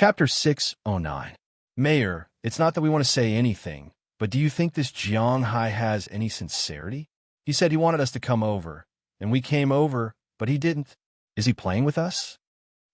Chapter 609. Mayor, it's not that we want to say anything, but do you think this Jiang Hai has any sincerity? He said he wanted us to come over, and we came over, but he didn't. Is he playing with us?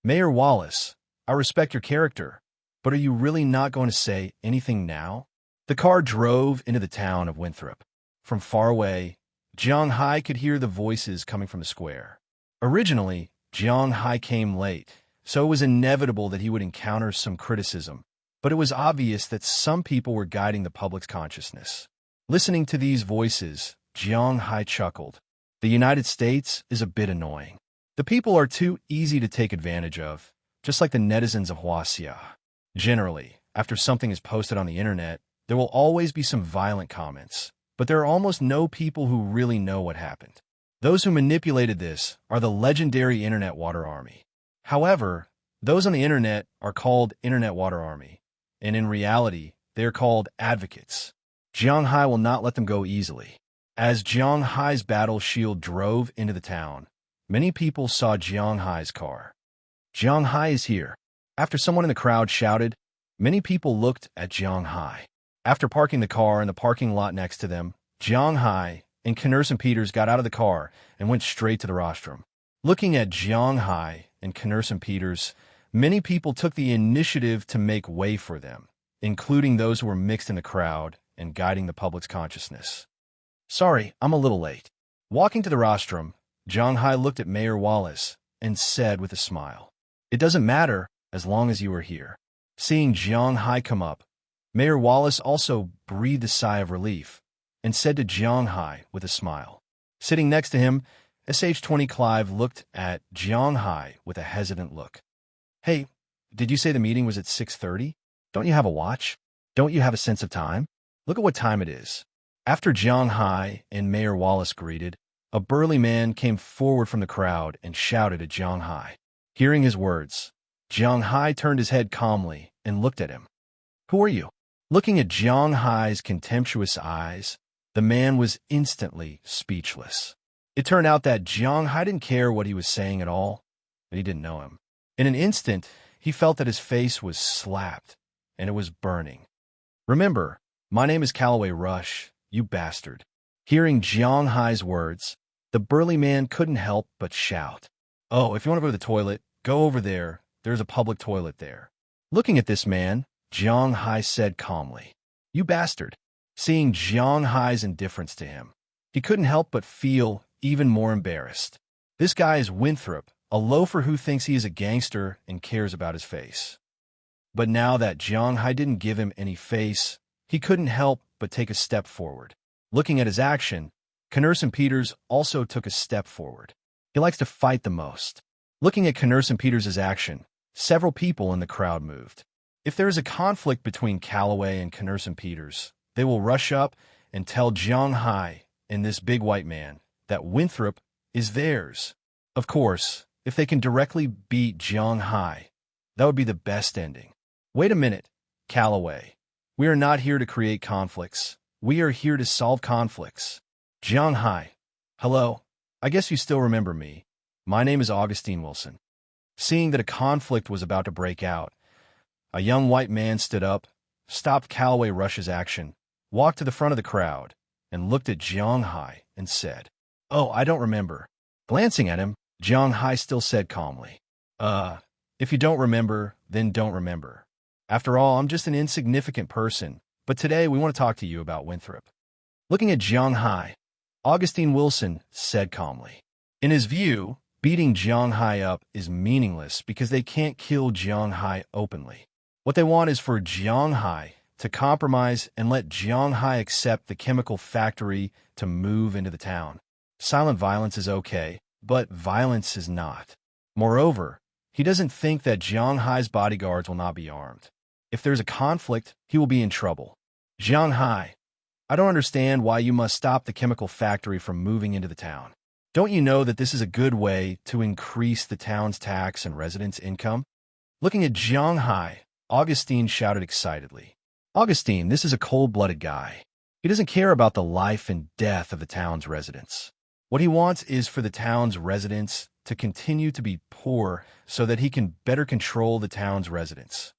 Mayor Wallace, I respect your character, but are you really not going to say anything now? The car drove into the town of Winthrop. From far away, Jiang Hai could hear the voices coming from the square. Originally, Jiang Hai came late, so it was inevitable that he would encounter some criticism, but it was obvious that some people were guiding the public's consciousness. Listening to these voices, Jiang Hai chuckled. The United States is a bit annoying. The people are too easy to take advantage of, just like the netizens of Huaxia. Generally, after something is posted on the internet, there will always be some violent comments, but there are almost no people who really know what happened. Those who manipulated this are the legendary Internet Water Army. However, those on the internet are called Internet Water Army, and in reality, they are called advocates. Jiang Hai will not let them go easily. As Jiang Hai's battle shield drove into the town, many people saw Jiang Hai's car. Jiang Hai is here. After someone in the crowd shouted, many people looked at Jiang Hai. After parking the car in the parking lot next to them, Jiang Hai and Knurse and Peters got out of the car and went straight to the rostrum. Looking at Jiang Hai and Knurse and Peters, many people took the initiative to make way for them, including those who were mixed in the crowd and guiding the public's consciousness. Sorry, I'm a little late. Walking to the rostrum, Jiang Hai looked at Mayor Wallace and said with a smile, It doesn't matter as long as you are here. Seeing Jiang Hai come up, Mayor Wallace also breathed a sigh of relief and said to Jiang Hai with a smile. Sitting next to him, SH-20 Clive looked at Jiang Hai with a hesitant look. Hey, did you say the meeting was at 6:30? Don't you have a watch? Don't you have a sense of time? Look at what time it is. After Jiang Hai and Mayor Wallace greeted, a burly man came forward from the crowd and shouted at Jiang Hai. Hearing his words, Jiang Hai turned his head calmly and looked at him. Who are you? Looking at Jiang Hai's contemptuous eyes, the man was instantly speechless. It turned out that Jiang Hai didn't care what he was saying at all, but he didn't know him. In an instant, he felt that his face was slapped, and it was burning. Remember, my name is Calloway Rush, you bastard. Hearing Jiang Hai's words, the burly man couldn't help but shout. Oh, if you want to go to the toilet, go over there. There's a public toilet there. Looking at this man, Jiang Hai said calmly, You bastard. Seeing Jiang Hai's indifference to him, he couldn't help but feel even more embarrassed. This guy is Winthrop, a loafer who thinks he is a gangster and cares about his face. But now that Jiang Hai didn't give him any face, he couldn't help but take a step forward. Looking at his action, Knurse and Peters also took a step forward. He likes to fight the most. Looking at Knurse and Peters' action, several people in the crowd moved. If there is a conflict between Calloway and Knurse and Peters, they will rush up and tell Jiang Hai and this big white man that Winthrop is theirs. Of course, if they can directly beat Jiang Hai, that would be the best ending. Wait a minute, Calloway. We are not here to create conflicts. We are here to solve conflicts. Jiang Hai. Hello. I guess you still remember me. My name is Augustine Wilson. Seeing that a conflict was about to break out, a young white man stood up, stopped Calloway Rush's action, walked to the front of the crowd, and looked at Jiang Hai and said, Oh, I don't remember. Glancing at him, Jiang Hai still said calmly, If you don't remember, then don't remember. After all, I'm just an insignificant person, but today we want to talk to you about Winthrop. Looking at Jiang Hai, Augustine Wilson said calmly. In his view, beating Jiang Hai up is meaningless because they can't kill Jiang Hai openly. What they want is for Jiang Hai to compromise and let Jiang Hai accept the chemical factory to move into the town. Silent violence is okay, but violence is not. Moreover, he doesn't think that Jiang Hai's bodyguards will not be armed. If there's a conflict, he will be in trouble. Jiang Hai, I don't understand why you must stop the chemical factory from moving into the town. Don't you know that this is a good way to increase the town's tax and residents' income? Looking at Jiang Hai, Augustine shouted excitedly. Augustine, this is a cold-blooded guy. He doesn't care about the life and death of the town's residents. What he wants is for the town's residents to continue to be poor so that he can better control the town's residents.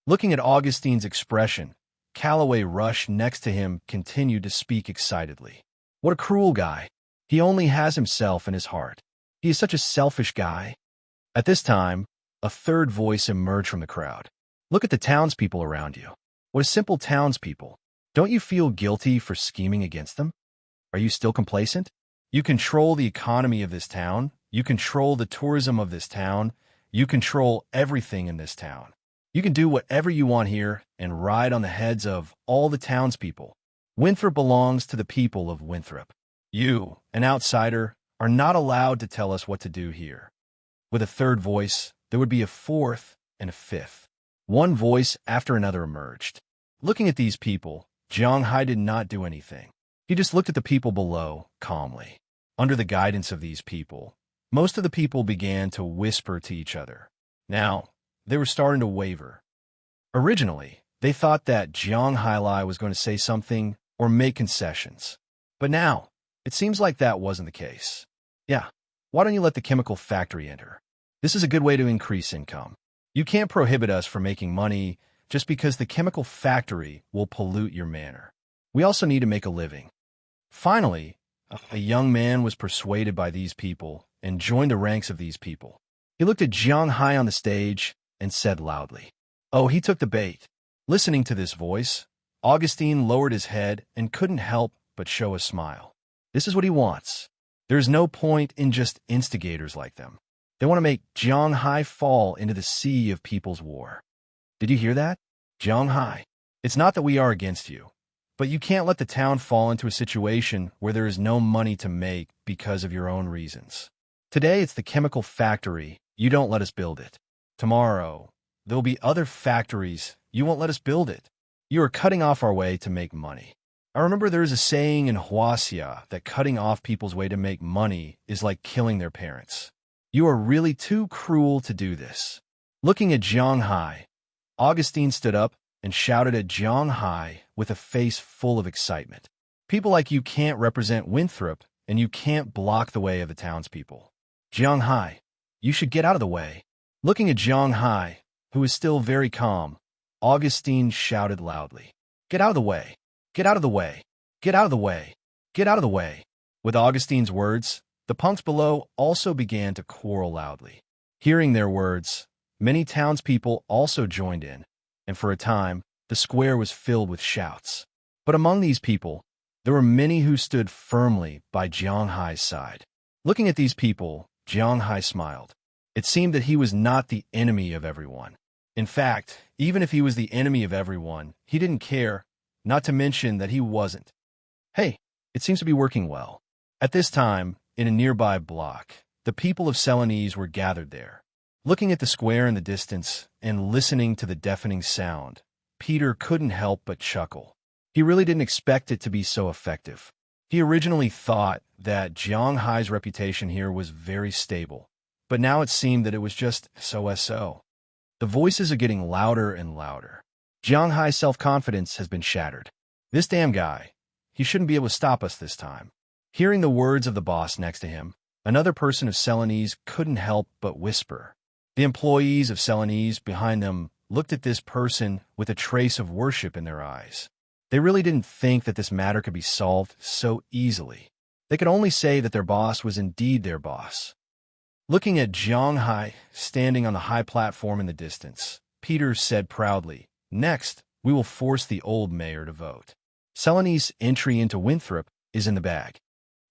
Looking at Augustine's expression, Calloway Rush next to him continued to speak excitedly. What a cruel guy. He only has himself in his heart. He is such a selfish guy. At this time, a third voice emerged from the crowd. Look at the townspeople around you. What a simple townspeople. Don't you feel guilty for scheming against them? Are you still complacent? You control the economy of this town. You control the tourism of this town. You control everything in this town. You can do whatever you want here and ride on the heads of all the townspeople. Winthrop belongs to the people of Winthrop. You, an outsider, are not allowed to tell us what to do here. With a third voice, there would be a fourth and a fifth. One voice after another emerged. Looking at these people, Jiang Hai did not do anything. He just looked at the people below, calmly. Under the guidance of these people, most of the people began to whisper to each other. Now, they were starting to waver. Originally, they thought that Jiang Hailai was going to say something or make concessions. But now, it seems like that wasn't the case. Yeah, why don't you let the chemical factory enter? This is a good way to increase income. You can't prohibit us from making money just because the chemical factory will pollute your manor. We also need to make a living. Finally, a young man was persuaded by these people and joined the ranks of these people. He looked at Jiang Hai on the stage and said loudly, "Oh, he took the bait." Listening to this voice, Augustine lowered his head and couldn't help but show a smile. This is what he wants. There's no point in just instigators like them. They want to make Jiang Hai fall into the sea of people's war. Did you hear that? Jiang Hai, it's not that we are against you, but you can't let the town fall into a situation where there is no money to make because of your own reasons. Today it's the chemical factory. You don't let us build it. Tomorrow, there'll be other factories. You won't let us build it. You are cutting off our way to make money. I remember there is a saying in Huaxia that cutting off people's way to make money is like killing their parents. You are really too cruel to do this. Looking at Jiang Hai, Augustine stood up and shouted at Jiang Hai with a face full of excitement. People like you can't represent Winthrop, and you can't block the way of the townspeople. Jiang Hai, you should get out of the way. Looking at Jiang Hai, who is still very calm, Augustine shouted loudly, "Get out of the way! Get out of the way! Get out of the way! Get out of the way!" With Augustine's words, the punks below also began to quarrel loudly. Hearing their words, many townspeople also joined in, and for a time, the square was filled with shouts. But among these people, there were many who stood firmly by Jiang Hai's side. Looking at these people, Jiang Hai smiled. It seemed that he was not the enemy of everyone. In fact, even if he was the enemy of everyone, he didn't care, not to mention that he wasn't. Hey, it seems to be working well. At this time, in a nearby block, the people of Celanese were gathered there. Looking at the square in the distance and listening to the deafening sound, Peter couldn't help but chuckle. He really didn't expect it to be so effective. He originally thought that Jiang Hai's reputation here was very stable, but now it seemed that it was just so-so. The voices are getting louder and louder. Jiang Hai's self-confidence has been shattered. This damn guy, he shouldn't be able to stop us this time. Hearing the words of the boss next to him, another person of Celanese couldn't help but whisper. The employees of Celanese behind them looked at this person with a trace of worship in their eyes. They really didn't think that this matter could be solved so easily. They could only say that their boss was indeed their boss. Looking at Jiang Hai standing on the high platform in the distance, Peter said proudly, "Next, we will force the old mayor to vote. Celanese entry into Winthrop is in the bag."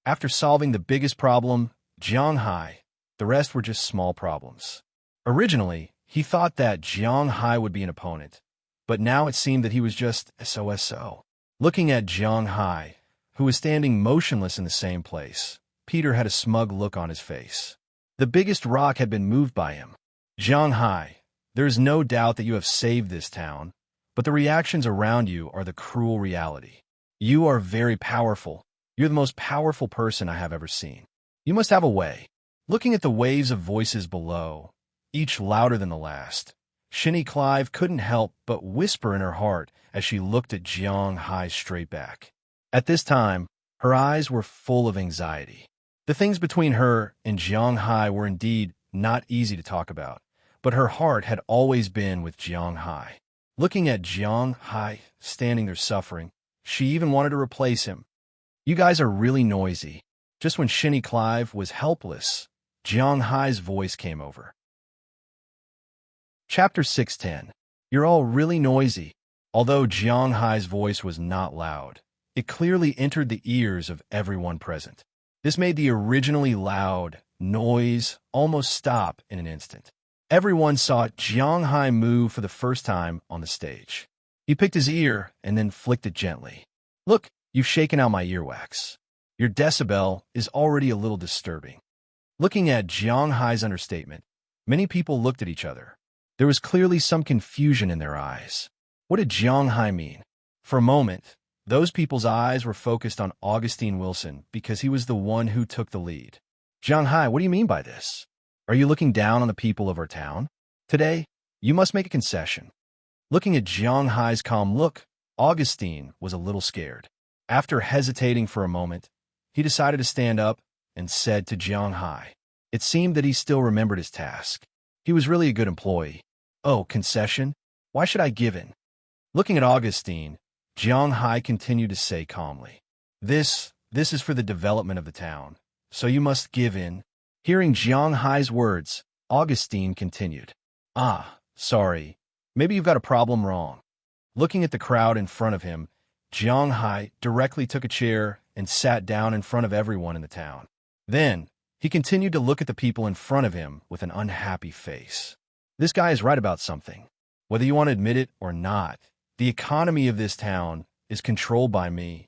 After solving the biggest problem, Jiang Hai, the rest were just small problems. Originally, he thought that Jiang Hai would be an opponent, but now it seemed that he was just so-so. Looking at Jiang Hai, who was standing motionless in the same place, Peter had a smug look on his face. The biggest rock had been moved by him. Jiang Hai, there is no doubt that you have saved this town, but the reactions around you are the cruel reality. You are very powerful. You're the most powerful person I have ever seen. You must have a way. Looking at the waves of voices below, each louder than the last, Shinny Clive couldn't help but whisper in her heart as she looked at Jiang Hai straight back. At this time, her eyes were full of anxiety. The things between her and Jiang Hai were indeed not easy to talk about, but her heart had always been with Jiang Hai. Looking at Jiang Hai standing there suffering, she even wanted to replace him. You guys are really noisy. Just when Shinny Clive was helpless, Jiang Hai's voice came over. Chapter 610. You're all really noisy. Although Jiang Hai's voice was not loud, it clearly entered the ears of everyone present. This made the originally loud noise almost stop in an instant. Everyone saw Jiang Hai move for the first time on the stage. He picked his ear and then flicked it gently. Look, you've shaken out my earwax. Your decibel is already a little disturbing. Looking at Jiang Hai's understatement, many people looked at each other. There was clearly some confusion in their eyes. What did Jiang Hai mean? For a moment, those people's eyes were focused on Augustine Wilson because he was the one who took the lead. Jiang Hai, what do you mean by this? Are you looking down on the people of our town? Today, you must make a concession. Looking at Jiang Hai's calm look, Augustine was a little scared. After hesitating for a moment, he decided to stand up and said to Jiang Hai. It seemed that he still remembered his task. He was really a good employee. Oh, concession? Why should I give in? Looking at Augustine, Jiang Hai continued to say calmly, This is for the development of the town, so you must give in. Hearing Jiang Hai's words, Augustine continued, sorry, maybe you've got a problem wrong. Looking at the crowd in front of him, Jiang Hai directly took a chair and sat down in front of everyone in the town. Then, he continued to look at the people in front of him with an unhappy face. This guy is right about something. Whether you want to admit it or not, the economy of this town is controlled by me.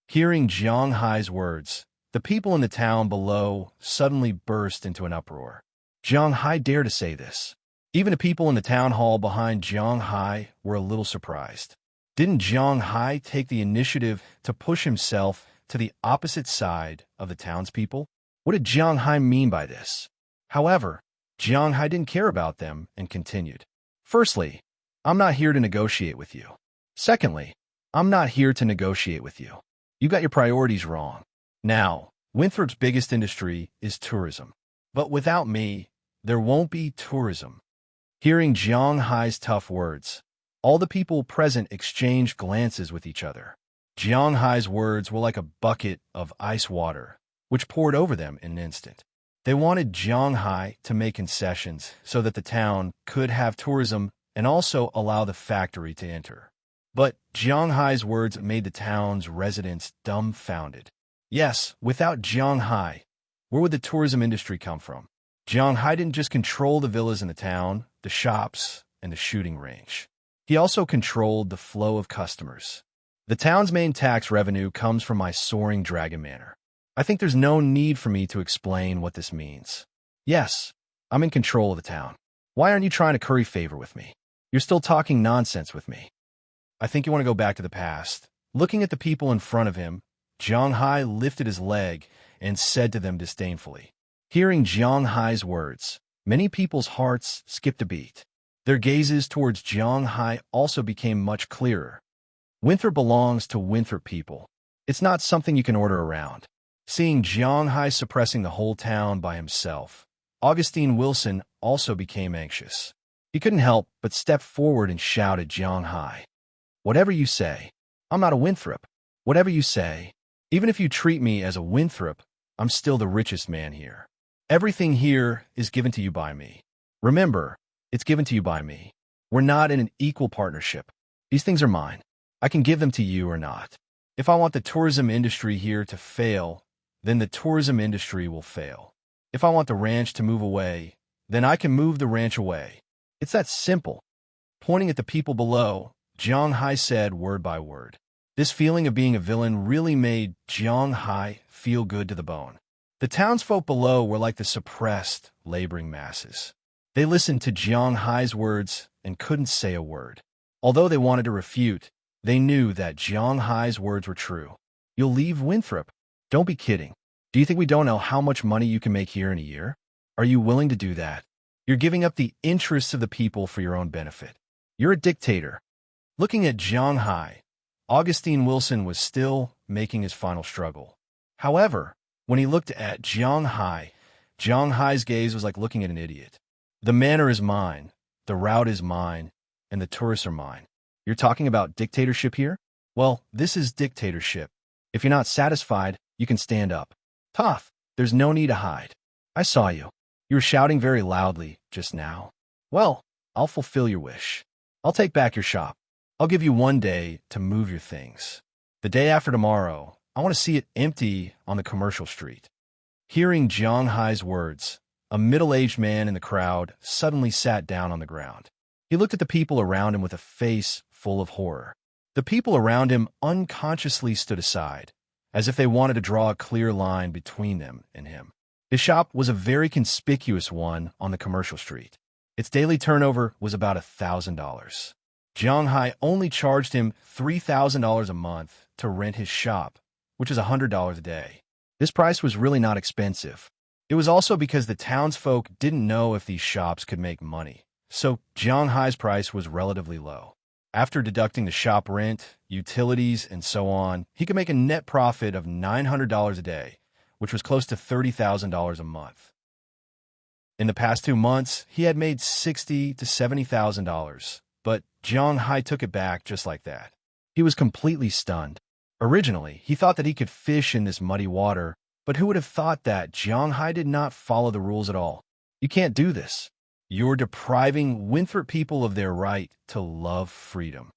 Hearing Jiang Hai's words, the people in the town below suddenly burst into an uproar. Jiang Hai dared to say this. Even the people in the town hall behind Jiang Hai were a little surprised. Didn't Jiang Hai take the initiative to push himself to the opposite side of the townspeople? What did Jiang Hai mean by this? However, Jiang Hai didn't care about them and continued. Firstly, I'm not here to negotiate with you. Secondly, I'm not here to negotiate with you. You got your priorities wrong. Now, Winthrop's biggest industry is tourism. But without me, there won't be tourism. Hearing Jiang Hai's tough words, all the people present exchanged glances with each other. Jiang Hai's words were like a bucket of ice water, which poured over them in an instant. They wanted Jiang Hai to make concessions so that the town could have tourism and also allow the factory to enter. But Jiang Hai's words made the town's residents dumbfounded. Yes, without Jiang Hai, where would the tourism industry come from? Jiang Hai didn't just control the villas in the town, the shops, and the shooting range. He also controlled the flow of customers. The town's main tax revenue comes from my soaring dragon manor. I think there's no need for me to explain what this means. Yes, I'm in control of the town. Why aren't you trying to curry favor with me? You're still talking nonsense with me. I think you want to go back to the past. Looking at the people in front of him, Jiang Hai lifted his leg and said to them disdainfully. Hearing Jiang Hai's words, many people's hearts skipped a beat. Their gazes towards Jiang Hai also became much clearer. Winthrop belongs to Winthrop people. It's not something you can order around. Seeing Jiang Hai suppressing the whole town by himself, Augustine Wilson also became anxious. He couldn't help but step forward and shout at Jiang Hai. Whatever you say, I'm not a Winthrop. Whatever you say, even if you treat me as a Winthrop, I'm still the richest man here. Everything here is given to you by me. Remember, it's given to you by me. We're not in an equal partnership. These things are mine. I can give them to you or not. If I want the tourism industry here to fail, then the tourism industry will fail. If I want the ranch to move away, then I can move the ranch away. It's that simple. Pointing at the people below, Jiang Hai said word by word. This feeling of being a villain really made Jiang Hai feel good to the bone. The townsfolk below were like the suppressed, laboring masses. They listened to Jiang Hai's words and couldn't say a word. Although they wanted to refute, they knew that Jiang Hai's words were true. You'll leave Winthrop? Don't be kidding. Do you think we don't know how much money you can make here in a year? Are you willing to do that? You're giving up the interests of the people for your own benefit. You're a dictator. Looking at Jiang Hai, Augustine Wilson was still making his final struggle. However, when he looked at Jiang Hai's gaze was like looking at an idiot. The manor is mine, the route is mine, and the tourists are mine. You're talking about dictatorship here? Well, this is dictatorship. If you're not satisfied, you can stand up. Tough. There's no need to hide. I saw you. You were shouting very loudly just now. Well, I'll fulfill your wish. I'll take back your shop. I'll give you 1 day to move your things. The day after tomorrow, I want to see it empty on the commercial street. Hearing Jiang Hai's words, a middle-aged man in the crowd suddenly sat down on the ground. He looked at the people around him with a face full of horror. The people around him unconsciously stood aside, as if they wanted to draw a clear line between them and him. His shop was a very conspicuous one on the commercial street. Its daily turnover was about $1,000. Jiang Hai only charged him $3,000 a month to rent his shop, which is $100 a day. This price was really not expensive. It was also because the townsfolk didn't know if these shops could make money, so Jiang Hai's price was relatively low. After deducting the shop rent, utilities, and so on, he could make a net profit of $900 a day, which was close to $30,000 a month. In the past 2 months, he had made $60,000 to $70,000, but Jiang Hai took it back just like that. He was completely stunned. Originally, he thought that he could fish in this muddy water, but who would have thought that Jiang Hai did not follow the rules at all? You can't do this. You're depriving Winthrop people of their right to love freedom.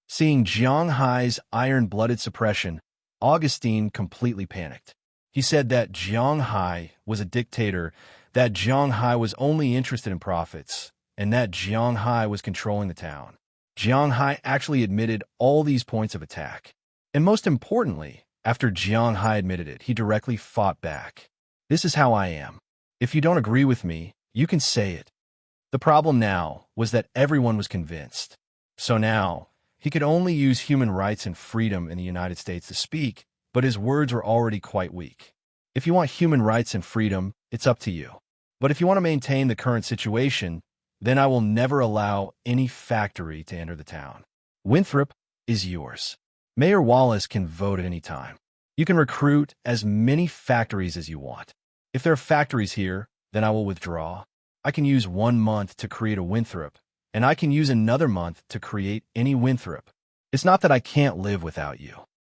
Seeing Jiang Hai's iron-blooded suppression, Augustine completely panicked. He said that Jiang Hai was a dictator, that Jiang Hai was only interested in profits, and that Jiang Hai was controlling the town. Jiang Hai actually admitted all these points of attack. And most importantly, after Jiang Hai admitted it, he directly fought back. This is how I am. If you don't agree with me, you can say it. The problem now was that everyone was convinced. So now, he could only use human rights and freedom in the United States to speak, but his words were already quite weak. If you want human rights and freedom, it's up to you. But if you want to maintain the current situation, then I will never allow any factory to enter the town. Winthrop is yours. Mayor Wallace can vote at any time. You can recruit as many factories as you want. If there are factories here, then I will withdraw. I can use 1 month to create a Winthrop, and I can use another month to create any Winthrop. It's not that I can't live without you.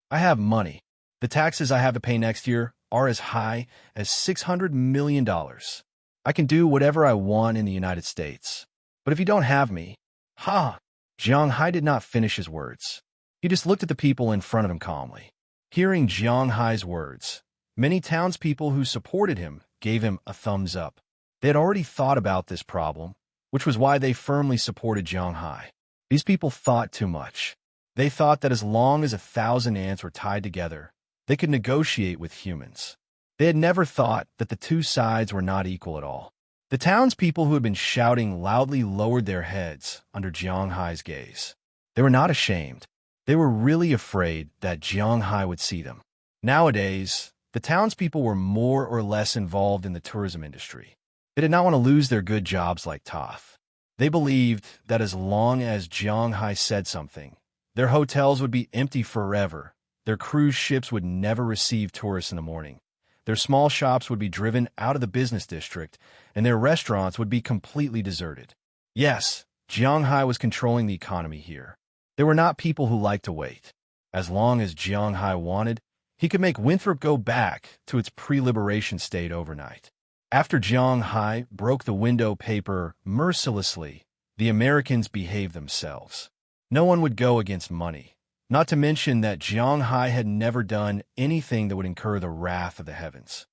I have money. The taxes I have to pay next year are as high as $600 million. I can do whatever I want in the United States. But if you don't have me, Jiang Hai did not finish his words. He just looked at the people in front of him calmly. Hearing Jiang Hai's words, many townspeople who supported him gave him a thumbs up. They had already thought about this problem, which was why they firmly supported Jiang Hai. These people thought too much. They thought that as long as 1,000 ants were tied together, they could negotiate with humans. They had never thought that the two sides were not equal at all. The townspeople who had been shouting loudly lowered their heads under Jiang Hai's gaze. They were not ashamed. They were really afraid that Jiang Hai would see them. Nowadays, the townspeople were more or less involved in the tourism industry. They did not want to lose their good jobs like Toth. They believed that as long as Jiang Hai said something, their hotels would be empty forever, their cruise ships would never receive tourists in the morning, their small shops would be driven out of the business district, and their restaurants would be completely deserted. Yes, Jiang Hai was controlling the economy here. There were not people who liked to wait. As long as Jiang Hai wanted, he could make Winthrop go back to its pre-liberation state overnight. After Jiang Hai broke the window paper mercilessly, the Americans behaved themselves. No one would go against money, not to mention that Jiang Hai had never done anything that would incur the wrath of the heavens.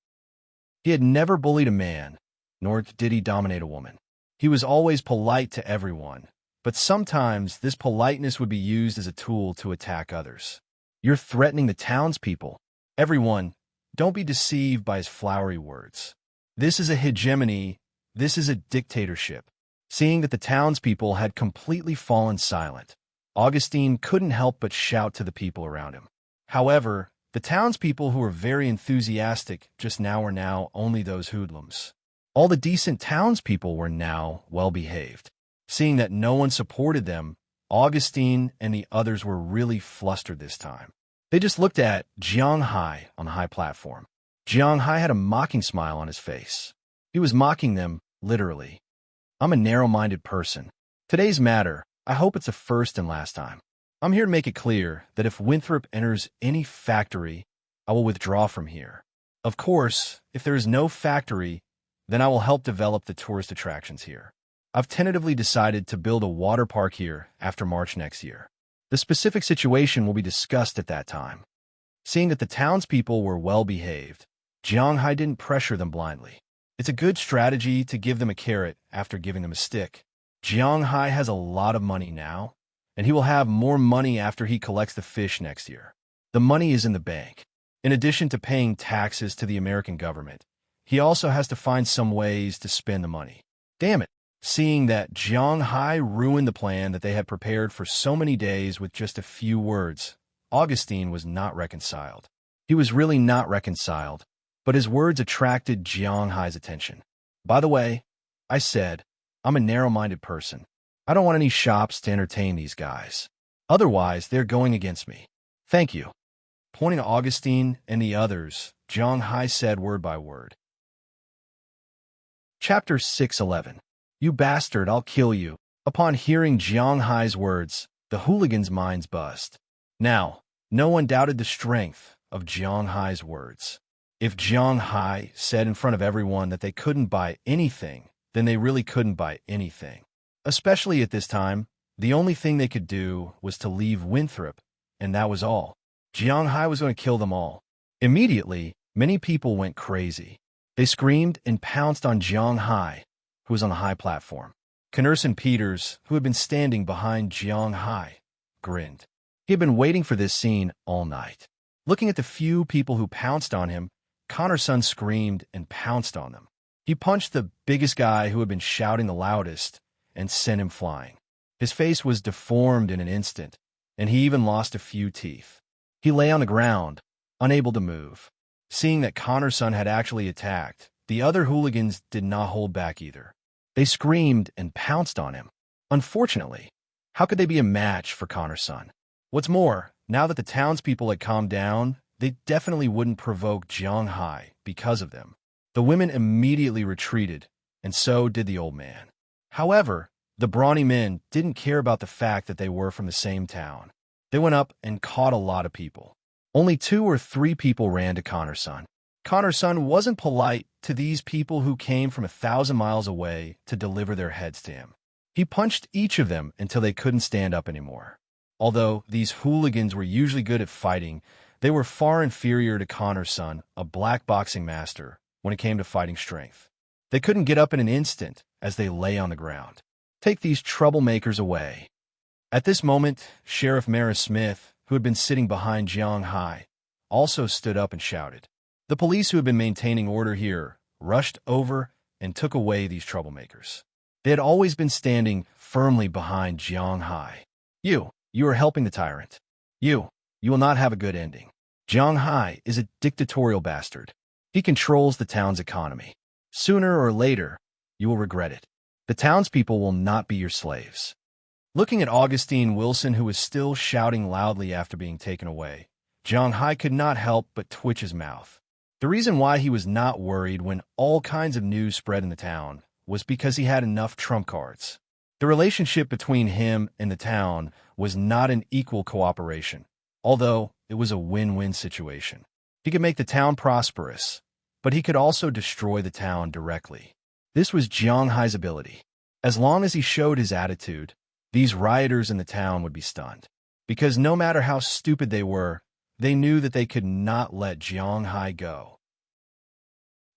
He had never bullied a man, nor did he dominate a woman. He was always polite to everyone, but sometimes this politeness would be used as a tool to attack others. You're threatening the townspeople. Everyone, don't be deceived by his flowery words. This is a hegemony. This is a dictatorship. Seeing that the townspeople had completely fallen silent, Augustine couldn't help but shout to the people around him. However, the townspeople who were very enthusiastic just now were now only those hoodlums. All the decent townspeople were now well-behaved. Seeing that no one supported them, Augustine and the others were really flustered this time. They just looked at Jiang Hai on the high platform. Jiang Hai had a mocking smile on his face. He was mocking them, literally. I'm a narrow-minded person. Today's matter, I hope it's a first and last time. I'm here to make it clear that if Winthrop enters any factory, I will withdraw from here. Of course, if there is no factory, then I will help develop the tourist attractions here. I've tentatively decided to build a water park here after March next year. The specific situation will be discussed at that time. Seeing that the townspeople were well-behaved, Jianghai didn't pressure them blindly. It's a good strategy to give them a carrot after giving them a stick. Jianghai has a lot of money now, and he will have more money after he collects the fish next year. The money is in the bank. In addition to paying taxes to the American government, he also has to find some ways to spend the money. Damn it! Seeing that Jianghai ruined the plan that they had prepared for so many days with just a few words, Augustine was not reconciled. He was really not reconciled, but his words attracted Jianghai's attention. By the way, I said, I'm a narrow-minded person. I don't want any shops to entertain these guys. Otherwise, they're going against me. Thank you. Pointing to Augustine and the others, Jianghai said word by word. Chapter 6:11. You bastard, I'll kill you. Upon hearing Jianghai's words, the hooligans' minds buzzed. Now, no one doubted the strength of Jianghai's words. If Jianghai said in front of everyone that they couldn't buy anything, then they really couldn't buy anything. Especially at this time, the only thing they could do was to leave Winthrop, and that was all. Jianghai was going to kill them all. Immediately, many people went crazy. They screamed and pounced on Jianghai, who was on the high platform. Connerson Peters, who had been standing behind Jianghai, grinned. He had been waiting for this scene all night. Looking at the few people who pounced on him, Connerson screamed and pounced on them. He punched the biggest guy who had been shouting the loudest and sent him flying. His face was deformed in an instant, and he even lost a few teeth. He lay on the ground, unable to move. Seeing that Connerson had actually attacked, the other hooligans did not hold back either. They screamed and pounced on him. Unfortunately, how could they be a match for Connerson? What's more, now that the townspeople had calmed down, they definitely wouldn't provoke Jianghai because of them. The women immediately retreated, and so did the old man. However, the brawny men didn't care about the fact that they were from the same town. They went up and caught a lot of people. Only 2 or 3 people ran to Connerson. Connerson wasn't polite to these people who came from 1,000 miles away to deliver their heads to him. He punched each of them until they couldn't stand up anymore. Although these hooligans were usually good at fighting, they were far inferior to Connerson, a black boxing master, when it came to fighting strength. They couldn't get up in an instant as they lay on the ground. Take these troublemakers away. At this moment, Sheriff Maris Smith, who had been sitting behind Jianghai, also stood up and shouted. The police who had been maintaining order here rushed over and took away these troublemakers. They had always been standing firmly behind Jianghai. You are helping the tyrant. You will not have a good ending. Jianghai is a dictatorial bastard. He controls the town's economy. Sooner or later, you will regret it. The townspeople will not be your slaves. Looking at Augustine Wilson, who was still shouting loudly after being taken away, Jianghai could not help but twitch his mouth. The reason why he was not worried when all kinds of news spread in the town was because he had enough trump cards. The relationship between him and the town was not an equal cooperation, although it was a win-win situation. He could make the town prosperous, but he could also destroy the town directly. This was Jianghai's ability. As long as he showed his attitude, these rioters in the town would be stunned. Because no matter how stupid they were, they knew that they could not let Jianghai go.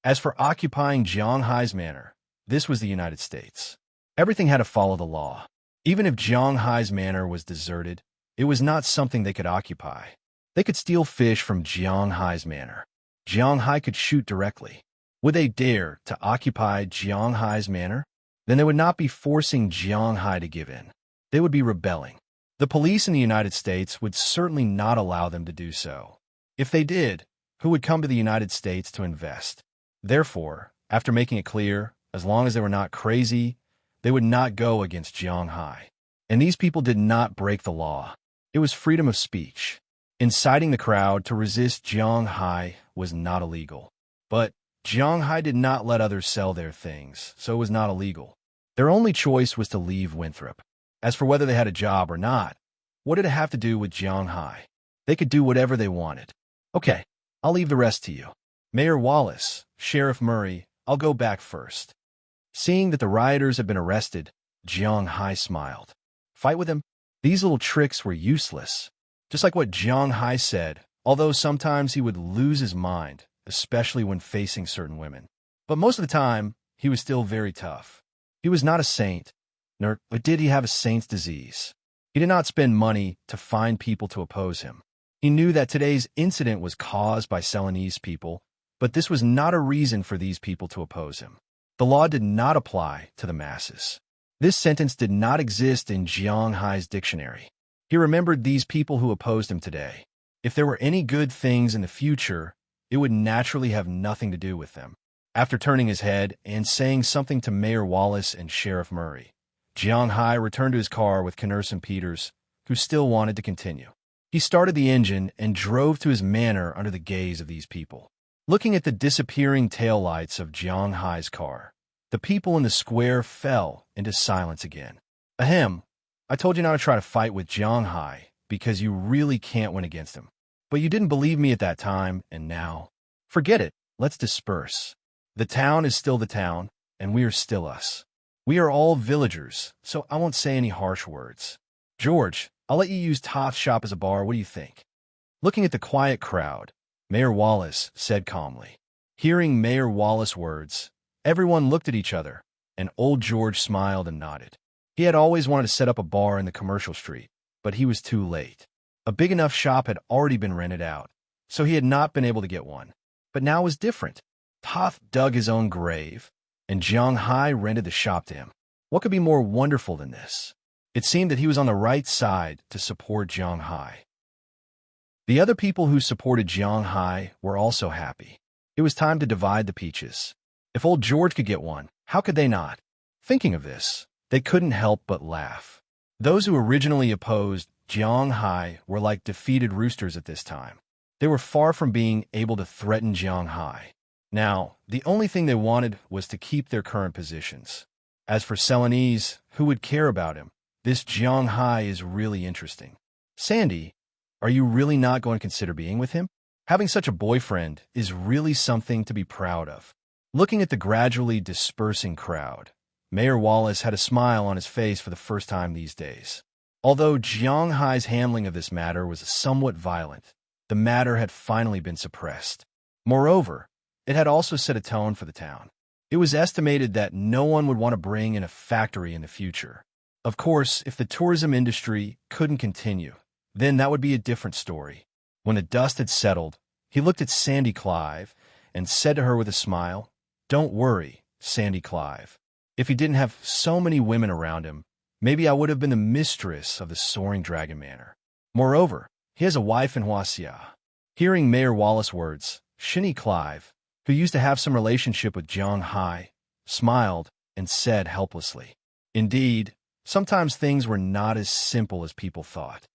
As for occupying Jianghai's manor, this was the United States. Everything had to follow the law. Even if Jianghai's manor was deserted, it was not something they could occupy. They could steal fish from Jianghai's manor. Jianghai could shoot directly. Would they dare to occupy Jianghai's manor? Then they would not be forcing Jianghai to give in. They would be rebelling. The police in the United States would certainly not allow them to do so. If they did, who would come to the United States to invest? Therefore, after making it clear, as long as they were not crazy, they would not go against Jianghai. And these people did not break the law. It was freedom of speech. Inciting the crowd to resist Jianghai was not illegal. But Jianghai did not let others sell their things, so it was not illegal. Their only choice was to leave Winthrop. As for whether they had a job or not, What did it have to do with Jianghai? They could do whatever they wanted. Okay, I'll leave the rest to you. Mayor Wallace, Sheriff Murray, I'll go back first. Seeing that the rioters had been arrested, Jianghai smiled. Fight with him? These little tricks were useless. Just like what Jianghai said, although sometimes he would lose his mind, especially when facing certain women. But most of the time, he was still very tough. He was not a saint, nor did he have a saint's disease. He did not spend money to find people to oppose him. He knew that today's incident was caused by Ceylonese people, but this was not a reason for these people to oppose him. The law did not apply to the masses. This sentence did not exist in Jianghai's dictionary. He remembered these people who opposed him today. If there were any good things in the future, it would naturally have nothing to do with them. After turning his head and saying something to Mayor Wallace and Sheriff Murray, Jianghai returned to his car with Knurse and Peters, who still wanted to continue. He started the engine and drove to his manor under the gaze of these people. Looking at the disappearing taillights of Jianghai's car, the people in the square fell into silence again. Ahem, I told you not to try to fight with Jianghai because you really can't win against him. But you didn't believe me at that time, and now? Forget it, let's disperse. The town is still the town, and we are still us. We are all villagers, so I won't say any harsh words. George, I'll let you use Toth's shop as a bar, what do you think? Looking at the quiet crowd, Mayor Wallace said calmly. Hearing Mayor Wallace's words, everyone looked at each other, and old George smiled and nodded. He had always wanted to set up a bar in the commercial street, but he was too late. A big enough shop had already been rented out, so he had not been able to get one. But now it was different. Toth dug his own grave, and Jianghai rented the shop to him. What could be more wonderful than this? It seemed that he was on the right side to support Jianghai. The other people who supported Jianghai were also happy. It was time to divide the peaches. If old George could get one, how could they not? Thinking of this, they couldn't help but laugh. Those who originally opposed Jianghai were like defeated roosters at this time. They were far from being able to threaten Jianghai. Now, the only thing they wanted was to keep their current positions. As for Ceylonese, who would care about him? This Jianghai is really interesting. Sandy, are you really not going to consider being with him? Having such a boyfriend is really something to be proud of. Looking at the gradually dispersing crowd, Mayor Wallace had a smile on his face for the first time these days. Although Jianghai's handling of this matter was somewhat violent, the matter had finally been suppressed. Moreover, it had also set a tone for the town. It was estimated that no one would want to bring in a factory in the future. Of course, if the tourism industry couldn't continue, then that would be a different story. When the dust had settled, he looked at Sandy Clive and said to her with a smile, "Don't worry, Sandy Clive. If he didn't have so many women around him, maybe I would have been the mistress of the Soaring Dragon Manor. Moreover, he has a wife in Huaxia." Hearing Mayor Wallace's words, Shinny Clive, who used to have some relationship with Jianghai, smiled and said helplessly, "Indeed, sometimes things were not as simple as people thought.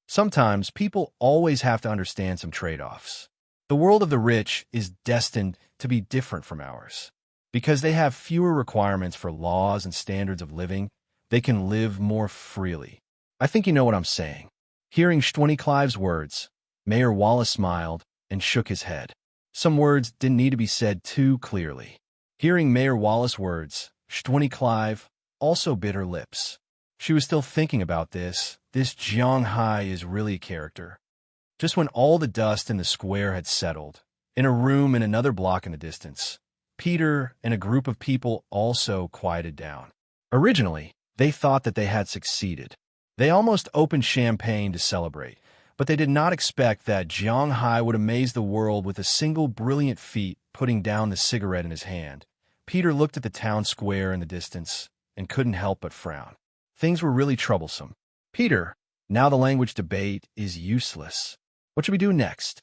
Sometimes people always have to understand some trade-offs. The world of the rich is destined to be different from ours. Because they have fewer requirements for laws and standards of living, they can live more freely. I think you know what I'm saying." Hearing Shtwini Clive's words, Mayor Wallace smiled and shook his head. Some words didn't need to be said too clearly. Hearing Mayor Wallace's words, Shtwini Clive also bit her lips. She was still thinking about this. This Jianghai is really a character. Just when all the dust in the square had settled, in a room in another block in the distance, Peter and a group of people also quieted down. Originally, they thought that they had succeeded. They almost opened champagne to celebrate, but they did not expect that Jianghai would amaze the world with a single brilliant feat putting down the cigarette in his hand. Peter looked at the town square in the distance and couldn't help but frown. Things were really troublesome. "Peter, now the language debate is useless. What should we do next?"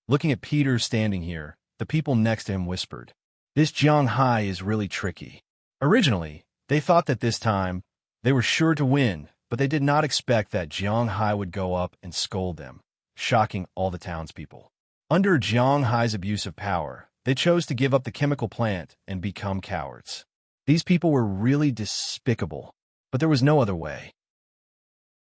Looking at Peter standing here, the people next to him whispered, "This Jianghai is really tricky." Originally, they thought that this time they were sure to win, but they did not expect that Jianghai would go up and scold them, shocking all the townspeople. Under Jianghai's abuse of power, they chose to give up the chemical plant and become cowards. These people were really despicable, but there was no other way.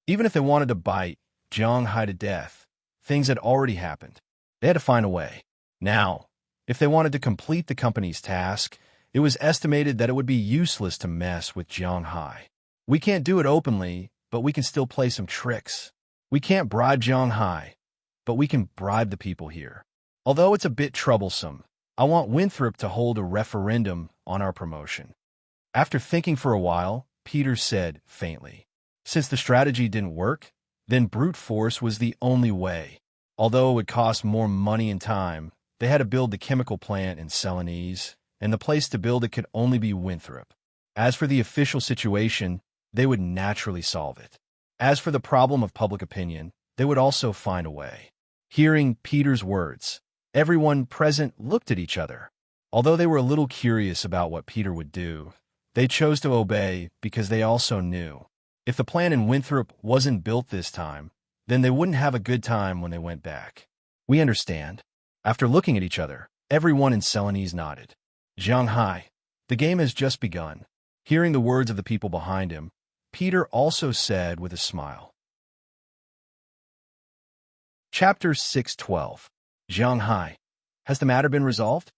Even if they wanted to bite Jiang Hai to death, things had already happened. They had to find a way. Now, if they wanted to complete the company's task, it was estimated that it would be useless to mess with Jiang Hai. We can't do it openly, but we can still play some tricks. We can't bribe Jiang Hai, but we can bribe the people here. Although it's a bit troublesome, I want Winthrop to hold a referendum on our promotion. After thinking for a while, Peter said faintly, since the strategy didn't work, then brute force was the only way. Although it would cost more money and time, they had to build the chemical plant in Celanese, and the place to build it could only be Winthrop. As for the official situation, they would naturally solve it. As for the problem of public opinion, they would also find a way. Hearing Peter's words, everyone present looked at each other. Although they were a little curious about what Peter would do, they chose to obey because they also knew if the plant in Winthrop wasn't built this time, then they wouldn't have a good time when they went back. We understand. After looking at each other, everyone in Celanese nodded. Jiang Hai, the game has just begun. Hearing the words of the people behind him, Peter also said with a smile. Chapter 6:12. Jiang Hai. Has the matter been resolved?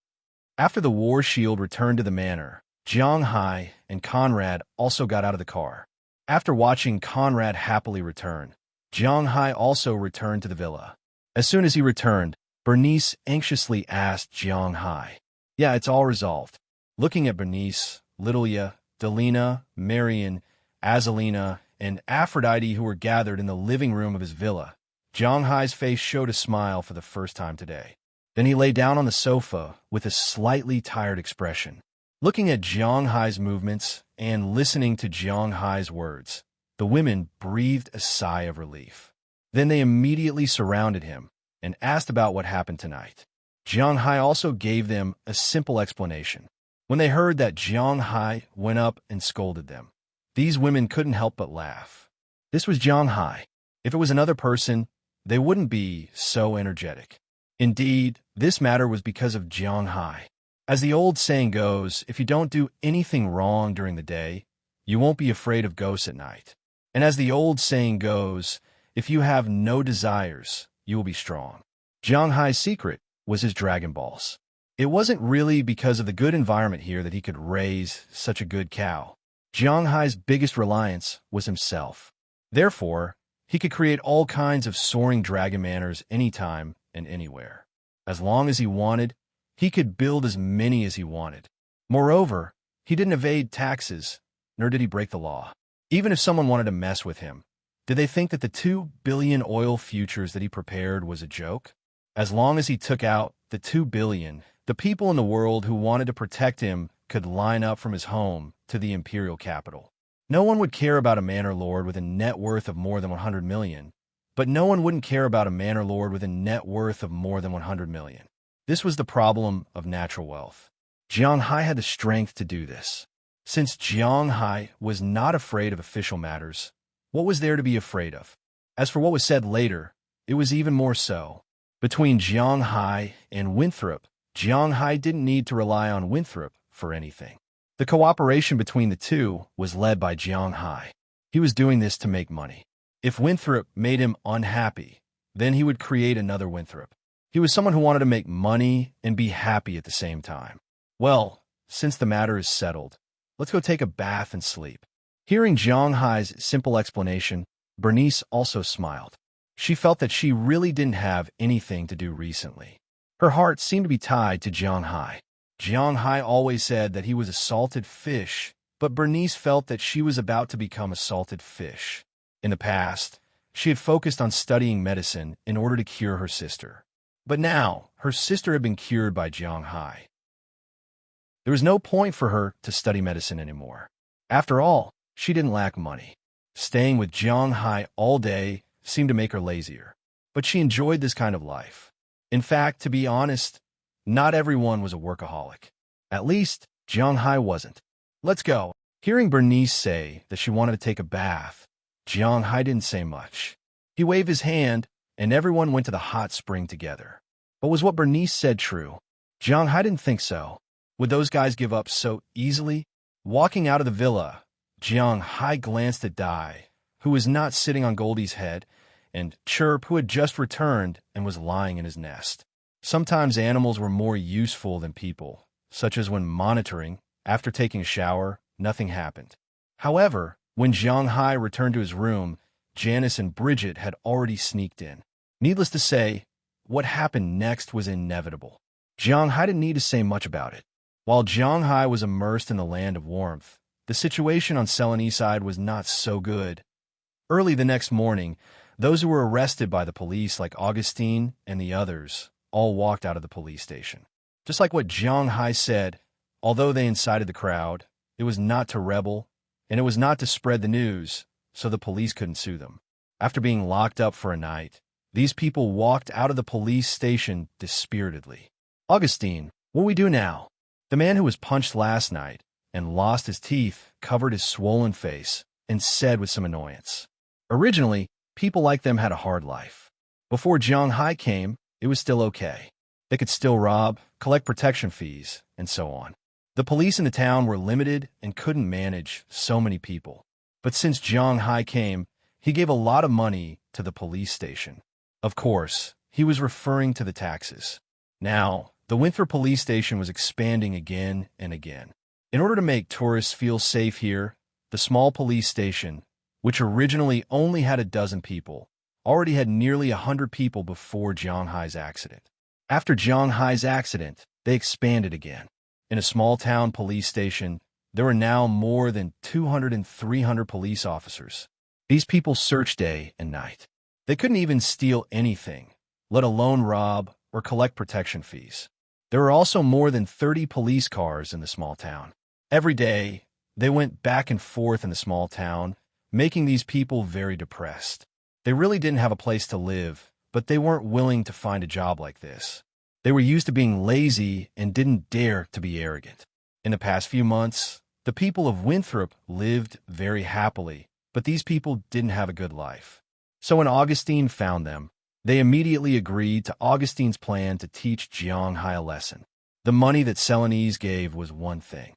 After the war shield returned to the manor, Jiang Hai and Conrad also got out of the car. After watching Conrad happily return, Jiang Hai also returned to the villa. As soon as he returned, Bernice anxiously asked Jiang Hai, "Yeah, it's all resolved." Looking at Bernice, Lilia, Delina, Marion, Azalina, and Aphrodite who were gathered in the living room of his villa, Jiang Hai's face showed a smile for the first time today. Then he lay down on the sofa with a slightly tired expression. Looking at Jiang Hai's movements and listening to Jiang Hai's words, the women breathed a sigh of relief. Then they immediately surrounded him and asked about what happened tonight. Jiang Hai also gave them a simple explanation. When they heard that, Jiang Hai went up and scolded them. These women couldn't help but laugh. This was Jiang Hai. If it was another person, they wouldn't be so energetic. Indeed, this matter was because of Jiang Hai. As the old saying goes, if you don't do anything wrong during the day, you won't be afraid of ghosts at night. And as the old saying goes, if you have no desires, you will be strong. Jiang Hai's secret was his Dragon Balls. It wasn't really because of the good environment here that he could raise such a good cow. Jiang Hai's biggest reliance was himself. Therefore, he could create all kinds of soaring dragon manners anytime and anywhere. As long as he wanted, he could build as many as he wanted. Moreover, he didn't evade taxes, nor did he break the law. Even if someone wanted to mess with him, did they think that the 2 billion oil futures that he prepared was a joke? As long as he took out the 2 billion, the people in the world who wanted to protect him could line up from his home to the imperial capital. No one would care about a manor lord with a net worth of more than 100 million, but no one wouldn't care about a manor lord with a net worth of more than 100 million. This was the problem of natural wealth. Jiang Hai had the strength to do this. Since Jiang Hai was not afraid of official matters, what was there to be afraid of? As for what was said later, it was even more so. Between Jiang Hai and Winthrop, Jiang Hai didn't need to rely on Winthrop for anything. The cooperation between the two was led by Jiang Hai. He was doing this to make money. If Winthrop made him unhappy, then he would create another Winthrop. He was someone who wanted to make money and be happy at the same time. Well, since the matter is settled, let's go take a bath and sleep. Hearing Jiang Hai's simple explanation, Bernice also smiled. She felt that she really didn't have anything to do recently. Her heart seemed to be tied to Jiang Hai. Jiang Hai always said that he was a salted fish, but Bernice felt that she was about to become a salted fish. In the past, she had focused on studying medicine in order to cure her sister. But now, her sister had been cured by Jiang Hai. There was no point for her to study medicine anymore. After all, she didn't lack money. Staying with Jiang Hai all day seemed to make her lazier. But she enjoyed this kind of life. In fact, to be honest, not everyone was a workaholic. At least, Jiang Hai wasn't. Let's go. Hearing Bernice say that she wanted to take a bath, Jiang Hai didn't say much. He waved his hand, and everyone went to the hot spring together. But was what Bernice said true? Jiang Hai didn't think so. Would those guys give up so easily? Walking out of the villa, Jiang Hai glanced at Dai, who was not sitting on Goldie's head, and Chirp, who had just returned and was lying in his nest. Sometimes animals were more useful than people, such as when monitoring. After taking a shower, nothing happened. However, when Jiang Hai returned to his room, Janice and Bridget had already sneaked in. Needless to say, what happened next was inevitable. Jiang Hai didn't need to say much about it. While Jiang Hai was immersed in the land of warmth, the situation on Celanese side was not so good. Early the next morning, those who were arrested by the police, like Augustine and the others, all walked out of the police station. Just like what Jiang Hai said, although they incited the crowd, it was not to rebel, and it was not to spread the news, so the police couldn't sue them. After being locked up for a night, these people walked out of the police station dispiritedly. Augustine, what do we do now? The man who was punched last night and lost his teeth covered his swollen face and said with some annoyance. Originally, people like them had a hard life. Before Jiang Hai came, it was still okay. They could still rob, collect protection fees, and so on. The police in the town were limited and couldn't manage so many people. But since Jiang Hai came, he gave a lot of money to the police station. Of course, he was referring to the taxes. Now, the Winthrop police station was expanding again and again. In order to make tourists feel safe here, the small police station, which originally only had a dozen people, already had nearly 100 people before Jiang Hai's accident. After Jiang Hai's accident, they expanded again. In a small-town police station, there were now more than 200 and 300 police officers. These people searched day and night. They couldn't even steal anything, let alone rob or collect protection fees. There were also more than 30 police cars in the small town. Every day, they went back and forth in the small town, making these people very depressed. They really didn't have a place to live, but they weren't willing to find a job like this. They were used to being lazy and didn't dare to be arrogant. In the past few months, the people of Winthrop lived very happily, but these people didn't have a good life. So when Augustine found them, they immediately agreed to Augustine's plan to teach Jiang Hai a lesson. The money that Celanese gave was one thing.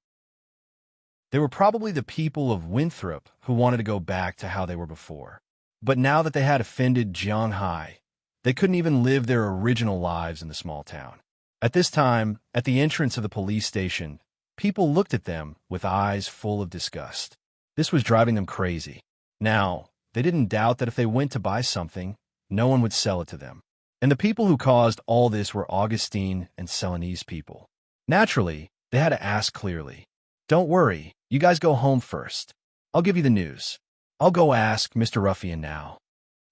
They were probably the people of Winthrop who wanted to go back to how they were before. But now that they had offended Jiang Hai, they couldn't even live their original lives in the small town. At this time, at the entrance of the police station, people looked at them with eyes full of disgust. This was driving them crazy. Now, they didn't doubt that if they went to buy something, no one would sell it to them. And the people who caused all this were Augustine and Celanese people. Naturally, they had to ask clearly. Don't worry, you guys go home first. I'll give you the news. I'll go ask Mr. Ruffian now.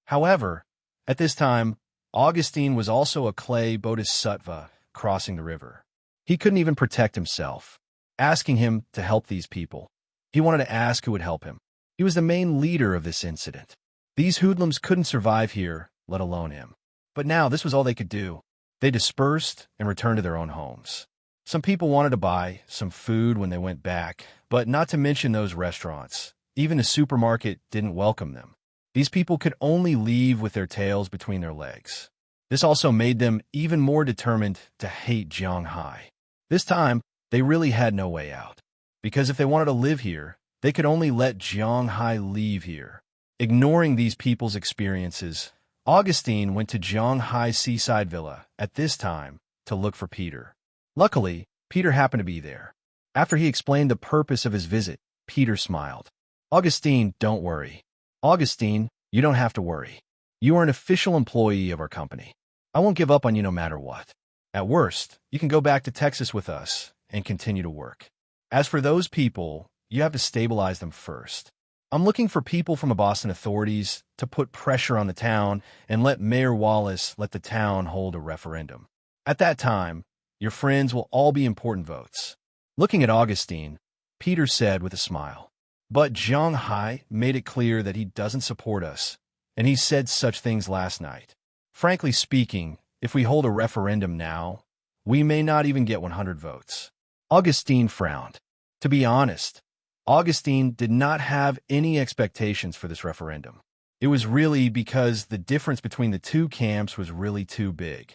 However, at this time, Augustine was also a clay bodhisattva crossing the river. He couldn't even protect himself, asking him to help these people. He wanted to ask who would help him. He was the main leader of this incident. These hoodlums couldn't survive here, let alone him. But now this was all they could do. They dispersed and returned to their own homes. Some people wanted to buy some food when they went back, but not to mention those restaurants. Even the supermarket didn't welcome them. These people could only leave with their tails between their legs. This also made them even more determined to hate Jiang Hai. This time, they really had no way out. Because if they wanted to live here, they could only let Jiang Hai leave here. Ignoring these people's experiences, Augustine went to Jiang Hai's seaside villa at this time to look for Peter. Luckily, Peter happened to be there. After he explained the purpose of his visit, Peter smiled. Augustine, don't worry. Augustine, you don't have to worry. You are an official employee of our company. I won't give up on you no matter what. At worst, you can go back to Texas with us and continue to work. As for those people, you have to stabilize them first. I'm looking for people from the Boston authorities to put pressure on the town and let Mayor Wallace let the town hold a referendum. At that time, your friends will all be important votes. Looking at Augustine, Peter said with a smile. But Jiang Hai made it clear that he doesn't support us, and he said such things last night. Frankly speaking, if we hold a referendum now, we may not even get 100 votes. Augustine frowned. To be honest, Augustine did not have any expectations for this referendum. It was really because the difference between the two camps was really too big.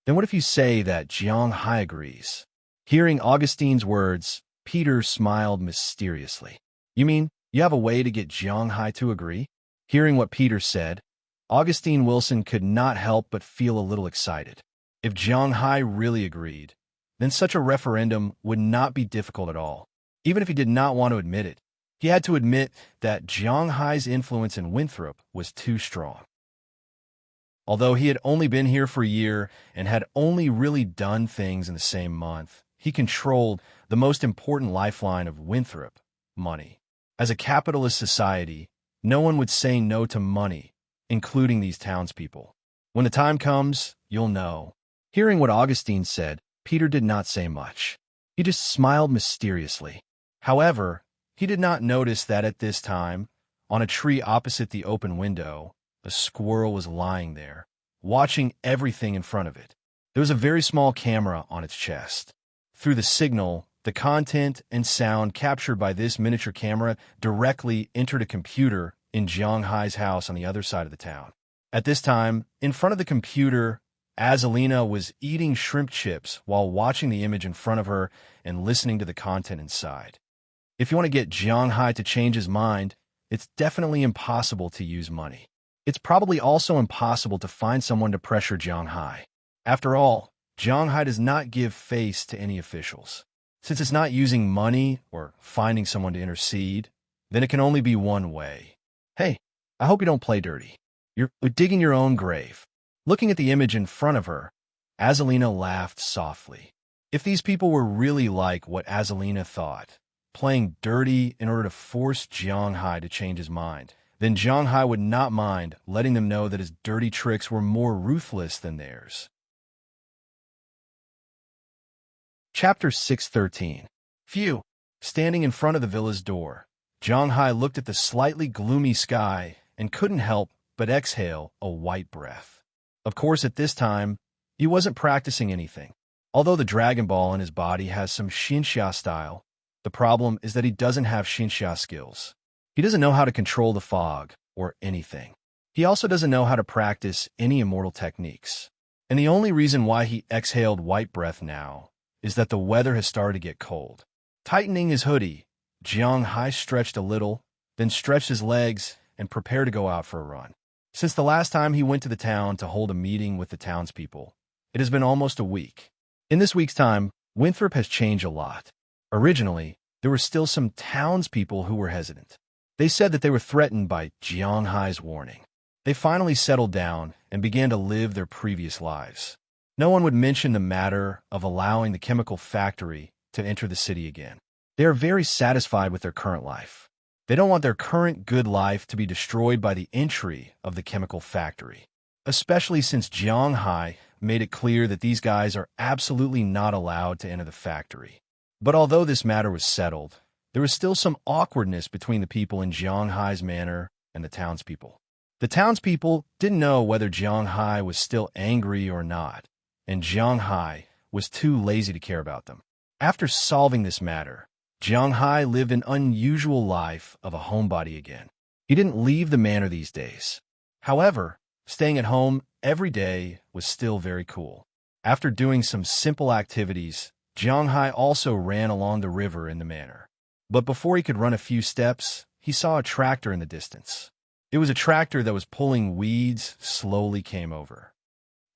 Then what if you say that Jiang Hai agrees? Hearing Augustine's words, Peter smiled mysteriously. You mean you have a way to get Jiang Hai to agree? Hearing what Peter said, Augustine Wilson could not help but feel a little excited. If Jiang Hai really agreed, then such a referendum would not be difficult at all. Even if he did not want to admit it, he had to admit that Jiang Hai's influence in Winthrop was too strong. Although he had only been here for a year and had only really done things in the same month, he controlled the most important lifeline of Winthrop, money. As a capitalist society, no one would say no to money, including these townspeople. When the time comes, you'll know. Hearing what Augustine said, Peter did not say much. He just smiled mysteriously. However, he did not notice that at this time, on a tree opposite the open window, a squirrel was lying there, watching everything in front of it. There was a very small camera on its chest. Through the signal, the content and sound captured by this miniature camera directly entered a computer in Jiang Hai's house on the other side of the town. At this time, in front of the computer, Azalina was eating shrimp chips while watching the image in front of her and listening to the content inside. If you want to get Jiang Hai to change his mind, it's definitely impossible to use money. It's probably also impossible to find someone to pressure Jiang Hai. After all, Jiang Hai does not give face to any officials. Since it's not using money or finding someone to intercede, then it can only be one way. Hey, I hope you don't play dirty. You're digging your own grave. Looking at the image in front of her, Azalina laughed softly. If these people were really like what Azalina thought, playing dirty in order to force Jiang Hai to change his mind, then Jiang Hai would not mind letting them know that his dirty tricks were more ruthless than theirs. Chapter 613. Phew! Standing in front of the villa's door, Jiang Hai looked at the slightly gloomy sky and couldn't help but exhale a white breath. Of course, at this time, he wasn't practicing anything. Although the Dragon Ball in his body has some Xinxia style, the problem is that he doesn't have Xinxia skills. He doesn't know how to control the fog or anything. He also doesn't know how to practice any immortal techniques. And the only reason why he exhaled white breath now is that the weather has started to get cold. Tightening his hoodie, Jiang Hai stretched a little, then stretched his legs and prepared to go out for a run. Since the last time he went to the town to hold a meeting with the townspeople, it has been almost a week. In this week's time, Winthrop has changed a lot. Originally, there were still some townspeople who were hesitant. They said that they were threatened by Jiang Hai's warning. They finally settled down and began to live their previous lives. No one would mention the matter of allowing the chemical factory to enter the city again. They are very satisfied with their current life. They don't want their current good life to be destroyed by the entry of the chemical factory, especially since Jiang Hai made it clear that these guys are absolutely not allowed to enter the factory. But although this matter was settled, there was still some awkwardness between the people in Jiang Hai's manor and the townspeople. The townspeople didn't know whether Jiang Hai was still angry or not, and Jiang Hai was too lazy to care about them. After solving this matter, Jiang Hai lived an unusual life of a homebody again. He didn't leave the manor these days. However, staying at home every day was still very cool. After doing some simple activities, Jiang Hai also ran along the river in the manor. But before he could run a few steps, he saw a tractor in the distance. It was a tractor that was pulling weeds slowly came over.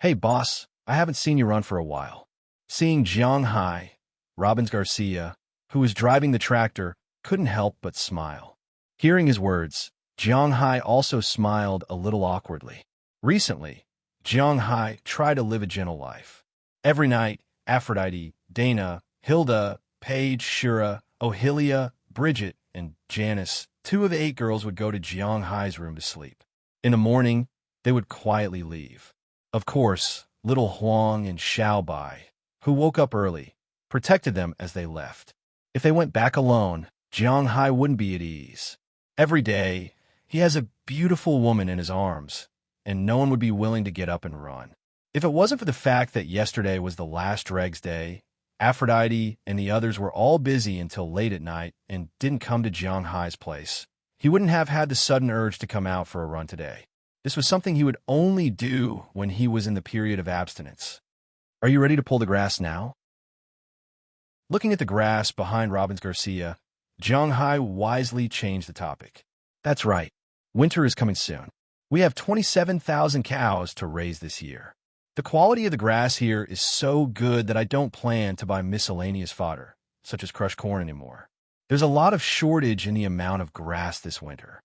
"Hey, boss, I haven't seen you run for a while." Seeing Jiang Hai, Robbins Garcia, who was driving the tractor, couldn't help but smile. Hearing his words, Jiang Hai also smiled a little awkwardly. Recently, Jiang Hai tried to live a gentle life. Every night, Aphrodite, Dana, Hilda, Paige, Shira, Ohilia, Bridget, and Janice, 2 of the 8 girls would go to Jiang Hai's room to sleep. In the morning, they would quietly leave. Of course, little Huang and Xiaobai, who woke up early, protected them as they left. If they went back alone, Jiang Hai wouldn't be at ease. Every day, he has a beautiful woman in his arms, and no one would be willing to get up and run. If it wasn't for the fact that yesterday was the last Dregs day, Aphrodite and the others were all busy until late at night and didn't come to Jiang Hai's place, he wouldn't have had the sudden urge to come out for a run today. This was something he would only do when he was in the period of abstinence. "Are you ready to pull the grass now?" Looking at the grass behind Robbins Garcia, Jiang Hai wisely changed the topic. "That's right. Winter is coming soon. We have 27,000 cows to raise this year. The quality of the grass here is so good that I don't plan to buy miscellaneous fodder, such as crushed corn anymore. There's a lot of shortage in the amount of grass this winter.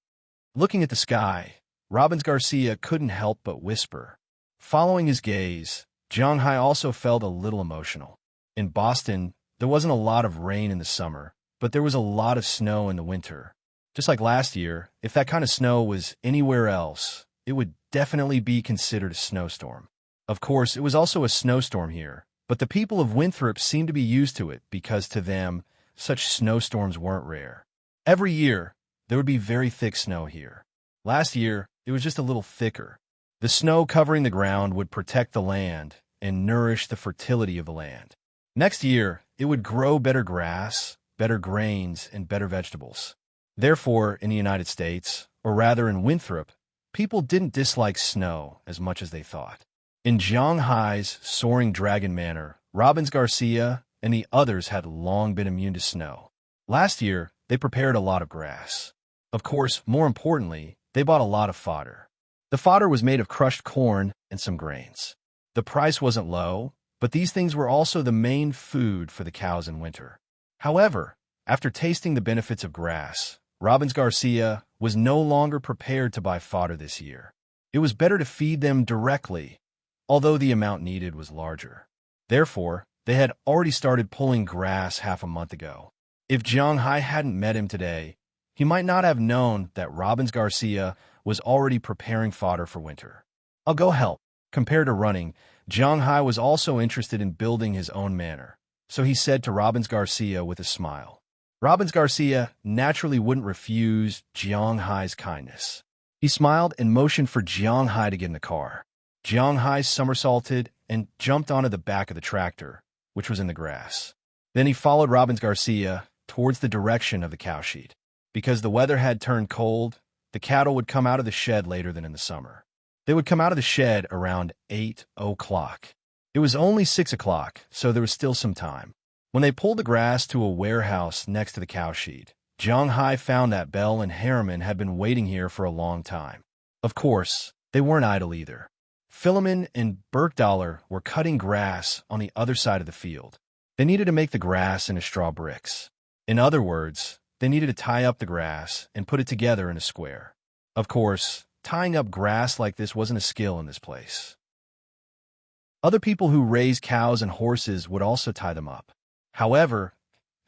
Looking at the sky, Robbins Garcia couldn't help but whisper. Following his gaze, Jiang Hai also felt a little emotional. In Boston, there wasn't a lot of rain in the summer, but there was a lot of snow in the winter. Just like last year, if that kind of snow was anywhere else, it would definitely be considered a snowstorm. Of course, it was also a snowstorm here, but the people of Winthrop seemed to be used to it because to them, such snowstorms weren't rare. Every year, there would be very thick snow here. Last year, it was just a little thicker. The snow covering the ground would protect the land and nourish the fertility of the land. Next year, it would grow better grass, better grains, and better vegetables. Therefore, in the United States, or rather in Winthrop, people didn't dislike snow as much as they thought. In Jiang Hai's soaring dragon manner, Robbins Garcia and the others had long been immune to snow. Last year, they prepared a lot of grass. Of course, more importantly, they bought a lot of fodder. The fodder was made of crushed corn and some grains. The price wasn't low, but these things were also the main food for the cows in winter. However, after tasting the benefits of grass, Robbins Garcia was no longer prepared to buy fodder this year. It was better to feed them directly, although the amount needed was larger. Therefore, they had already started pulling grass half a month ago. If Jiang Hai hadn't met him today, he might not have known that Robbins Garcia was already preparing fodder for winter. I'll go help. Compared to running, Jiang Hai was also interested in building his own manor, so he said to Robbins Garcia with a smile. Robbins Garcia naturally wouldn't refuse Jiang Hai's kindness. He smiled and motioned for Jiang Hai to get in the car. Jiang Hai somersaulted and jumped onto the back of the tractor, which was in the grass. Then he followed Robbins Garcia towards the direction of the cow shed. Because the weather had turned cold, the cattle would come out of the shed later than in the summer. They would come out of the shed around 8 o'clock. It was only 6 o'clock, so there was still some time. When they pulled the grass to a warehouse next to the cow shed, Jiang Hai found that Bell and Harriman had been waiting here for a long time. Of course, they weren't idle either. Philemon and Burkdollar were cutting grass on the other side of the field. They needed to make the grass into straw bricks. In other words, they needed to tie up the grass and put it together in a square. Of course, tying up grass like this wasn't a skill in this place. Other people who raised cows and horses would also tie them up. However,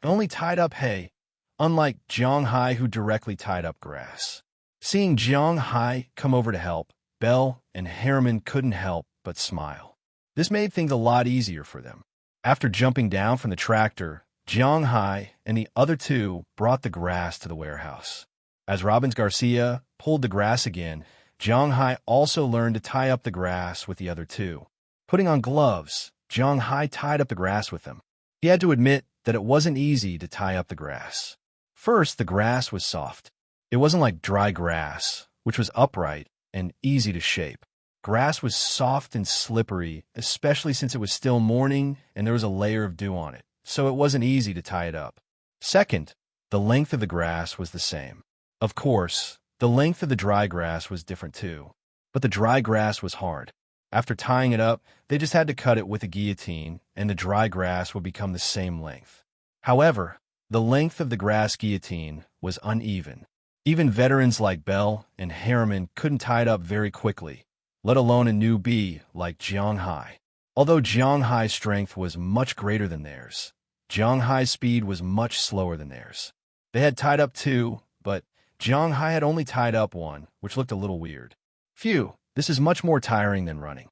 they only tied up hay, unlike Jiang Hai who directly tied up grass. Seeing Jiang Hai come over to help, Bell and Harriman couldn't help but smile. This made things a lot easier for them. After jumping down from the tractor, Jiang Hai and the other two brought the grass to the warehouse. As Robbins Garcia pulled the grass again, Jiang Hai also learned to tie up the grass with the other two. Putting on gloves, Jiang Hai tied up the grass with them. He had to admit that it wasn't easy to tie up the grass. First, the grass was soft. It wasn't like dry grass, which was upright and easy to shape. Grass was soft and slippery, especially since it was still morning and there was a layer of dew on it, so it wasn't easy to tie it up. Second, the length of the grass was the same. Of course, the length of the dry grass was different too, but the dry grass was hard. After tying it up, they just had to cut it with a guillotine, and the dry grass would become the same length. However, the length of the grass guillotine was uneven. Even veterans like Bell and Harriman couldn't tie it up very quickly, let alone a newbie like Jiang Hai. Although Jiang Hai's strength was much greater than theirs, Jiang Hai's speed was much slower than theirs. They had tied up two, but Jiang Hai had only tied up one, which looked a little weird. Phew, this is much more tiring than running.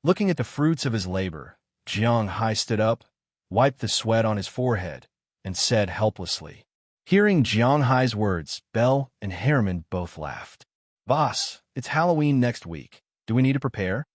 Looking at the fruits of his labor, Jiang Hai stood up, wiped the sweat on his forehead, and said helplessly. Hearing Jiang Hai's words, Bell and Harriman both laughed. Boss, it's Halloween next week. Do we need to prepare?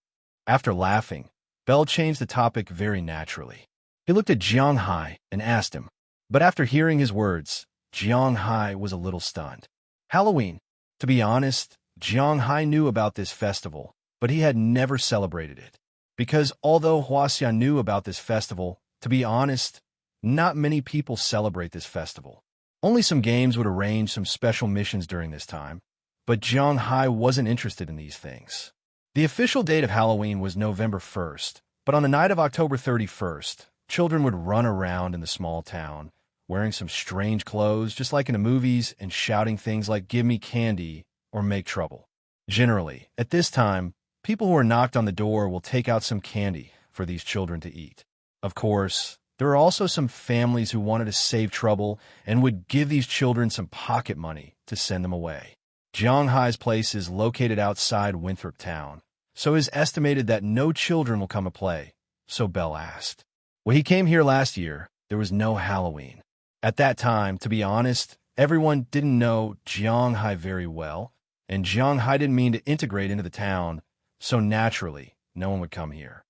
After laughing, Bell changed the topic very naturally. He looked at Jiang Hai and asked him, but after hearing his words, Jiang Hai was a little stunned. Halloween. To be honest, Jiang Hai knew about this festival, but he had never celebrated it. Because although Huaxia knew about this festival, to be honest, not many people celebrate this festival. Only some games would arrange some special missions during this time, But Jianghai wasn't interested in these things. The official date of Halloween was November 1st, but on the night of October 31st, children would run around in the small town, wearing some strange clothes, just like in the movies, and shouting things like, "Give me candy," or "Make trouble." Generally, at this time, people who are knocked on the door will take out some candy for these children to eat. Of course, there are also some families who wanted to save trouble and would give these children some pocket money to send them away. Jianghai's place is located outside Winthrop Town, so it is estimated that no children will come to play, so Belle asked. When he came here last year, there was no Halloween. At that time, to be honest, everyone didn't know Jianghai very well, and Jianghai didn't mean to integrate into the town, so naturally, no one would come here.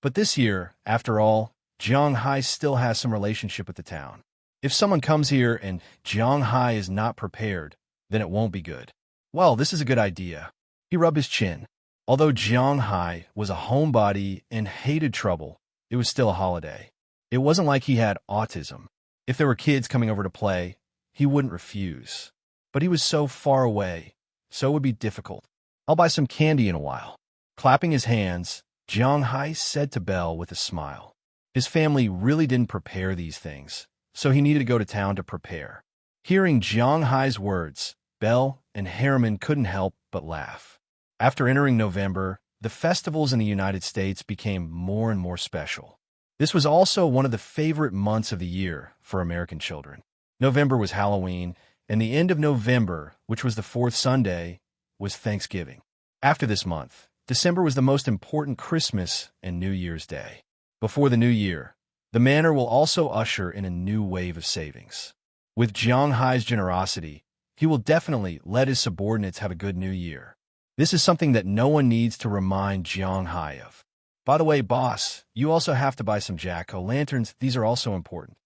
But this year, after all, Jianghai still has some relationship with the town. If someone comes here and Jianghai is not prepared, then it won't be good. Well, this is a good idea. He rubbed his chin. Although Jianghai was a homebody and hated trouble, it was still a holiday. It wasn't like he had autism. If there were kids coming over to play, he wouldn't refuse. But he was so far away, so it would be difficult. "I'll buy some candy in a while." Clapping his hands, Jianghai said to Belle with a smile. His family really didn't prepare these things, so he needed to go to town to prepare. Hearing Jianghai's words, Belle and Harriman couldn't help but laugh. After entering November, the festivals in the United States became more and more special. This was also one of the favorite months of the year for American children. November was Halloween, and the end of November, which was the fourth Sunday, was Thanksgiving. After this month, December was the most important Christmas and New Year's Day. Before the new year, the manor will also usher in a new wave of savings. With Jianghai's generosity, he will definitely let his subordinates have a good new year. This is something that no one needs to remind Jianghai of. "By the way, boss, you also have to buy some jack-o'-lanterns. These are also important."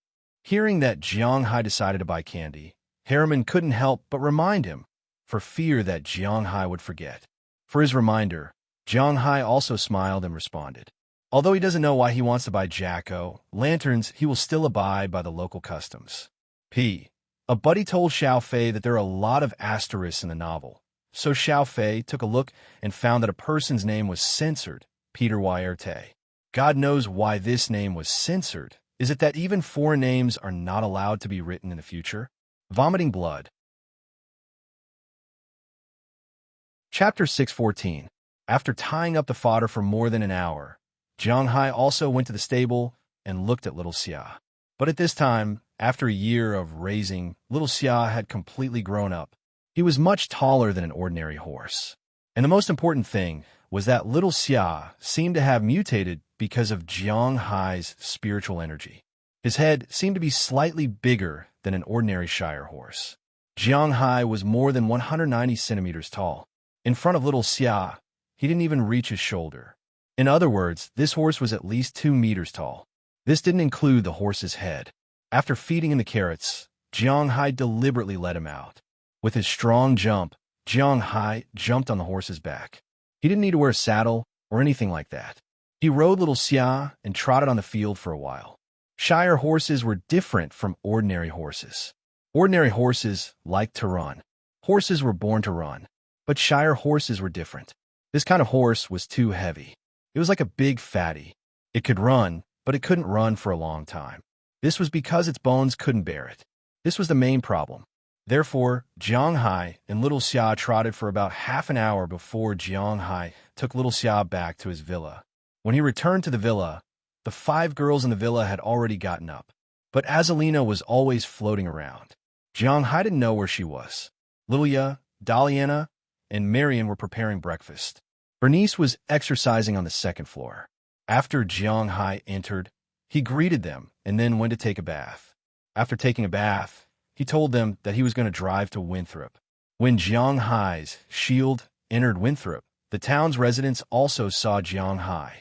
Hearing that Jianghai decided to buy candy, Harriman couldn't help but remind him, for fear that Jianghai would forget. For his reminder, Jianghai also smiled and responded. Although he doesn't know why he wants to buy jack-o'-lanterns, he will still abide by the local customs. A buddy told Xiao Fei that there are a lot of asterisks in the novel, so Xiao Fei took a look and found that a person's name was censored, Peter Huerte. God knows why this name was censored. Is it that even foreign names are not allowed to be written in the future? Vomiting blood. Chapter 614. After tying up the fodder for more than an hour, Jianghai also went to the stable and looked at little Xia. But at this time, after a year of raising, little Xia had completely grown up. He was much taller than an ordinary horse. And the most important thing was that little Xia seemed to have mutated because of Jianghai's spiritual energy. His head seemed to be slightly bigger than an ordinary Shire horse. Jianghai was more than 190 centimeters tall. In front of little Xia, he didn't even reach his shoulder. In other words, this horse was at least 2 meters tall. This didn't include the horse's head. After feeding him the carrots, Jianghai deliberately let him out. With his strong jump, Jianghai jumped on the horse's back. He didn't need to wear a saddle or anything like that. He rode little Xia and trotted on the field for a while. Shire horses were different from ordinary horses. Ordinary horses liked to run. Horses were born to run. But Shire horses were different. This kind of horse was too heavy. It was like a big fatty. It could run, but it couldn't run for a long time. This was because its bones couldn't bear it. This was the main problem. Therefore, Jianghai and little Xia trotted for about half an hour before Jianghai took little Xia back to his villa. When he returned to the villa, the 5 girls in the villa had already gotten up. But Azalina was always floating around. Jianghai didn't know where she was. Lilia, Daliana, and Marian were preparing breakfast. Bernice was exercising on the second floor. After Jianghai entered, he greeted them and then went to take a bath. After taking a bath, he told them that he was going to drive to Winthrop. When Jianghai's shield entered Winthrop, the town's residents also saw Jianghai.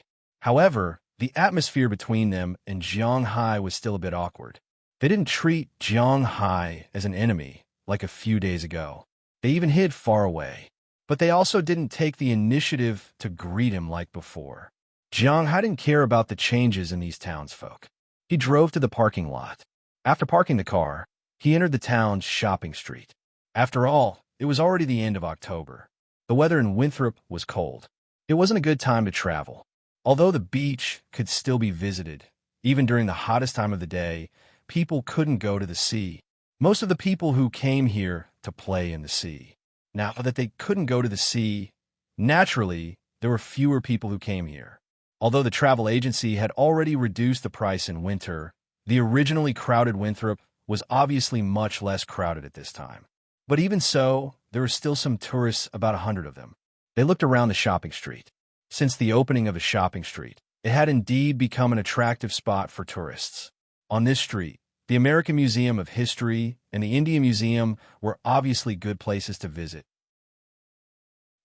However, the atmosphere between them and Jianghai was still a bit awkward. They didn't treat Jianghai as an enemy like a few days ago. They even hid far away. But they also didn't take the initiative to greet him like before. Jianghai didn't care about the changes in these townsfolk. He drove to the parking lot. After parking the car, he entered the town's shopping street. After all, it was already the end of October. The weather in Winthrop was cold. It wasn't a good time to travel. Although the beach could still be visited, even during the hottest time of the day, people couldn't go to the sea. Most of the people who came here to play in the sea. Now that they couldn't go to the sea, naturally, there were fewer people who came here. Although the travel agency had already reduced the price in winter, the originally crowded Winthrop was obviously much less crowded at this time. But even so, there were still some tourists, about 100 of them. They looked around the shopping street. Since the opening of a shopping street, it had indeed become an attractive spot for tourists. On this street, the American Museum of History and the Indian Museum were obviously good places to visit.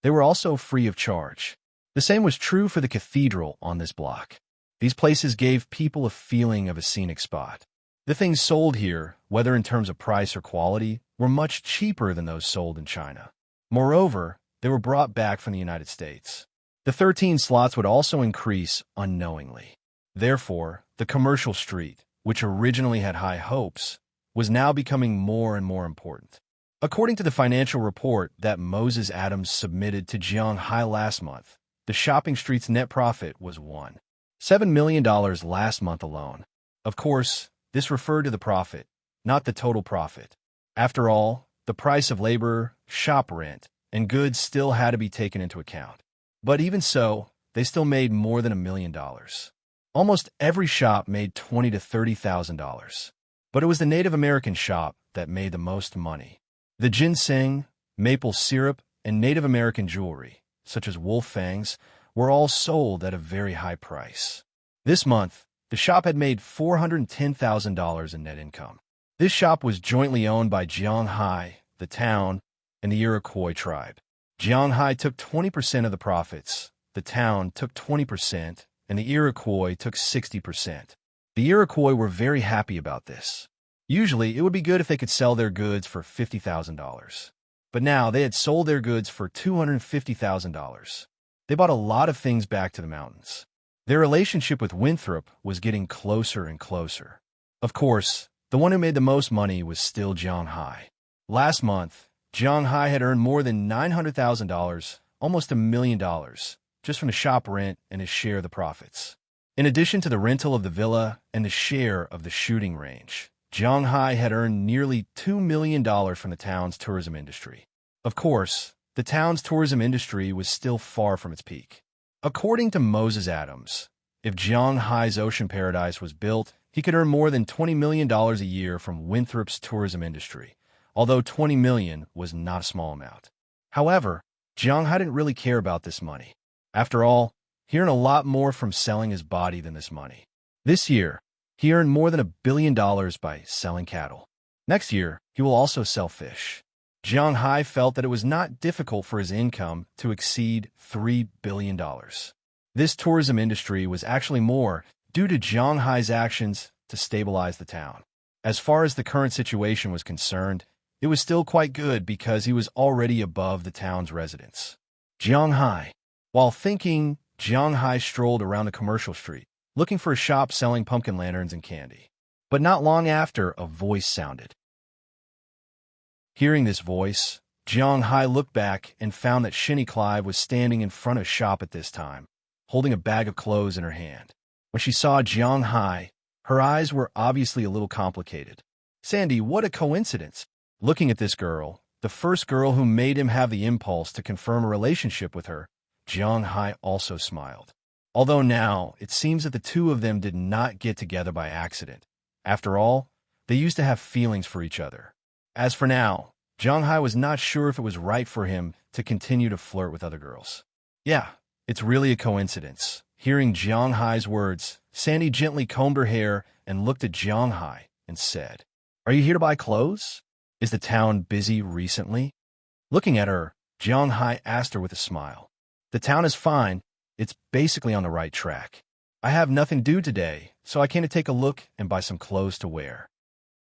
They were also free of charge. The same was true for the cathedral on this block. These places gave people a feeling of a scenic spot. The things sold here, whether in terms of price or quality, were much cheaper than those sold in China. Moreover, they were brought back from the United States. The 13 slots would also increase unknowingly. Therefore, the commercial street, which originally had high hopes, was now becoming more and more important. According to the financial report that Moses Adams submitted to Jiang Hai last month, the shopping street's net profit was $1.7 million last month alone. Of course, this referred to the profit, not the total profit. After all, the price of labor, shop rent, and goods still had to be taken into account. But even so, they still made more than $1 million. Almost every shop made $20,000 to $30,000. But it was the Native American shop that made the most money. The ginseng, maple syrup, and Native American jewelry, such as wolf fangs, were all sold at a very high price. This month, the shop had made $410,000 in net income. This shop was jointly owned by Jiang Hai, the town, and the Iroquois tribe. Jiang Hai took 20% of the profits, the town took 20%, and the Iroquois took 60%. The Iroquois were very happy about this. Usually, it would be good if they could sell their goods for $50,000. But now they had sold their goods for $250,000. They bought a lot of things back to the mountains. Their relationship with Winthrop was getting closer and closer. Of course, the one who made the most money was still Jiang Hai. Last month, Jiang Hai had earned more than $900,000, almost $1 million, just from the shop rent and his share of the profits. In addition to the rental of the villa and the share of the shooting range, Jiang Hai had earned nearly $2 million from the town's tourism industry. Of course, the town's tourism industry was still far from its peak. According to Moses Adams, if Jiang Hai's ocean paradise was built, he could earn more than $20 million a year from Winthrop's tourism industry, although $20 million was not a small amount. However, Jiang Hai didn't really care about this money. After all, he earned a lot more from selling his body than this money. This year, he earned more than $1 billion by selling cattle. Next year, he will also sell fish. Jiang Hai felt that it was not difficult for his income to exceed $3 billion. This tourism industry was actually more due to Jiang Hai's actions to stabilize the town. As far as the current situation was concerned, it was still quite good because he was already above the town's residents. Jiang Hai. While thinking, Jiang Hai strolled around the commercial street, looking for a shop selling pumpkin lanterns and candy. But not long after, a voice sounded. Hearing this voice, Jiang Hai looked back and found that Shinny Clive was standing in front of a shop at this time, holding a bag of clothes in her hand. When she saw Jiang Hai, her eyes were obviously a little complicated. Sandy, what a coincidence! Looking at this girl, the first girl who made him have the impulse to confirm a relationship with her, Jiang Hai also smiled. Although now, it seems that the two of them did not get together by accident. After all, they used to have feelings for each other. As for now, Jiang Hai was not sure if it was right for him to continue to flirt with other girls. Yeah, it's really a coincidence. Hearing Jiang Hai's words, Sandy gently combed her hair and looked at Jiang Hai and said, "Are you here to buy clothes? Is the town busy recently?" Looking at her, Jiang Hai asked her with a smile. "The town is fine. It's basically on the right track. I have nothing to do today, so I came to take a look and buy some clothes to wear."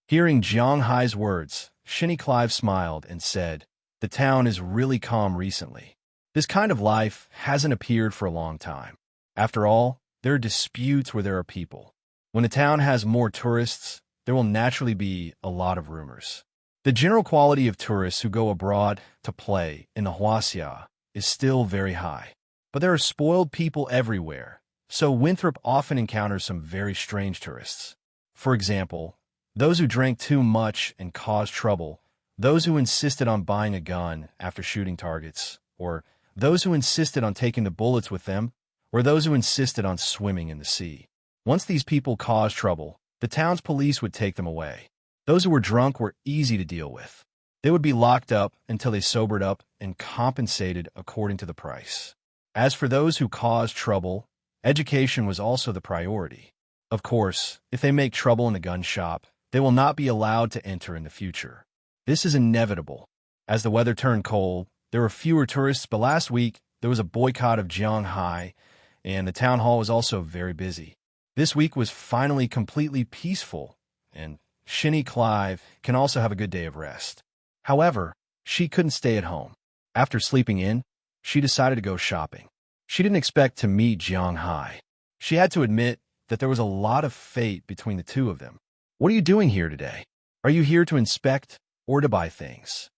Hearing Jiang Hai's words, Shinny Clive smiled and said, "The town is really calm recently. This kind of life hasn't appeared for a long time. After all, there are disputes where there are people. When the town has more tourists, there will naturally be a lot of rumors. The general quality of tourists who go abroad to play in the Huaxia is still very high. But there are spoiled people everywhere, so Winthrop often encounters some very strange tourists. For example, those who drank too much and caused trouble, those who insisted on buying a gun after shooting targets, or those who insisted on taking the bullets with them, or those who insisted on swimming in the sea. Once these people caused trouble, the town's police would take them away. Those who were drunk were easy to deal with. They would be locked up until they sobered up and compensated according to the price. As for those who caused trouble, education was also the priority. Of course, if they make trouble in the gun shop, they will not be allowed to enter in the future. This is inevitable. As the weather turned cold, there were fewer tourists, but last week there was a boycott of Jianghai, and the town hall was also very busy. This week was finally completely peaceful, and Shinny Clive can also have a good day of rest. However, she couldn't stay at home. After sleeping in, she decided to go shopping. She didn't expect to meet Jianghai. She had to admit that there was a lot of fate between the two of them. What are you doing here today? Are you here to inspect or to buy things?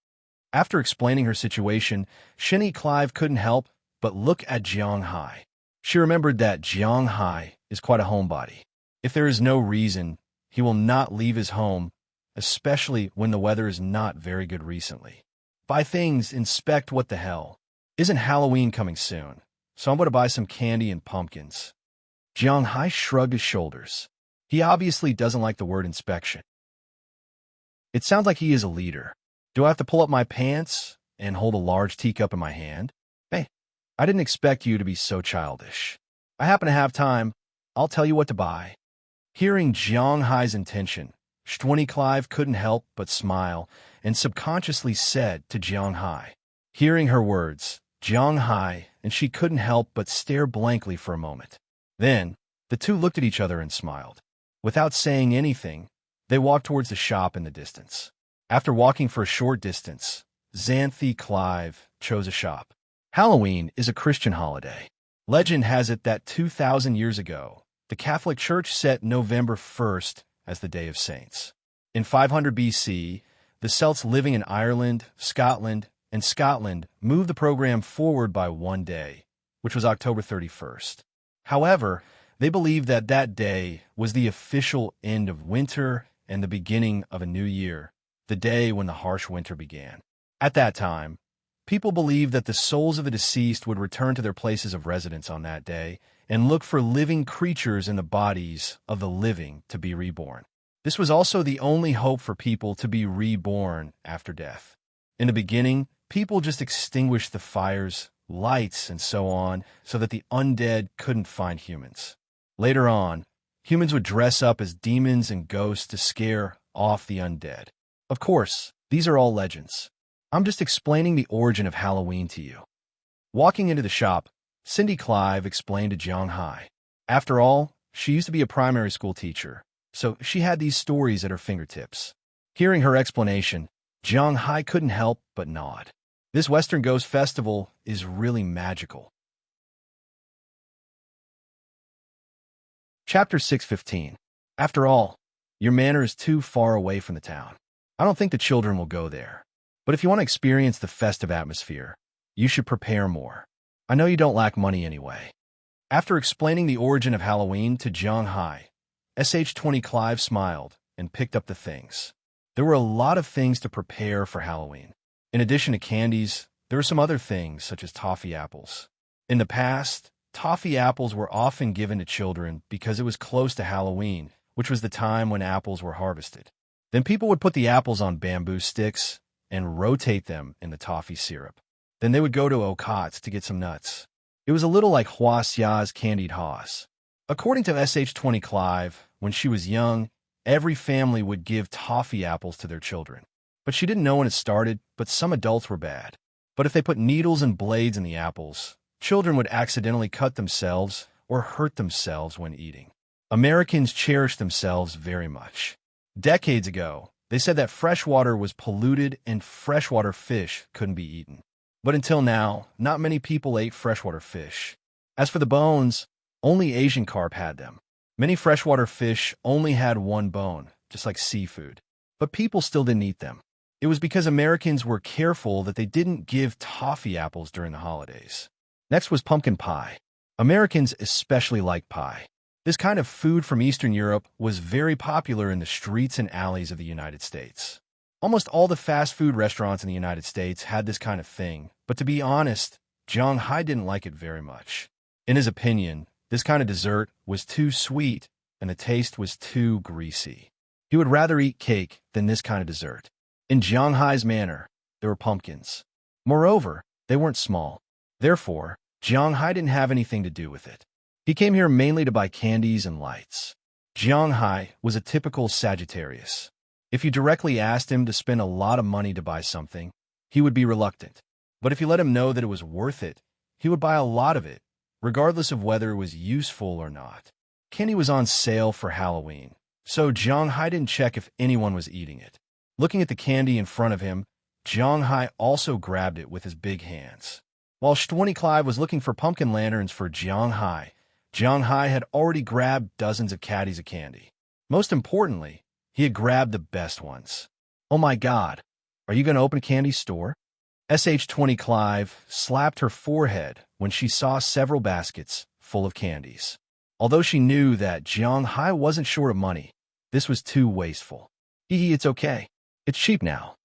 After explaining her situation, Shinny Clive couldn't help but look at Jianghai. She remembered that Jianghai is quite a homebody. If there is no reason, he will not leave his home, especially when the weather is not very good recently. Buy things, inspect, what the hell. Isn't Halloween coming soon? So I'm going to buy some candy and pumpkins. Jianghai shrugged his shoulders. He obviously doesn't like the word inspection. It sounds like he is a leader. Do I have to pull up my pants and hold a large teacup in my hand? Hey, I didn't expect you to be so childish. I happen to have time. I'll tell you what to buy. Hearing Jianghai's intention, Shtwenny Clive couldn't help but smile and subconsciously said to Jianghai. Hearing her words, Jianghai and she couldn't help but stare blankly for a moment. Then, the two looked at each other and smiled. Without saying anything, they walked towards the shop in the distance. After walking for a short distance, Xanthi Clive chose a shop. Halloween is a Christian holiday. Legend has it that 2,000 years ago, the Catholic Church set November 1st as the Day of Saints. In 500 BC, the Celts living in Ireland, Scotland, and Scotland moved the program forward by one day, which was October 31st. However, they believed that that day was the official end of winter and the beginning of a new year, the day when the harsh winter began. At that time, people believed that the souls of the deceased would return to their places of residence on that day and look for living creatures in the bodies of the living to be reborn. This was also the only hope for people to be reborn after death. In the beginning, people just extinguished the fires, lights, and so on, so that the undead couldn't find humans. Later on, humans would dress up as demons and ghosts to scare off the undead. Of course, these are all legends. I'm just explaining the origin of Halloween to you. Walking into the shop, Cindy Clive explained to Jianghai. After all, she used to be a primary school teacher, so she had these stories at her fingertips. Hearing her explanation, Jianghai couldn't help but nod. This Western Ghost Festival is really magical. Chapter 615. After all, your manor is too far away from the town. I don't think the children will go there. But if you want to experience the festive atmosphere, you should prepare more. I know you don't lack money anyway. After explaining the origin of Halloween to Jianghai, SH-20 Clive smiled and picked up the things. There were a lot of things to prepare for Halloween. In addition to candies, there were some other things such as toffee apples. In the past, toffee apples were often given to children because it was close to Halloween, which was the time when apples were harvested. Then people would put the apples on bamboo sticks and rotate them in the toffee syrup. Then they would go to Okat's to get some nuts. It was a little like Huaxia's candied Haas. According to SH-20 Clive, when she was young, every family would give toffee apples to their children. But she didn't know when it started, but some adults were bad. But if they put needles and blades in the apples, children would accidentally cut themselves or hurt themselves when eating. Americans cherished themselves very much. Decades ago, they said that freshwater was polluted and freshwater fish couldn't be eaten. But until now, not many people ate freshwater fish. As for the bones, only Asian carp had them. Many freshwater fish only had one bone, just like seafood. But people still didn't eat them. It was because Americans were careful that they didn't give toffee apples during the holidays. Next was pumpkin pie. Americans especially liked pie. This kind of food from Eastern Europe was very popular in the streets and alleys of the United States. Almost all the fast food restaurants in the United States had this kind of thing, but to be honest, Jiang Hai didn't like it very much. In his opinion, this kind of dessert was too sweet and the taste was too greasy. He would rather eat cake than this kind of dessert. In Jiang Hai's manor, there were pumpkins. Moreover, they weren't small. Therefore, Jiang Hai didn't have anything to do with it. He came here mainly to buy candies and lights. Jiang Hai was a typical Sagittarius. If you directly asked him to spend a lot of money to buy something, he would be reluctant. But if you let him know that it was worth it, he would buy a lot of it, regardless of whether it was useful or not. Candy was on sale for Halloween, so Jiang Hai didn't check if anyone was eating it. Looking at the candy in front of him, Jiang Hai also grabbed it with his big hands. While Shtwani Clive was looking for pumpkin lanterns for Jiang Hai had already grabbed dozens of caddies of candy. Most importantly, he had grabbed the best ones. Oh my God, are you going to open a candy store? Sh20 Clive slapped her forehead when she saw several baskets full of candies. Although she knew that Jiang Hai wasn't short of money, this was too wasteful. It's okay. It's cheap now.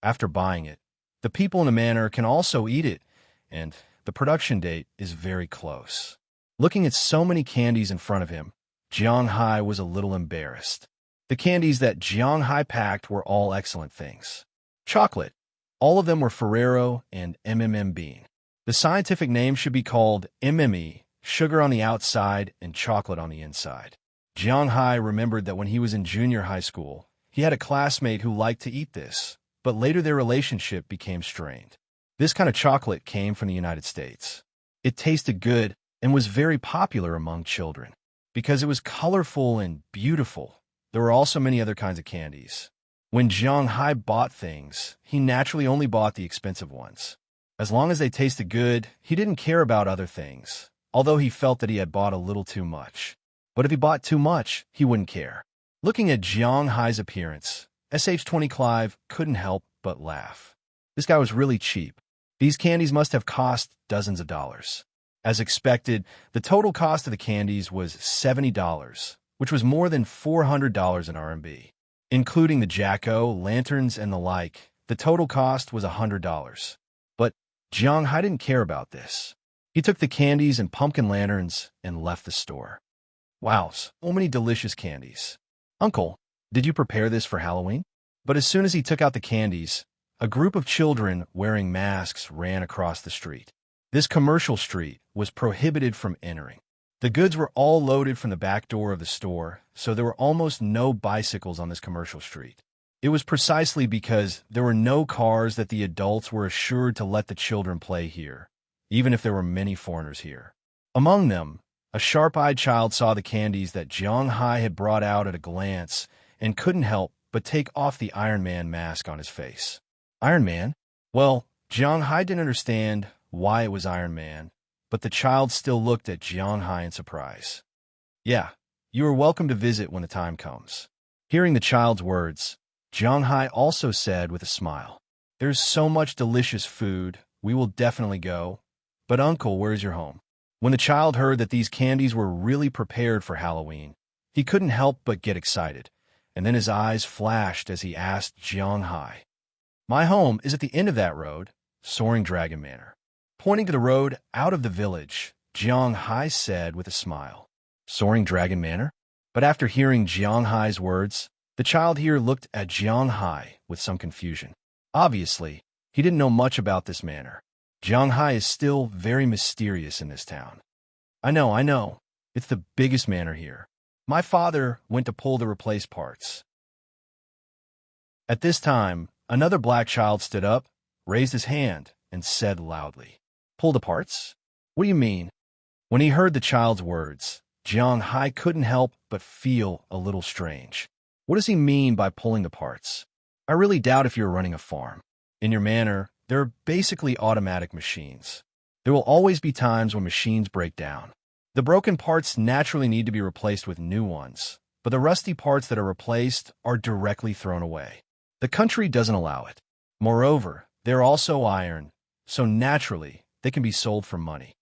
After buying it, the people in the manor can also eat it, and the production date is very close. Looking at so many candies in front of him, Jiang Hai was a little embarrassed. The candies that Jiang Hai packed were all excellent things. Chocolate. All of them were Ferrero and Bean. The scientific name should be called MME, sugar on the outside and chocolate on the inside. Jiang Hai remembered that when he was in junior high school, he had a classmate who liked to eat this, but later their relationship became strained. This kind of chocolate came from the United States. It tasted good and was very popular among children. Because it was colorful and beautiful, there were also many other kinds of candies. When Jiang Hai bought things, he naturally only bought the expensive ones. As long as they tasted good, he didn't care about other things, although he felt that he had bought a little too much. But if he bought too much, he wouldn't care. Looking at Jiang Hai's appearance, Sh20 Clive couldn't help but laugh. This guy was really cheap. These candies must have cost dozens of dollars. As expected, the total cost of the candies was $70, which was more than $400 in RMB. Including the Jacko, lanterns, and the like, the total cost was $100. But Jiang Hai didn't care about this. He took the candies and pumpkin lanterns and left the store. Wow, so many delicious candies. Uncle, did you prepare this for Halloween? But as soon as he took out the candies, a group of children wearing masks ran across the street. This commercial street was prohibited from entering. The goods were all loaded from the back door of the store, so there were almost no bicycles on this commercial street. It was precisely because there were no cars that the adults were assured to let the children play here, even if there were many foreigners here. Among them, a sharp-eyed child saw the candies that Jiang Hai had brought out at a glance and couldn't help but take off the Iron Man mask on his face. Iron Man? Well, Jiang Hai didn't understand why it was Iron Man, but the child still looked at Jiang Hai in surprise. Yeah, you are welcome to visit when the time comes. Hearing the child's words, Jiang Hai also said with a smile, "There's so much delicious food, we will definitely go. But uncle, where's your home?" When the child heard that these candies were really prepared for Halloween, he couldn't help but get excited, and then his eyes flashed as he asked Jiang Hai. "My home is at the end of that road, Soaring Dragon Manor." Pointing to the road out of the village, Jiang Hai said with a smile, "Soaring Dragon Manor?" But after hearing Jiang Hai's words, the child here looked at Jiang Hai with some confusion. Obviously, he didn't know much about this manor. Jiang Hai is still very mysterious in this town. I know. It's the biggest manor here. My father went to pull the replaced parts." At this time, another black child stood up, raised his hand, and said loudly, "Pull the parts? What do you mean?" When he heard the child's words, Jiang Hai couldn't help but feel a little strange. What does he mean by pulling the parts? I really doubt if you're running a farm. In your manor, there are basically automatic machines. There will always be times when machines break down. The broken parts naturally need to be replaced with new ones, but the rusty parts that are replaced are directly thrown away. The country doesn't allow it. Moreover, they're also iron, so naturally, they can be sold for money.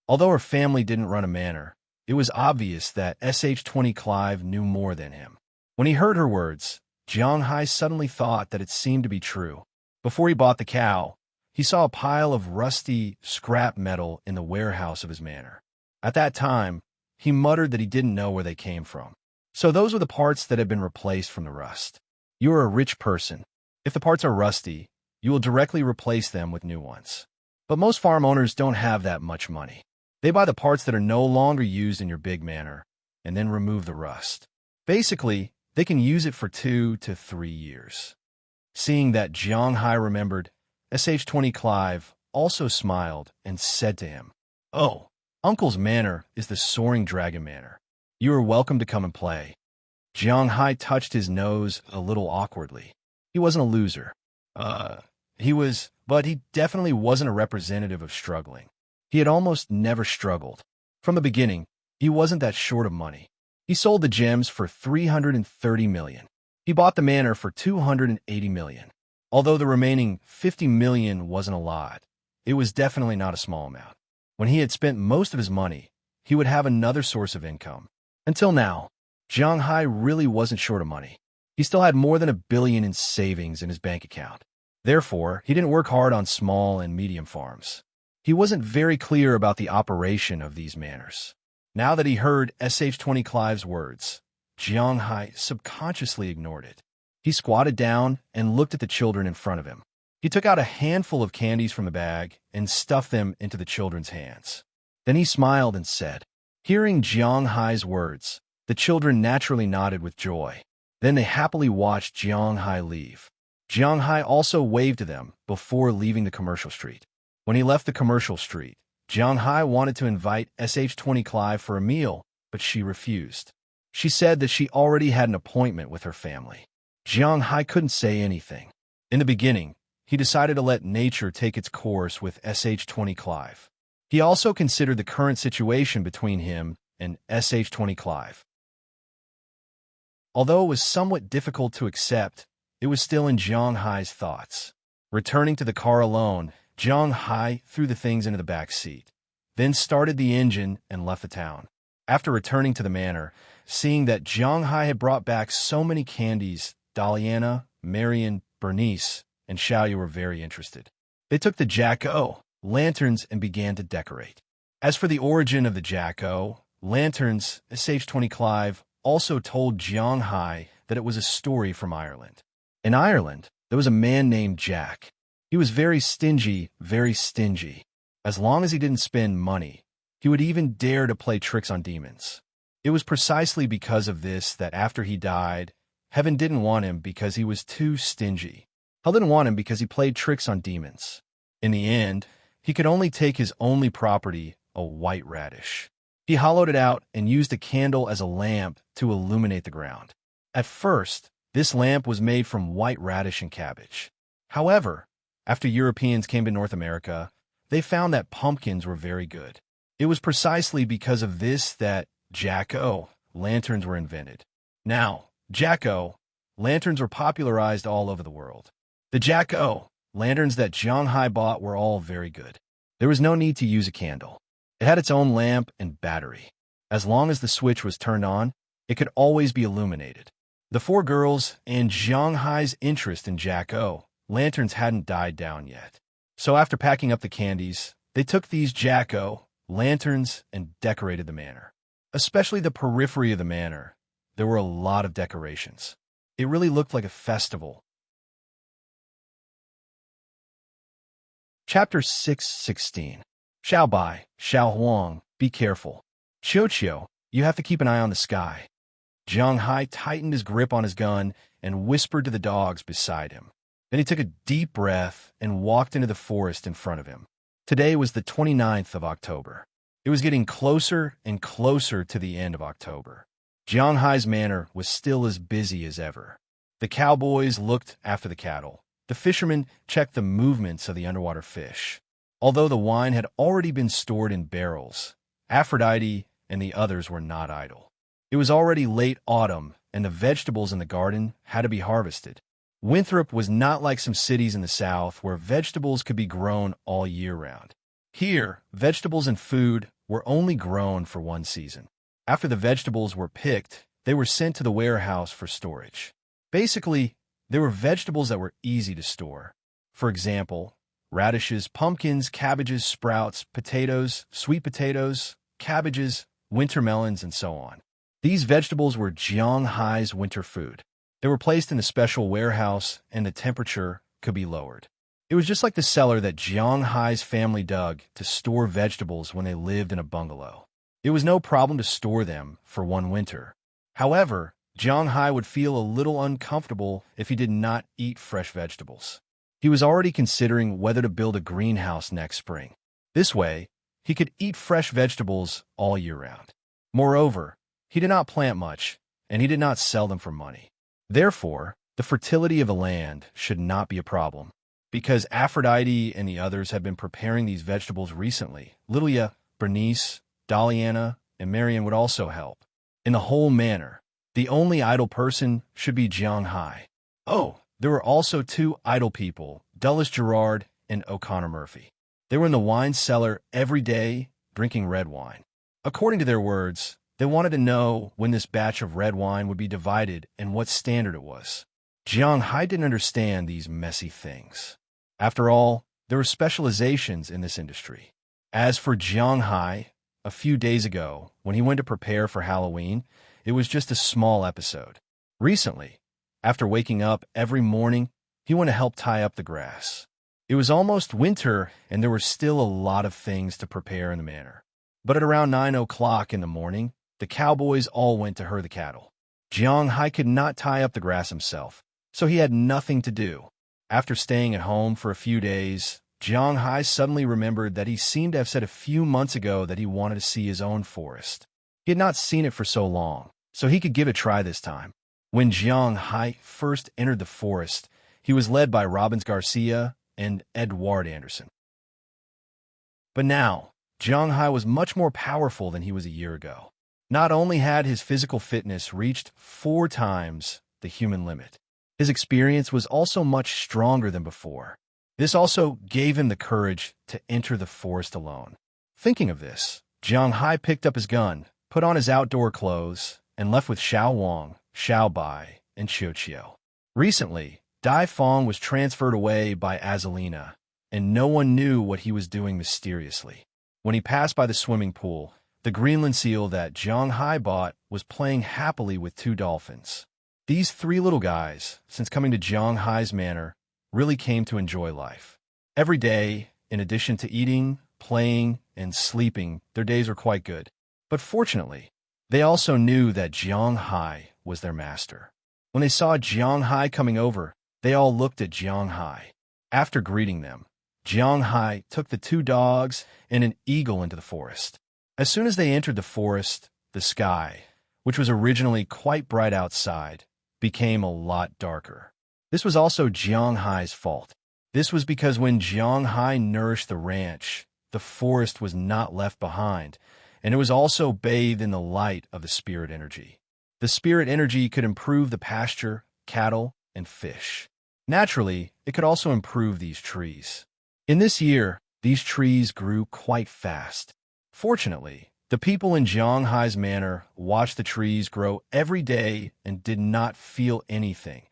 Although her family didn't run a manor, it was obvious that SH-20 Clive knew more than him. When he heard her words, Jiang Hai suddenly thought that it seemed to be true. Before he bought the cow, he saw a pile of rusty scrap metal in the warehouse of his manor. At that time, he muttered that he didn't know where they came from. So those were the parts that had been replaced from the rust. You are a rich person. If the parts are rusty, you will directly replace them with new ones. But most farm owners don't have that much money. They buy the parts that are no longer used in your big manor, and then remove the rust. Basically, they can use it for 2 to 3 years. Seeing that Jiang Hai remembered, SH-20 Clive also smiled and said to him, "Oh, Uncle's manor is the Soaring Dragon Manor. You are welcome to come and play." Jiang Hai touched his nose a little awkwardly. He wasn't a loser. But he definitely wasn't a representative of struggling. He had almost never struggled. From the beginning, he wasn't that short of money. He sold the gems for 330 million. He bought the manor for 280 million. Although the remaining 50 million wasn't a lot, it was definitely not a small amount. When he had spent most of his money, he would have another source of income. Until now, Jiang Hai really wasn't short of money. He still had more than $1 billion in savings in his bank account. Therefore, he didn't work hard on small and medium farms. He wasn't very clear about the operation of these manors. Now that he heard SH-20 Clive's words, Jiang Hai subconsciously ignored it. He squatted down and looked at the children in front of him. He took out a handful of candies from the bag and stuffed them into the children's hands. Then he smiled and said, hearing Jiang Hai's words, the children naturally nodded with joy. Then they happily watched Jiang Hai leave. Jiang Hai also waved to them before leaving the commercial street. When he left the commercial street, Jiang Hai wanted to invite SH-20 Clive for a meal, but she refused. She said that she already had an appointment with her family. Jiang Hai couldn't say anything. In the beginning, he decided to let nature take its course with SH-20 Clive. He also considered the current situation between him and SH-20 Clive. Although it was somewhat difficult to accept, it was still in Jiang Hai's thoughts. Returning to the car alone, Jiang Hai threw the things into the back seat, then started the engine and left the town. After returning to the manor, seeing that Jiang Hai had brought back so many candies, Daliana, Marion, Bernice, and Xiaoyu were very interested. They took the Jack-O lanterns and began to decorate. As for the origin of the Jack-O lanterns, SH-20 Clive also told Jiang Hai that it was a story from Ireland. In Ireland, there was a man named Jack. He was very stingy, very stingy. As long as he didn't spend money, he would even dare to play tricks on demons. It was precisely because of this that after he died, Heaven didn't want him because he was too stingy. Hell didn't want him because he played tricks on demons. In the end, he could only take his only property, a white radish. He hollowed it out and used a candle as a lamp to illuminate the ground. At first, this lamp was made from white radish and cabbage. However, after Europeans came to North America, they found that pumpkins were very good. It was precisely because of this that Jack-O lanterns were invented. Now, Jack-O lanterns were popularized all over the world. The Jack-O lanterns that Jiang Hai bought were all very good. There was no need to use a candle. It had its own lamp and battery. As long as the switch was turned on, it could always be illuminated. The four girls and Jiang Hai's interest in Jack-O lanterns hadn't died down yet. So after packing up the candies, they took these Jack-O lanterns and decorated the manor. Especially the periphery of the manor, there were a lot of decorations. It really looked like a festival. Chapter 6:16. Xiao Bai, Xiao Huang, be careful. Qiu, you have to keep an eye on the sky. Jiang Hai tightened his grip on his gun and whispered to the dogs beside him. Then he took a deep breath and walked into the forest in front of him. Today was the 29th of October. It was getting closer and closer to the end of October. Jiang Hai's manor was still as busy as ever. The cowboys looked after the cattle. The fishermen checked the movements of the underwater fish. Although the wine had already been stored in barrels, Aphrodite and the others were not idle. It was already late autumn, and the vegetables in the garden had to be harvested. Winthrop was not like some cities in the South where vegetables could be grown all year round. Here, vegetables and food were only grown for one season. After the vegetables were picked, they were sent to the warehouse for storage. Basically, there were vegetables that were easy to store. For example, radishes, pumpkins, cabbages, sprouts, potatoes, sweet potatoes, cabbages, winter melons, and so on. These vegetables were Jianghai's winter food. They were placed in a special warehouse, and the temperature could be lowered. It was just like the cellar that Jianghai's family dug to store vegetables when they lived in a bungalow. It was no problem to store them for one winter. However, Jianghai would feel a little uncomfortable if he did not eat fresh vegetables. He was already considering whether to build a greenhouse next spring. This way, he could eat fresh vegetables all year round. Moreover, he did not plant much, and he did not sell them for money. Therefore, the fertility of the land should not be a problem. Because Aphrodite and the others had been preparing these vegetables recently, Lilia, Bernice, Daliana, and Marian would also help. In the whole manner, the only idle person should be Jianghai. Oh, there were also two idle people, Dulles Gerard and O'Connor Murphy. They were in the wine cellar every day, drinking red wine. According to their words, they wanted to know when this batch of red wine would be divided and what standard it was. Jianghai didn't understand these messy things. After all, there were specializations in this industry. As for Jianghai, a few days ago, when he went to prepare for Halloween, it was just a small episode. Recently, after waking up every morning, he went to help tie up the grass. It was almost winter, and there were still a lot of things to prepare in the manor. But at around 9 o'clock in the morning, the cowboys all went to herd the cattle. Jianghai could not tie up the grass himself, so he had nothing to do. After staying at home for a few days, Jianghai suddenly remembered that he seemed to have said a few months ago that he wanted to see his own forest. He had not seen it for so long, so he could give it a try this time. When Jianghai first entered the forest, he was led by Robbins Garcia and Edward Anderson. But now, Jianghai was much more powerful than he was a year ago. Not only had his physical fitness reached 4 times the human limit, his experience was also much stronger than before. This also gave him the courage to enter the forest alone. Thinking of this, Jianghai picked up his gun, put on his outdoor clothes, and left with Xiao Wang, Xiao Bai, and Qiu Qiu. Recently, Dai Feng was transferred away by Azalina, and no one knew what he was doing mysteriously. When he passed by the swimming pool, the Greenland seal that Jianghai bought was playing happily with 2 dolphins. These 3 little guys, since coming to Jianghai's manor, really came to enjoy life. Every day, in addition to eating, playing, and sleeping, their days were quite good. But fortunately, they also knew that Jianghai was their master. When they saw Jianghai coming over, they all looked at Jianghai. After greeting them, Jianghai took the 2 dogs and an eagle into the forest. As soon as they entered the forest, the sky, which was originally quite bright outside, became a lot darker. This was also Jianghai's fault. This was because when Jianghai nourished the ranch, the forest was not left behind, and it was also bathed in the light of the spirit energy. The spirit energy could improve the pasture, cattle, and fish. Naturally, it could also improve these trees. In this year, these trees grew quite fast. Fortunately, the people in Jianghai's manor watched the trees grow every day and did not feel anything,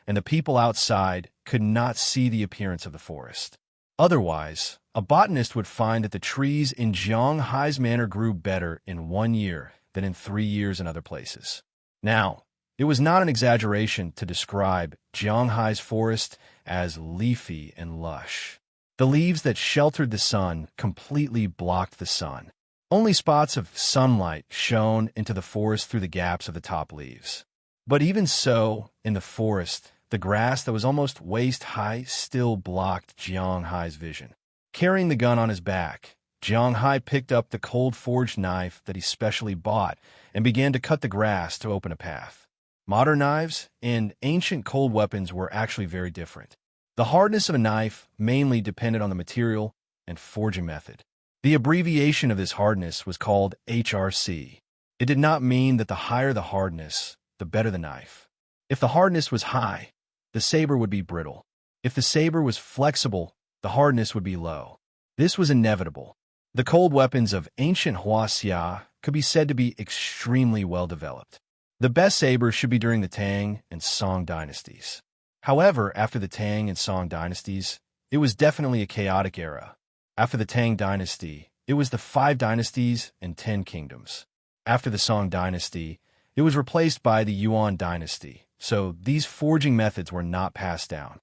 and the people outside could not see the appearance of the forest. Otherwise, a botanist would find that the trees in Jianghai's manor grew better in 1 year than in 3 years in other places. Now, it was not an exaggeration to describe Jianghai's forest as leafy and lush. The leaves that sheltered the sun completely blocked the sun. Only spots of sunlight shone into the forest through the gaps of the top leaves. But even so, in the forest, the grass that was almost waist-high still blocked Jianghai's vision. Carrying the gun on his back, Jianghai picked up the cold-forged knife that he specially bought and began to cut the grass to open a path. Modern knives and ancient cold weapons were actually very different. The hardness of a knife mainly depended on the material and forging method. The abbreviation of this hardness was called HRC. It did not mean that the higher the hardness, the better the knife. If the hardness was high, the saber would be brittle. If the saber was flexible, the hardness would be low. This was inevitable. The cold weapons of ancient Huaxia could be said to be extremely well developed. The best sabers should be during the Tang and Song dynasties. However, after the Tang and Song dynasties, it was definitely a chaotic era. After the Tang dynasty, it was the 5 dynasties and 10 kingdoms. After the Song dynasty, it was replaced by the Yuan dynasty, so these forging methods were not passed down.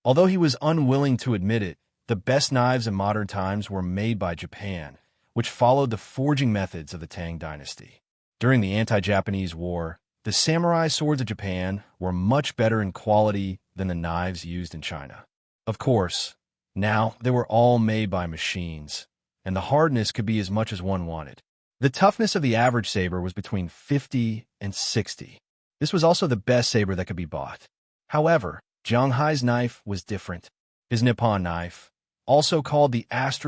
Although he was unwilling to admit it, the best knives in modern times were made by Japan, which followed the forging methods of the Tang dynasty. During the anti-Japanese war, the samurai swords of Japan were much better in quality than the knives used in China. Of course, now they were all made by machines, and the hardness could be as much as one wanted. The toughness of the average saber was between 50 and 60. This was also the best saber that could be bought. However, Jiang Hai's knife was different. His Nippon knife, also called the *********,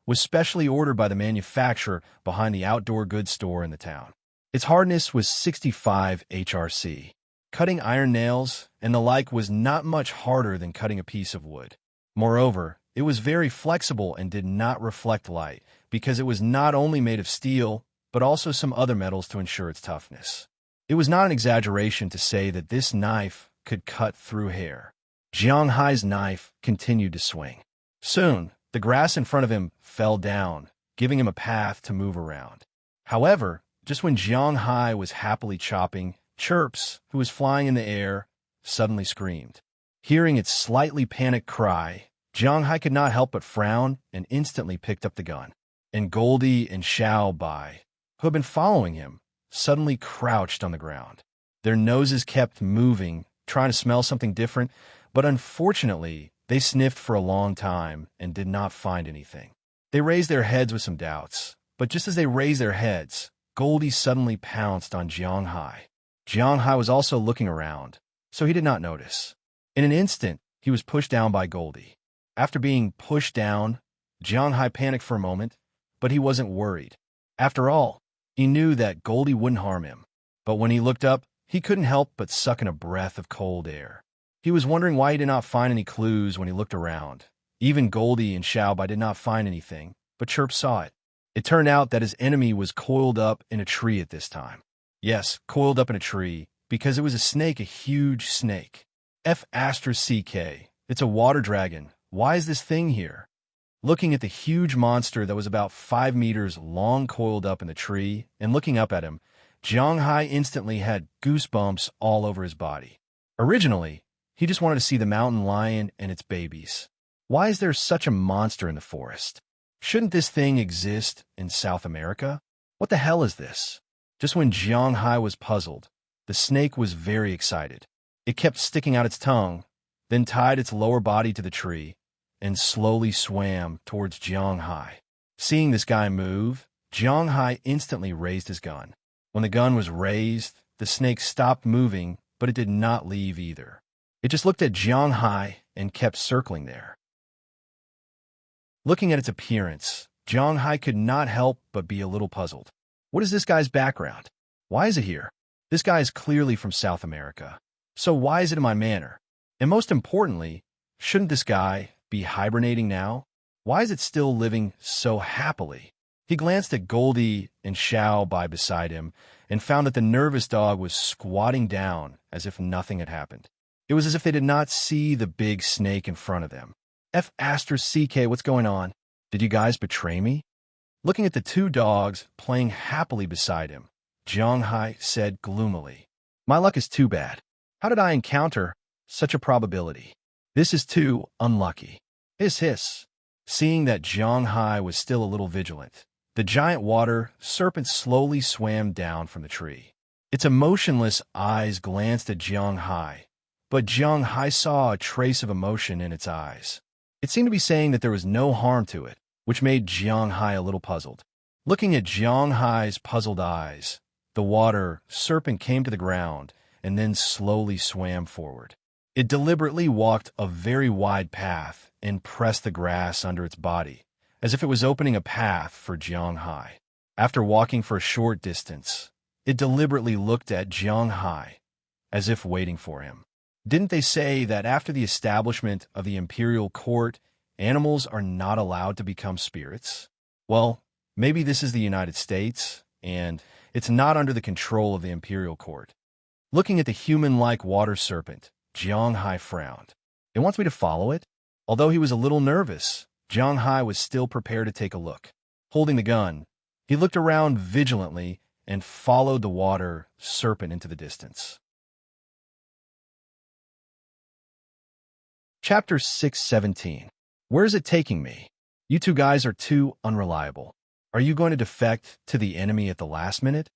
was specially ordered by the manufacturer behind the outdoor goods store in the town. Its hardness was 65 HRC. Cutting iron nails and the like was not much harder than cutting a piece of wood. Moreover, it was very flexible and did not reflect light because it was not only made of steel, but also some other metals to ensure its toughness. It was not an exaggeration to say that this knife could cut through hair. Jiang Hai's knife continued to swing. Soon, the grass in front of him fell down, giving him a path to move around. However, just when Jiang Hai was happily chopping, Chirps, who was flying in the air, suddenly screamed. Hearing its slightly panicked cry, Jiang Hai could not help but frown and instantly picked up the gun. And Goldie and Xiao Bai, who had been following him, suddenly crouched on the ground. Their noses kept moving, trying to smell something different, but unfortunately, they sniffed for a long time and did not find anything. They raised their heads with some doubts, but just as they raised their heads, Goldie suddenly pounced on Jiang Hai. Jiang Hai was also looking around, so he did not notice. In an instant, he was pushed down by Goldie. After being pushed down, Jiang Hai panicked for a moment, but he wasn't worried. After all, he knew that Goldie wouldn't harm him. But when he looked up, he couldn't help but suck in a breath of cold air. He was wondering why he did not find any clues when he looked around. Even Goldie and Xiao Bai did not find anything, but Chirp saw it. It turned out that his enemy was coiled up in a tree at this time. Yes, coiled up in a tree, because it was a snake, a huge snake. F***CK. It's a water dragon. Why is this thing here? Looking at the huge monster that was about 5 meters long coiled up in the tree, and looking up at him, Jiang Hai instantly had goosebumps all over his body. Originally, he just wanted to see the mountain lion and its babies. Why is there such a monster in the forest? Shouldn't this thing exist in South America? What the hell is this? Just when Jiang Hai was puzzled, the snake was very excited. It kept sticking out its tongue, then tied its lower body to the tree, and slowly swam towards Jiang Hai. Seeing this guy move, Jiang Hai instantly raised his gun. When the gun was raised, the snake stopped moving, but it did not leave either. It just looked at Jiang Hai and kept circling there. Looking at its appearance, Jiang Hai could not help but be a little puzzled. What is this guy's background? Why is it here? This guy is clearly from South America. So why is it in my manor? And most importantly, shouldn't this guy be hibernating now? Why is it still living so happily? He glanced at Goldie and Xiao Bai beside him and found that the nervous dog was squatting down as if nothing had happened. It was as if they did not see the big snake in front of them. F***CK, what's going on? Did you guys betray me? Looking at the 2 dogs playing happily beside him, Jiang Hai said gloomily, "My luck is too bad. How did I encounter such a probability? This is too unlucky." Hiss hiss. Seeing that Jiang Hai was still a little vigilant, the giant water serpent slowly swam down from the tree. Its emotionless eyes glanced at Jiang Hai, but Jiang Hai saw a trace of emotion in its eyes. It seemed to be saying that there was no harm to it, which made Jiang Hai a little puzzled. Looking at Jiang Hai's puzzled eyes, the water serpent came to the ground and then slowly swam forward. It deliberately walked a very wide path and pressed the grass under its body, as if it was opening a path for Jiang Hai. After walking for a short distance, It deliberately looked at Jiang Hai, as if waiting for him. Didn't they say that after the establishment of the imperial court, animals are not allowed to become spirits? Well, maybe this is the United States, and it's not under the control of the imperial court. Looking at the human-like water serpent, Jiang Hai frowned. It wants me to follow it? Although he was a little nervous, Jiang Hai was still prepared to take a look. Holding the gun, he looked around vigilantly and followed the water serpent into the distance. Chapter 617. Where is it taking me? You two guys are too unreliable. Are you going to defect to the enemy at the last minute?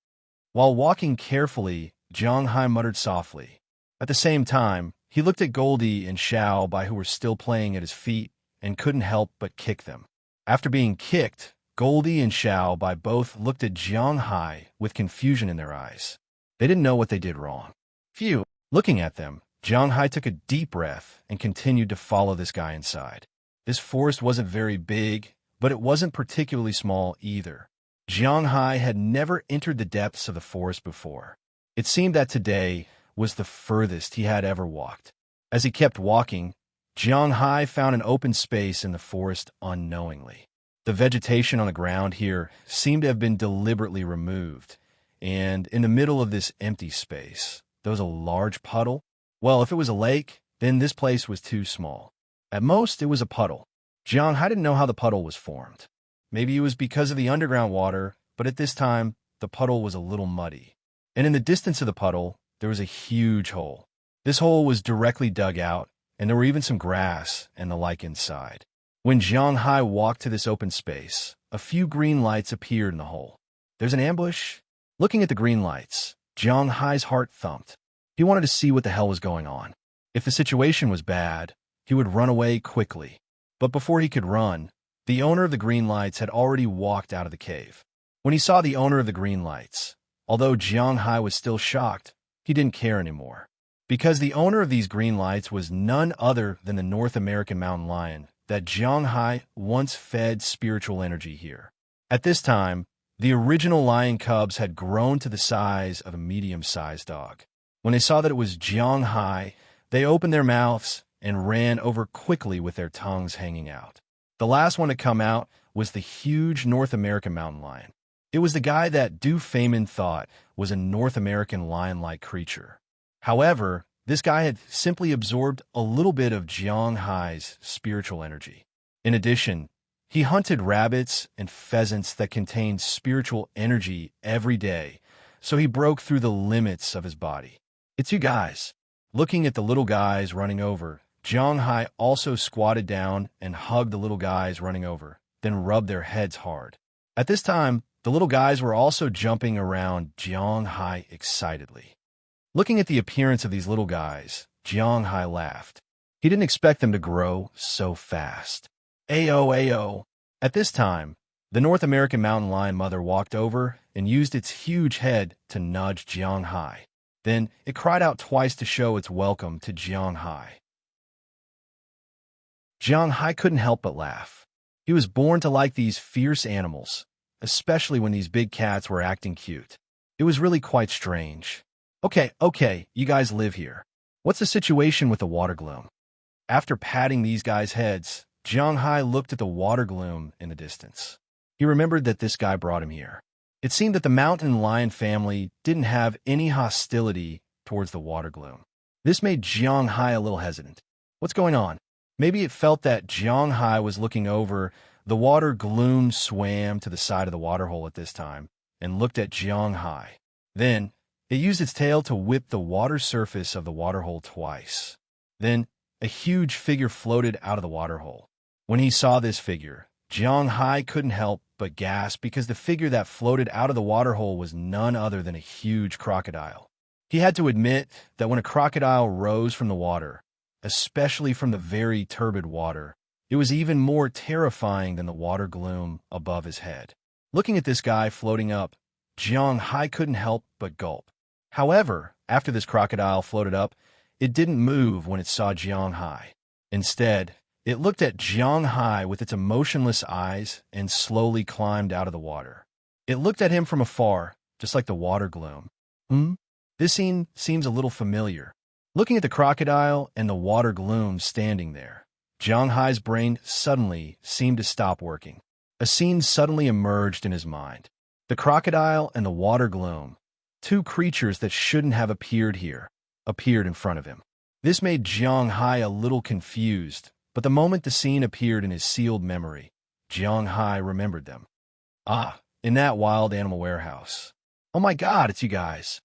While walking carefully, Jiang Hai muttered softly. At the same time, he looked at Goldie and Xiao Bai, who were still playing at his feet, and couldn't help but kick them. After being kicked, Goldie and Xiao Bai both looked at Jiang Hai with confusion in their eyes. They didn't know what they did wrong. Phew! Looking at them, Jiang Hai took a deep breath and continued to follow this guy inside. This forest wasn't very big, but it wasn't particularly small either. Jiang Hai had never entered the depths of the forest before. It seemed that today was the furthest he had ever walked. As he kept walking, Jiang Hai found an open space in the forest unknowingly. The vegetation on the ground here seemed to have been deliberately removed, and in the middle of this empty space, there was a large puddle. Well, if it was a lake, then this place was too small. At most, it was a puddle. Jiang Hai didn't know how the puddle was formed. Maybe it was because of the underground water, but at this time, the puddle was a little muddy. And in the distance of the puddle, there was a huge hole. This hole was directly dug out, and there were even some grass and the like inside. When Jiang Hai walked to this open space, a few green lights appeared in the hole. There's an ambush? Looking at the green lights, Jiang Hai's heart thumped. He wanted to see what the hell was going on. If the situation was bad, he would run away quickly. But before he could run, the owner of the green lights had already walked out of the cave. When he saw the owner of the green lights, although Jiang Hai was still shocked, he didn't care anymore. Because the owner of these green lights was none other than the North American mountain lion that Jiang Hai once fed spiritual energy here. At this time, the original lion cubs had grown to the size of a medium-sized dog. When they saw that it was Jiang Hai, they opened their mouths and ran over quickly with their tongues hanging out. The last one to come out was the huge North American mountain lion. It was the guy that Du Feynman thought was a North American lion-like creature. However, this guy had simply absorbed a little bit of Jiang Hai's spiritual energy. In addition, he hunted rabbits and pheasants that contained spiritual energy every day, so he broke through the limits of his body. It's you guys. Looking at the little guys running over, Jiang Hai also squatted down and hugged the little guys running over, then rubbed their heads hard. At this time, the little guys were also jumping around Jiang Hai excitedly. Looking at the appearance of these little guys, Jiang Hai laughed. He didn't expect them to grow so fast. Ayo, ayo. At this time, the North American mountain lion mother walked over and used its huge head to nudge Jiang Hai. Then it cried out twice to show its welcome to Jiang Hai. Jiang Hai couldn't help but laugh. He was born to like these fierce animals, especially when these big cats were acting cute. It was really quite strange. Okay, you guys live here. What's the situation with the water gloom? After patting these guys' heads, Jiang Hai looked at the water gloom in the distance. He remembered that this guy brought him here. It seemed that the mountain lion family didn't have any hostility towards the water gloom. This made Jiang Hai a little hesitant. What's going on? Maybe it felt that Jiang Hai was looking over. The water gloom swam to the side of the waterhole at this time and looked at Jiang Hai. Then, it used its tail to whip the water surface of the waterhole twice. Then, a huge figure floated out of the waterhole. When he saw this figure, Jiang Hai couldn't help but gasp because the figure that floated out of the waterhole was none other than a huge crocodile. He had to admit that when a crocodile rose from the water, especially from the very turbid water, it was even more terrifying than the water gloom above his head. Looking at this guy floating up, Jiang Hai couldn't help but gulp. However, after this crocodile floated up, it didn't move when it saw Jiang Hai. Instead, it looked at Jiang Hai with its emotionless eyes and slowly climbed out of the water. It looked at him from afar, just like the water gloom. This scene seems a little familiar. Looking at the crocodile and the water gloom standing there, Jiang Hai's brain suddenly seemed to stop working. A scene suddenly emerged in his mind. The crocodile and the water gloom, two creatures that shouldn't have appeared here, appeared in front of him. This made Jiang Hai a little confused, but the moment the scene appeared in his sealed memory, Jiang Hai remembered them. Ah, in that wild animal warehouse. Oh my God, it's you guys.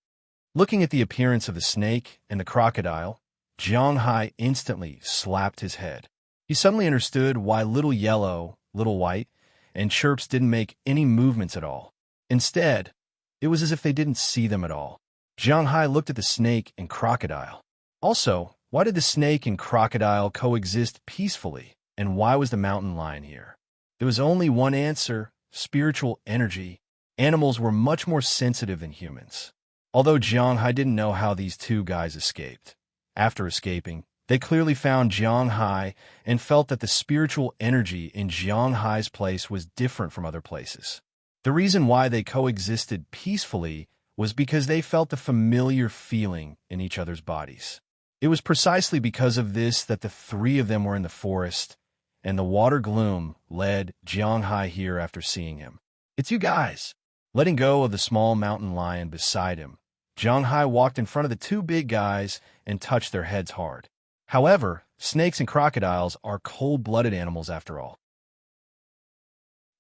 Looking at the appearance of the snake and the crocodile, Jiang Hai instantly slapped his head. He suddenly understood why Little Yellow, Little White, and Chirps didn't make any movements at all. Instead, it was as if they didn't see them at all. Jiang Hai looked at the snake and crocodile. Also, why did the snake and crocodile coexist peacefully, and why was the mountain lion here? There was only one answer: spiritual energy. Animals were much more sensitive than humans. Although Jiang Hai didn't know how these two guys escaped. After escaping, they clearly found Jiang Hai and felt that the spiritual energy in Jiang Hai's place was different from other places. The reason why they coexisted peacefully was because they felt a familiar feeling in each other's bodies. It was precisely because of this that the three of them were in the forest, and the water gloom led Jiang Hai here after seeing him. It's you guys. Letting go of the small mountain lion beside him, Jiang Hai walked in front of the two big guys and touched their heads hard. However, snakes and crocodiles are cold-blooded animals after all.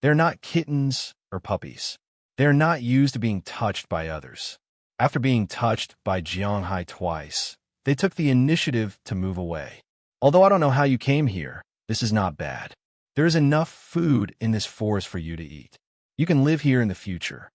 They're not kittens or puppies. They're not used to being touched by others. After being touched by Jiang Hai twice, they took the initiative to move away. Although I don't know how you came here, this is not bad. There is enough food in this forest for you to eat. You can live here in the future.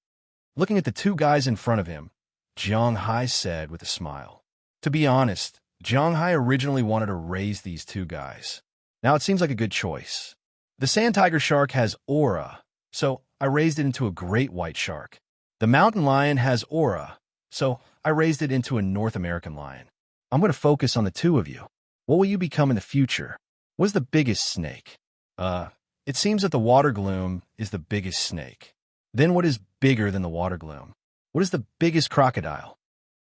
Looking at the two guys in front of him, Jiang Hai said with a smile. To be honest, Jiang Hai originally wanted to raise these two guys. Now it seems like a good choice. The sand tiger shark has aura, so I raised it into a great white shark. The mountain lion has aura, so I raised it into a North American lion. I'm going to focus on the two of you. What will you become in the future? What is the biggest snake? It seems that the water gloom is the biggest snake. Then what is bigger than the water gloom? What is the biggest crocodile?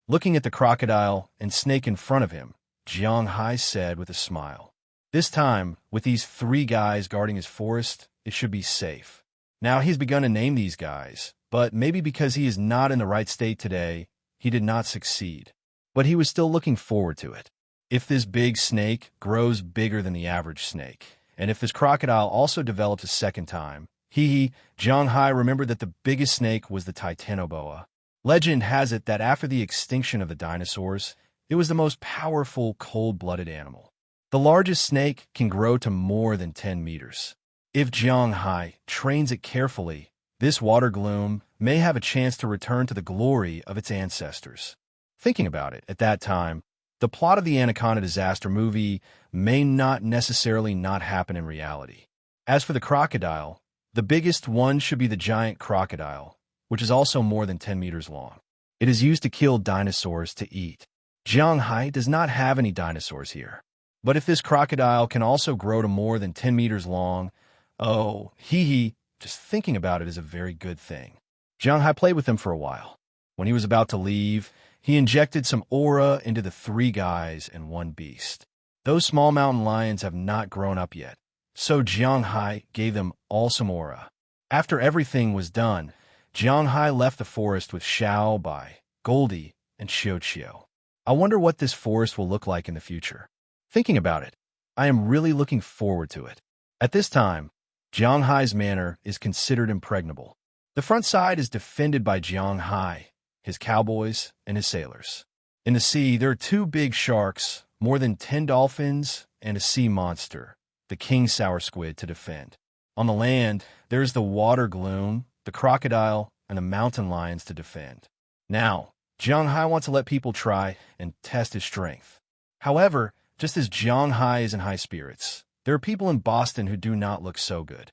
Looking at the crocodile and snake in front of him, Jiang Hai said with a smile. This time, with these three guys guarding his forest, it should be safe. Now he's begun to name these guys, but maybe because he is not in the right state today, he did not succeed. But he was still looking forward to it. If this big snake grows bigger than the average snake, and if this crocodile also develops a second time, Jiang Hai remembered that the biggest snake was the titanoboa. Legend has it that after the extinction of the dinosaurs, it was the most powerful cold-blooded animal. The largest snake can grow to more than 10 meters. If Jiang Hai trains it carefully, this water gloom may have a chance to return to the glory of its ancestors. Thinking about it, at that time, the plot of the Anaconda disaster movie may not necessarily not happen in reality. As for the crocodile, the biggest one should be the giant crocodile, which is also more than 10 meters long. It is used to kill dinosaurs to eat. Jiang Hai does not have any dinosaurs here. But if this crocodile can also grow to more than 10 meters long, just thinking about it is a very good thing. Jiang Hai played with him for a while. When he was about to leave, he injected some aura into the three guys and one beast. Those small mountain lions have not grown up yet, so Jiang Hai gave them all some aura. After everything was done, Jiang Hai left the forest with Xiao Bai, Goldie, and Xiao Qiao. I wonder what this forest will look like in the future. Thinking about it, I am really looking forward to it. At this time, Jiang Hai's manor is considered impregnable. The front side is defended by Jiang Hai, his cowboys, and his sailors. In the sea, there are two big sharks, more than 10 dolphins, and a sea monster, the king sour squid, to defend. On the land, there is the water gloom, the crocodile, and the mountain lions to defend. Now, Jiang Hai wants to let people try and test his strength. However, just as Jiang Hai is in high spirits, there are people in Boston who do not look so good.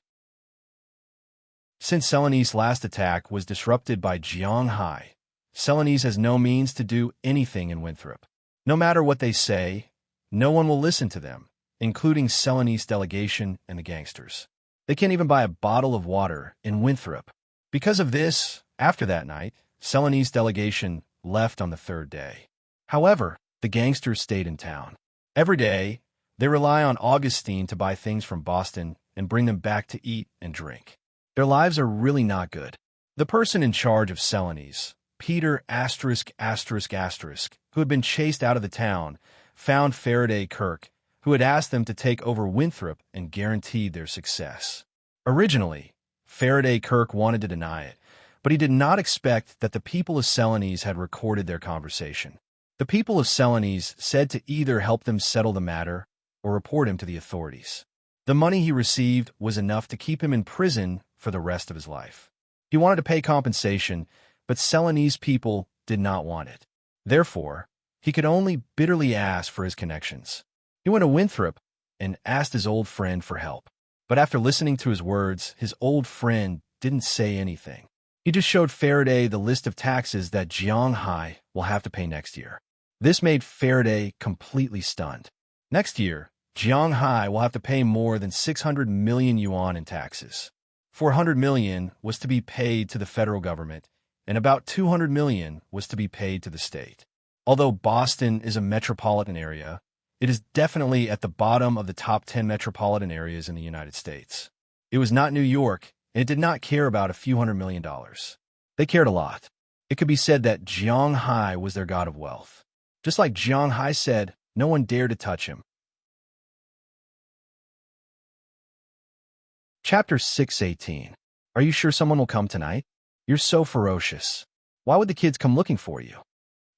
Since Selenice's last attack was disrupted by Jiang Hai, Selenice has no means to do anything in Winthrop. No matter what they say, no one will listen to them, including Selenice's delegation and the gangsters. They can't even buy a bottle of water in Winthrop. Because of this, after that night, Celanese delegation left on the third day. However, the gangsters stayed in town. Every day, they rely on Augustine to buy things from Boston and bring them back to eat and drink. Their lives are really not good. The person in charge of Celanese, Peter ****, who had been chased out of the town, found Faraday Kirk, who had asked them to take over Winthrop and guaranteed their success. Originally, Faraday Kirk wanted to deny it, but he did not expect that the people of Celanese had recorded their conversation. The people of Celanese said to either help them settle the matter or report him to the authorities. The money he received was enough to keep him in prison for the rest of his life. He wanted to pay compensation, but Celanese people did not want it. Therefore, he could only bitterly ask for his connections. He went to Winthrop and asked his old friend for help. But after listening to his words, his old friend didn't say anything. He just showed Faraday the list of taxes that Jianghai will have to pay next year. This made Faraday completely stunned. Next year, Jianghai will have to pay more than 600 million yuan in taxes. 400 million was to be paid to the federal government, and about 200 million was to be paid to the state. Although Boston is a metropolitan area, it is definitely at the bottom of the top 10 metropolitan areas in the United States. It was not New York, and it did not care about a few $100 million. They cared a lot. It could be said that Jianghai was their god of wealth. Just like Jianghai said, no one dared to touch him. Chapter 6:18. Are you sure someone will come tonight? You're so ferocious. Why would the kids come looking for you?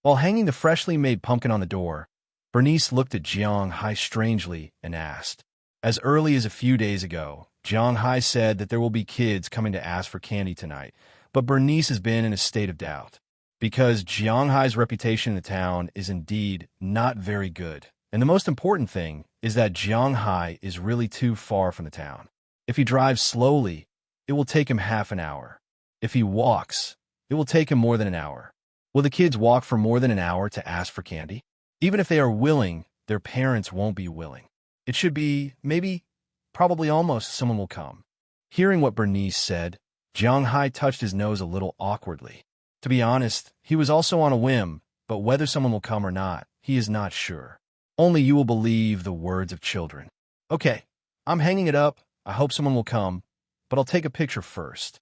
While hanging the freshly made pumpkin on the door, Bernice looked at Jianghai strangely and asked. As early as a few days ago, Jianghai said that there will be kids coming to ask for candy tonight, but Bernice has been in a state of doubt. Because Jianghai's reputation in the town is indeed not very good, and the most important thing is that Jianghai is really too far from the town. If he drives slowly, it will take him half an hour. If he walks, it will take him more than an hour. Will the kids walk for more than an hour to ask for candy? Even if they are willing, their parents won't be willing. It should be, maybe, probably almost someone will come. Hearing what Bernice said, Jianghai touched his nose a little awkwardly. To be honest, he was also on a whim, but whether someone will come or not, he is not sure. Only you will believe the words of children. Okay, I'm hanging it up. I hope someone will come, but I'll take a picture first.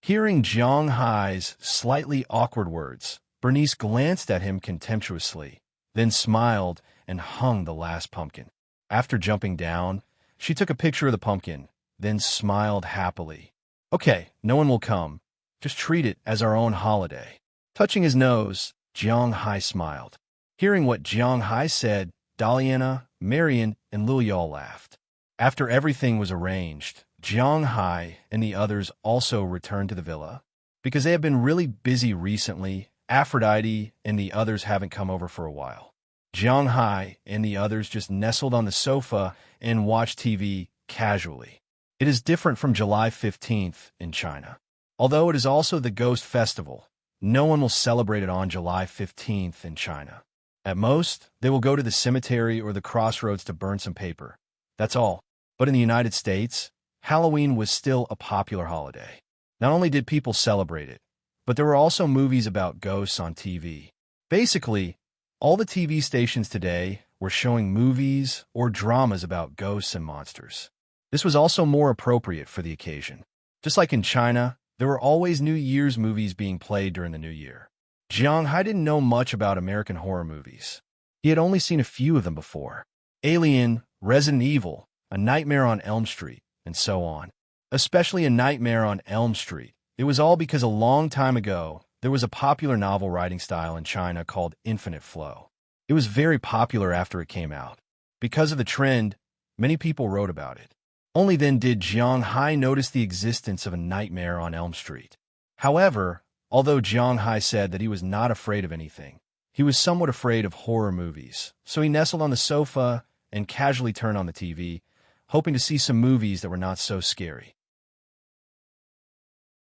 Hearing Jianghai's slightly awkward words, Bernice glanced at him contemptuously, then smiled and hung the last pumpkin. After jumping down, she took a picture of the pumpkin, then smiled happily. Okay, no one will come. Just treat it as our own holiday. Touching his nose, Jianghai smiled. Hearing what Jianghai said, Daliana, Marian, and Lilial laughed. After everything was arranged, Jianghai and the others also returned to the villa. Because they have been really busy recently, Aphrodite and the others haven't come over for a while. Jianghai and the others just nestled on the sofa and watched TV casually. It is different from July 15th in China. Although it is also the Ghost Festival, no one will celebrate it on July 15th in China. At most, they will go to the cemetery or the crossroads to burn some paper. That's all. But in the United States, Halloween was still a popular holiday. Not only did people celebrate it, but there were also movies about ghosts on TV. Basically, all the TV stations today were showing movies or dramas about ghosts and monsters. This was also more appropriate for the occasion. Just like in China, there were always New Year's movies being played during the New Year. Jianghai didn't know much about American horror movies. He had only seen a few of them before. Alien, Resident Evil, A Nightmare on Elm Street, and so on. Especially A Nightmare on Elm Street. It was all because a long time ago, there was a popular novel writing style in China called infinite flow. It was very popular after it came out. Because of the trend, many people wrote about it. Only then did Jianghai notice the existence of A Nightmare on Elm Street. However, although Jianghai said that he was not afraid of anything, he was somewhat afraid of horror movies, so he nestled on the sofa and casually turned on the TV, hoping to see some movies that were not so scary.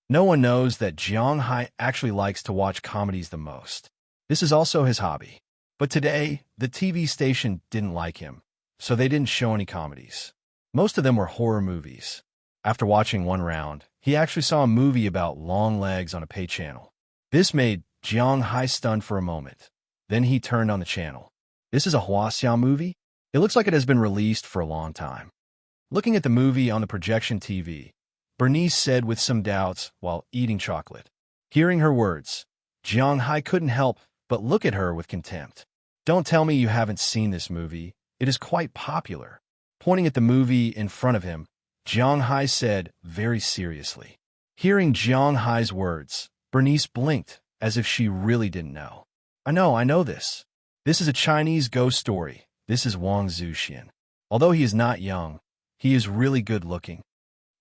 No one knows that Jianghai actually likes to watch comedies the most. This is also his hobby. But today, the TV station didn't like him, so they didn't show any comedies. Most of them were horror movies. After watching one round, he actually saw a movie about long legs on a pay channel. This made Jiang Hai stunned for a moment. Then he turned on the channel. This is a Huaxiao movie? It looks like it has been released for a long time. Looking at the movie on the projection TV, Bernice said with some doubts while eating chocolate. Hearing her words, Jiang Hai couldn't help but look at her with contempt. Don't tell me you haven't seen this movie. It is quite popular. Pointing at the movie in front of him, Jiang Hai said very seriously. Hearing Jiang Hai's words, Bernice blinked as if she really didn't know. I know this. This is a Chinese ghost story. This is Wang Zuxian. Although he is not young, he is really good looking.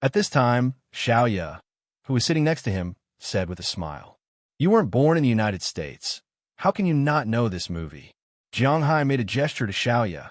At this time, Xiaoya, who was sitting next to him, said with a smile. You weren't born in the United States. How can you not know this movie? Jiang Hai made a gesture to Xiaoya,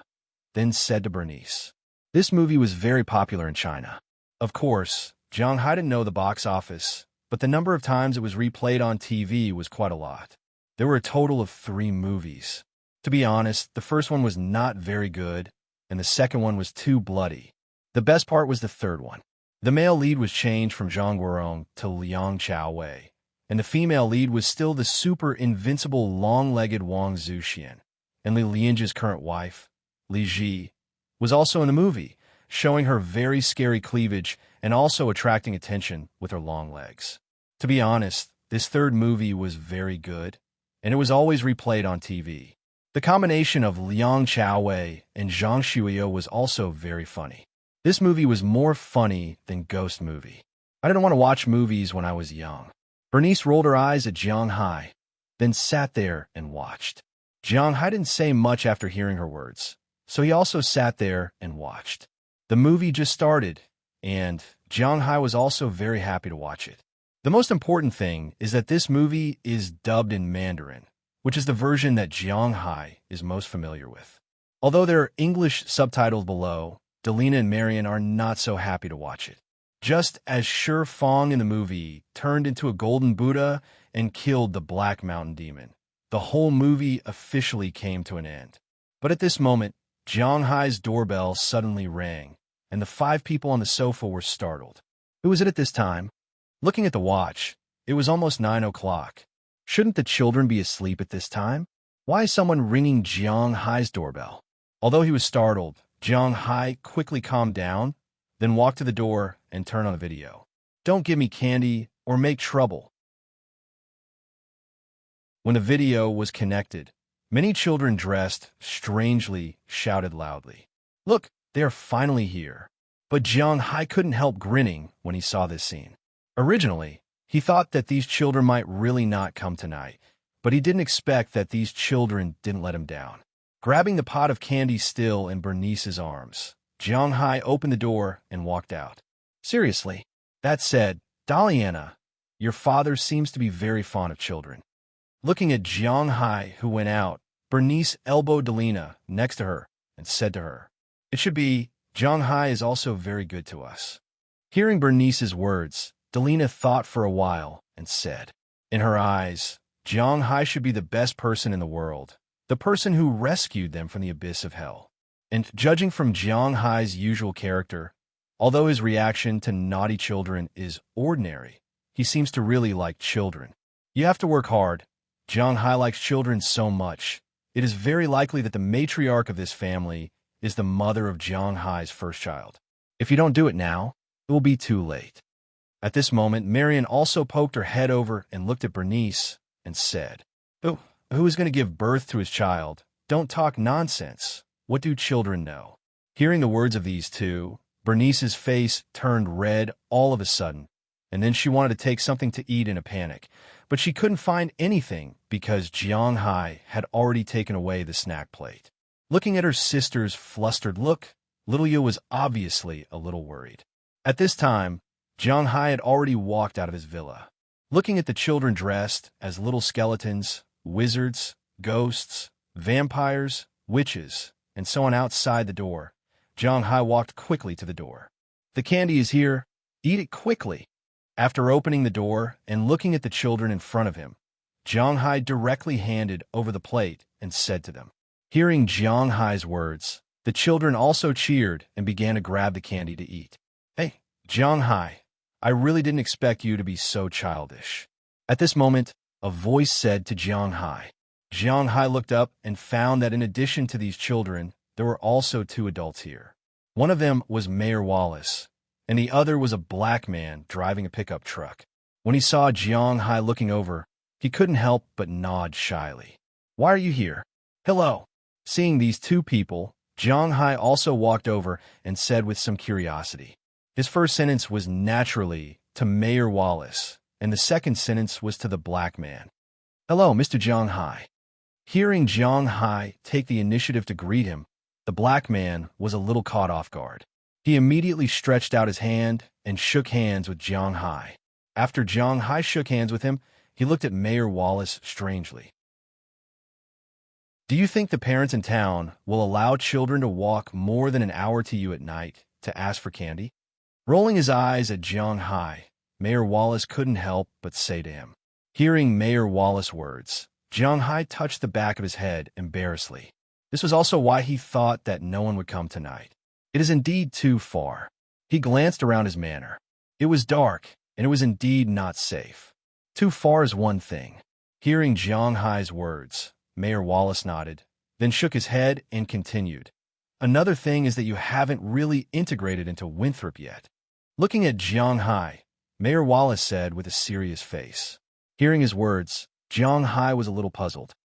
then said to Bernice. This movie was very popular in China. Of course, Jiang Hai didn't know the box office, but the number of times it was replayed on TV was quite a lot. There were a total of 3 movies. To be honest, the first one was not very good, and the second one was too bloody. The best part was the third one. The male lead was changed from Zhang Guorong to Liang Chaowei, and the female lead was still the super invincible long-legged Wang Zuxian. And Li Lianjie's current wife, Li Ji, was also in the movie, showing her very scary cleavage and also attracting attention with her long legs. To be honest, this third movie was very good, and it was always replayed on TV. The combination of Liang Chaowei and Zhang Shuiyo was also very funny. This movie was more funny than Ghost Movie. I didn't want to watch movies when I was young. Bernice rolled her eyes at Jiang Hai, then sat there and watched. Jiang Hai didn't say much after hearing her words, so he also sat there and watched. The movie just started, and Jiang Hai was also very happy to watch it. The most important thing is that this movie is dubbed in Mandarin, which is the version that Jiang Hai is most familiar with. Although there are English subtitles below, Delina and Marian are not so happy to watch it. Just as Shi Fang in the movie turned into a golden Buddha and killed the Black Mountain Demon, the whole movie officially came to an end. But at this moment, Jiang Hai's doorbell suddenly rang, and the 5 people on the sofa were startled. Who was it at this time? Looking at the watch, it was almost 9 o'clock. Shouldn't the children be asleep at this time? Why is someone ringing Jiang Hai's doorbell? Although he was startled, Jiang Hai quickly calmed down, then walked to the door and turned on the video. Don't give me candy or make trouble. When the video was connected, many children dressed strangely shouted loudly. Look, they are finally here. But Jiang Hai couldn't help grinning when he saw this scene. Originally, he thought that these children might really not come tonight, but he didn't expect that these children didn't let him down. Grabbing the pot of candy still in Bernice's arms, Jiang Hai opened the door and walked out. Seriously. That said, Daliana, your father seems to be very fond of children. Looking at Jiang Hai, who went out, Bernice elbowed Delina next to her and said to her, It should be, Jiang Hai is also very good to us. Hearing Bernice's words, Delina thought for a while and said, In her eyes, Jiang Hai should be the best person in the world, the person who rescued them from the abyss of hell. And judging from Jiang Hai's usual character, although his reaction to naughty children is ordinary, he seems to really like children. You have to work hard. Jiang Hai likes children so much. It is very likely that the matriarch of this family is the mother of Jiang Hai's first child. If you don't do it now, it will be too late. At this moment, Marian also poked her head over and looked at Bernice and said, Who is going to give birth to his child? Don't talk nonsense. What do children know? Hearing the words of these two, Bernice's face turned red all of a sudden, and then she wanted to take something to eat in a panic, but she couldn't find anything because Jiang Hai had already taken away the snack plate. Looking at her sister's flustered look, little Yu was obviously a little worried. At this time, Jiang Hai had already walked out of his villa. Looking at the children dressed as little skeletons, wizards, ghosts, vampires, witches, and so on outside the door, Jiang Hai walked quickly to the door. The candy is here. Eat it quickly. After opening the door and looking at the children in front of him, Jiang Hai directly handed over the plate and said to them. Hearing Jiang Hai's words, the children also cheered and began to grab the candy to eat. Hey, Jiang Hai, I really didn't expect you to be so childish. At this moment, a voice said to Jiang Hai. Jiang Hai looked up and found that in addition to these children, there were also two adults here. One of them was Mayor Wallace, and the other was a black man driving a pickup truck. When he saw Jiang Hai looking over, he couldn't help but nod shyly. "Why are you here?" "Hello." Seeing these two people, Jiang Hai also walked over and said with some curiosity. His first sentence was naturally to Mayor Wallace, and the second sentence was to the black man. "Hello, Mr. Jiang Hai." Hearing Jiang Hai take the initiative to greet him, the black man was a little caught off guard. He immediately stretched out his hand and shook hands with Jiang Hai. After Jiang Hai shook hands with him, he looked at Mayor Wallace strangely. "Do you think the parents in town will allow children to walk more than an hour to you at night to ask for candy?" Rolling his eyes at Jiang Hai, Mayor Wallace couldn't help but say to him. Hearing Mayor Wallace's words, Jiang Hai touched the back of his head embarrassedly. This was also why he thought that no one would come tonight. It is indeed too far. He glanced around his manor. It was dark, and it was indeed not safe. Too far is one thing. Hearing Jiang Hai's words, Mayor Wallace nodded, then shook his head and continued. "Another thing is that you haven't really integrated into Winthrop yet." Looking at Jiang Hai, Mayor Wallace said with a serious face. Hearing his words, Jiang Hai was a little puzzled.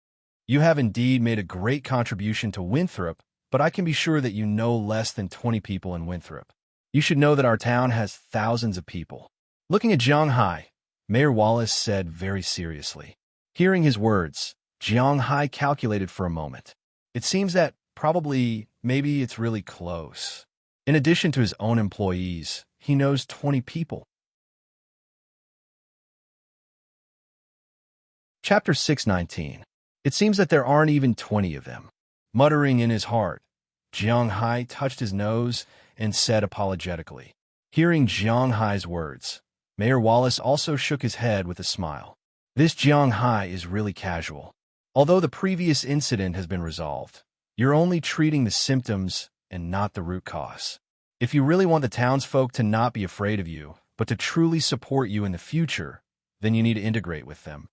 "You have indeed made a great contribution to Winthrop, but I can be sure that you know less than 20 people in Winthrop. You should know that our town has thousands of people." Looking at Jiang Hai, Mayor Wallace said very seriously. Hearing his words, Jiang Hai calculated for a moment. It seems that maybe it's really close. In addition to his own employees, he knows 20 people. Chapter 619. It seems that there aren't even 20 of them. Muttering in his heart, Jiang Hai touched his nose and said apologetically. Hearing Jiang Hai's words, Mayor Wallace also shook his head with a smile. "This Jiang Hai is really casual. Although the previous incident has been resolved, you're only treating the symptoms and not the root cause. If you really want the townsfolk to not be afraid of you, but to truly support you in the future, then you need to integrate with them."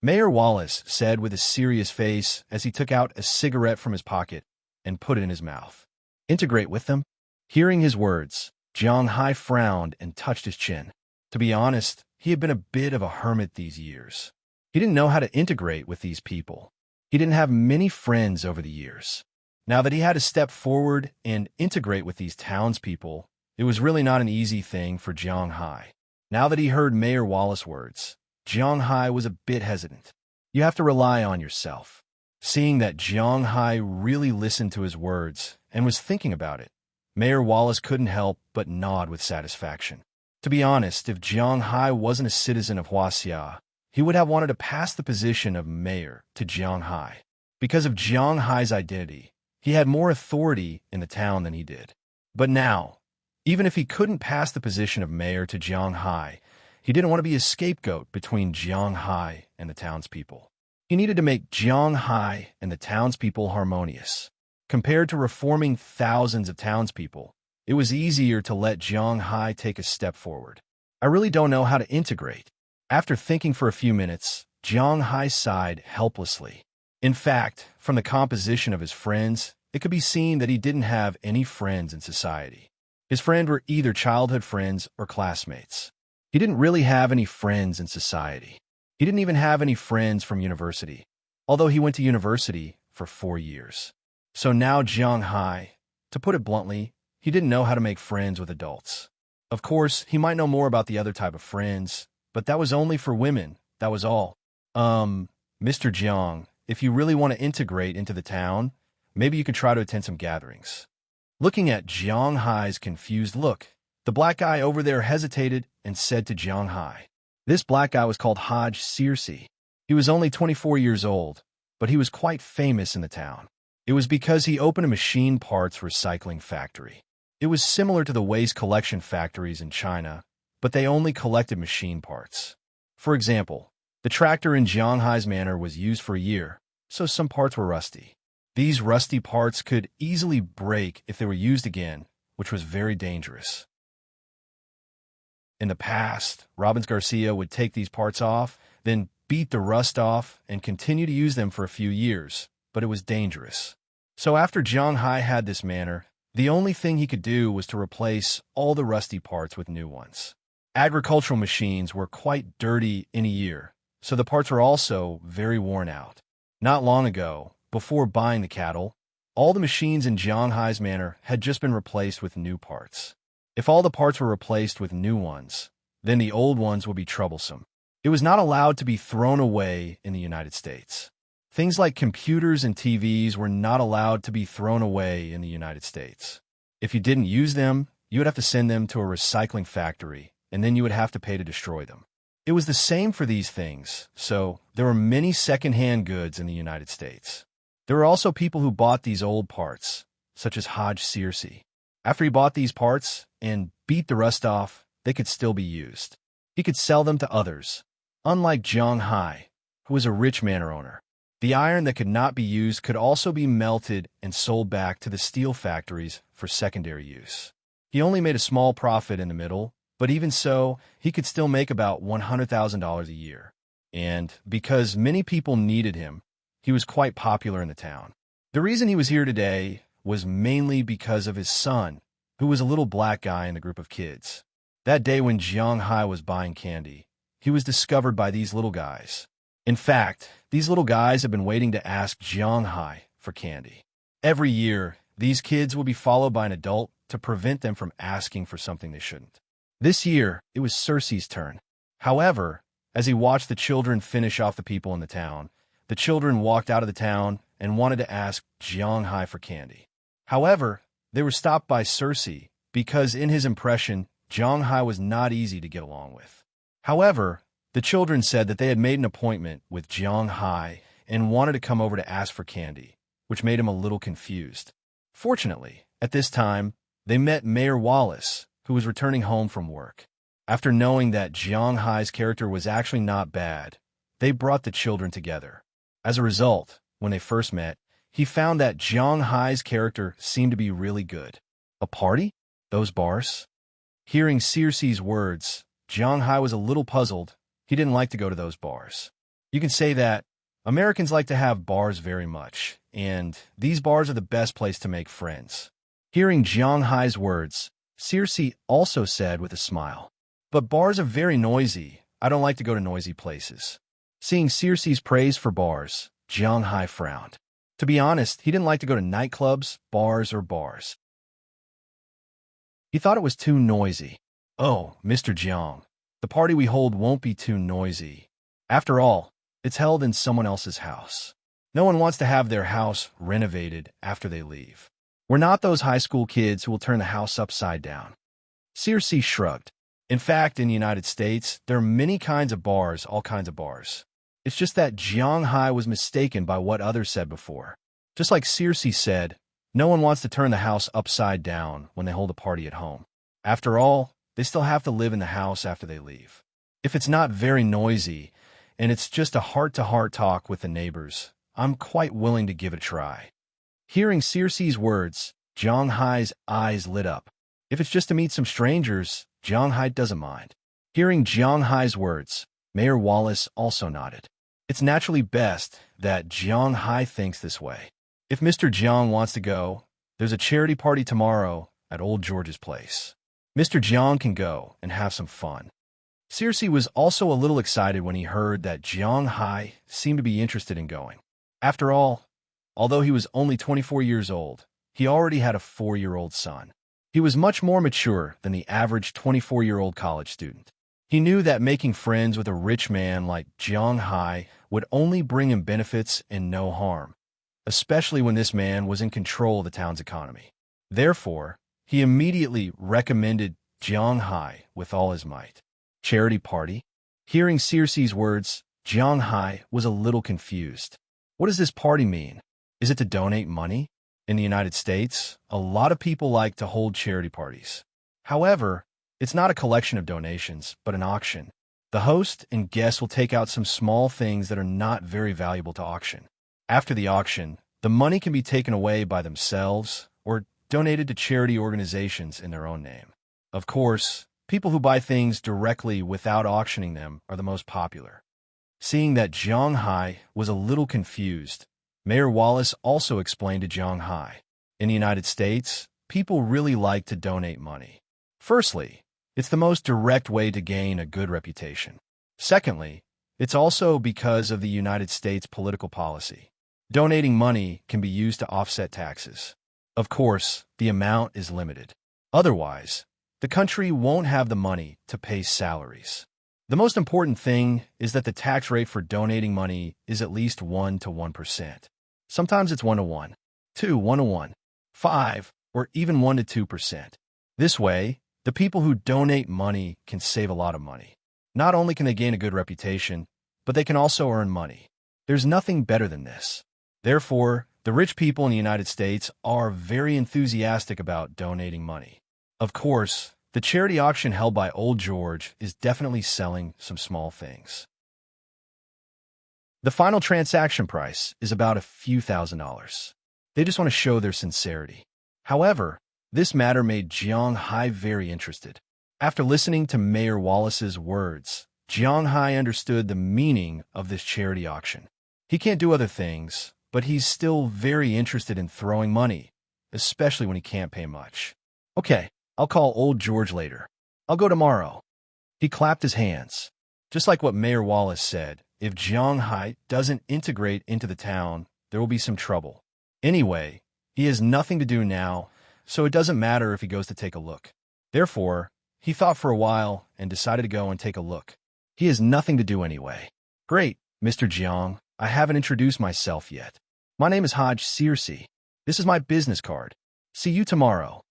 Mayor Wallace said with a serious face as he took out a cigarette from his pocket and put it in his mouth. "Integrate with them?" Hearing his words, Jiang Hai frowned and touched his chin. To be honest, he had been a bit of a hermit these years. He didn't know how to integrate with these people. He didn't have many friends over the years. Now that he had to step forward and integrate with these townspeople, it was really not an easy thing for Jiang Hai. Now that he heard Mayor Wallace's words, Jiang Hai was a bit hesitant. You have to rely on yourself. Seeing that Jiang Hai really listened to his words and was thinking about it, Mayor Wallace couldn't help but nod with satisfaction. To be honest, if Jiang Hai wasn't a citizen of Huaxia, he would have wanted to pass the position of mayor to Jiang Hai. Because of Jiang Hai's identity, he had more authority in the town than he did. But now, even if he couldn't pass the position of mayor to Jiang Hai, he didn't want to be a scapegoat between Jiang Hai and the townspeople. He needed to make Jiang Hai and the townspeople harmonious. Compared to reforming thousands of townspeople, it was easier to let Jiang Hai take a step forward. "I really don't know how to integrate." After thinking for a few minutes, Jiang Hai sighed helplessly. In fact, from the composition of his friends, it could be seen that he didn't have any friends in society. His friends were either childhood friends or classmates. He didn't really have any friends in society. He didn't even have any friends from university, although he went to university for 4 years. So now Jiang Hai, to put it bluntly, he didn't know how to make friends with adults. Of course, he might know more about the other type of friends, but that was only for women, that was all. Mr. Jiang, if you really want to integrate into the town, maybe you could try to attend some gatherings." Looking at Jiang Hai's confused look, the black guy over there hesitated and said to Jiang Hai. This black guy was called Haj Circe. He was only 24 years old, but he was quite famous in the town. It was because he opened a machine parts recycling factory. It was similar to the waste collection factories in China, but they only collected machine parts. For example, the tractor in Jiang Hai's manor was used for a year, so some parts were rusty. These rusty parts could easily break if they were used again, which was very dangerous. In the past, Robbins Garcia would take these parts off, then beat the rust off and continue to use them for a few years, but it was dangerous. So after Jiang Hai had this manor, the only thing he could do was to replace all the rusty parts with new ones. Agricultural machines were quite dirty in a year, so the parts were also very worn out. Not long ago, before buying the cattle, all the machines in Jiang Hai's manor had just been replaced with new parts. If all the parts were replaced with new ones, then the old ones would be troublesome. It was not allowed to be thrown away in the United States. Things like computers and TVs were not allowed to be thrown away in the United States. If you didn't use them, you would have to send them to a recycling factory, and then you would have to pay to destroy them. It was the same for these things, so there were many second-hand goods in the United States. There were also people who bought these old parts, such as Hodge Searcy. After he bought these parts and beat the rust off, they could still be used. He could sell them to others. Unlike Jiang Hai, who was a rich manor owner, the iron that could not be used could also be melted and sold back to the steel factories for secondary use. He only made a small profit in the middle, but even so, he could still make about $100,000 a year. And because many people needed him, he was quite popular in the town. The reason he was here today was mainly because of his son, who was a little black guy in the group of kids. That day when Jiang Hai was buying candy, he was discovered by these little guys. In fact, these little guys have been waiting to ask Jiang Hai for candy. Every year, these kids will be followed by an adult to prevent them from asking for something they shouldn't. This year, it was Cersei's turn. However, as he watched the children finish off the people in the town, the children walked out of the town and wanted to ask Jiang Hai for candy. However, they were stopped by Cersei because in his impression, Jiang Hai was not easy to get along with. However, the children said that they had made an appointment with Jiang Hai and wanted to come over to ask for candy, which made him a little confused. Fortunately, at this time, they met Mayor Wallace, who was returning home from work. After knowing that Jiang Hai's character was actually not bad, they brought the children together. As a result, when they first met, he found that Jiang Hai's character seemed to be really good. A party? Those bars? Hearing Cersei's words, Jiang Hai was a little puzzled. He didn't like to go to those bars. You can say that Americans like to have bars very much, and these bars are the best place to make friends. Hearing Jiang Hai's words, Cersei also said with a smile, "But bars are very noisy. I don't like to go to noisy places." Seeing Cersei's praise for bars, Jiang Hai frowned. To be honest, he didn't like to go to nightclubs, bars, or bars. He thought it was too noisy. "Oh, Mr. Jiang, the party we hold won't be too noisy. After all, it's held in someone else's house. No one wants to have their house renovated after they leave. We're not those high school kids who will turn the house upside down." Cersei shrugged. In fact, in the United States, there are many kinds of bars, all kinds of bars. It's just that Jiang Hai was mistaken by what others said before. Just like Cersei said, no one wants to turn the house upside down when they hold a party at home. After all, they still have to live in the house after they leave. If it's not very noisy, and it's just a heart-to-heart talk with the neighbors, I'm quite willing to give it a try. Hearing Cersei's words, Jiang Hai's eyes lit up. If it's just to meet some strangers, Jiang Hai doesn't mind. Hearing Jiang Hai's words, Mayor Wallace also nodded. It's naturally best that Jiang Hai thinks this way. If Mr. Jiang wants to go, there's a charity party tomorrow at Old George's place. Mr. Jiang can go and have some fun. Cersei was also a little excited when he heard that Jiang Hai seemed to be interested in going. After all, although he was only 24 years old, he already had a 4-year-old son. He was much more mature than the average 24-year-old college student. He knew that making friends with a rich man like Jiang Hai would only bring him benefits and no harm, especially when this man was in control of the town's economy. Therefore, he immediately recommended Jiang Hai with all his might. Charity party? Hearing Cersei's words, Jiang Hai was a little confused. What does this party mean? Is it to donate money? In the United States, a lot of people like to hold charity parties. However, it's not a collection of donations, but an auction. The host and guests will take out some small things that are not very valuable to auction. After the auction, the money can be taken away by themselves or donated to charity organizations in their own name. Of course, people who buy things directly without auctioning them are the most popular. Seeing that Jiang Hai was a little confused, Mayor Wallace also explained to Jiang Hai, in the United States, people really like to donate money. Firstly, it's the most direct way to gain a good reputation. Secondly, it's also because of the United States political policy. Donating money can be used to offset taxes. Of course, the amount is limited. Otherwise, the country won't have the money to pay salaries. The most important thing is that the tax rate for donating money is at least 1 to 1%. Sometimes it's 1 to 1, 2, 1 to 1, 5, or even 1 to 2%. This way, the people who donate money can save a lot of money. Not only can they gain a good reputation, but they can also earn money. There's nothing better than this. Therefore, the rich people in the United States are very enthusiastic about donating money. Of course, the charity auction held by Old George is definitely selling some small things. The final transaction price is about a few $1,000s. They just want to show their sincerity. However, this matter made Jiang Hai very interested. After listening to Mayor Wallace's words, Jiang Hai understood the meaning of this charity auction. He can't do other things, but he's still very interested in throwing money, especially when he can't pay much. Okay, I'll call Old George later. I'll go tomorrow. He clapped his hands. Just like what Mayor Wallace said, if Jiang Hai doesn't integrate into the town, there will be some trouble. Anyway, he has nothing to do now, so it doesn't matter if he goes to take a look. Therefore, he thought for a while and decided to go and take a look. He has nothing to do anyway. Great, Mr. Jiang, I haven't introduced myself yet. My name is Haj Searcy. This is my business card. See you tomorrow.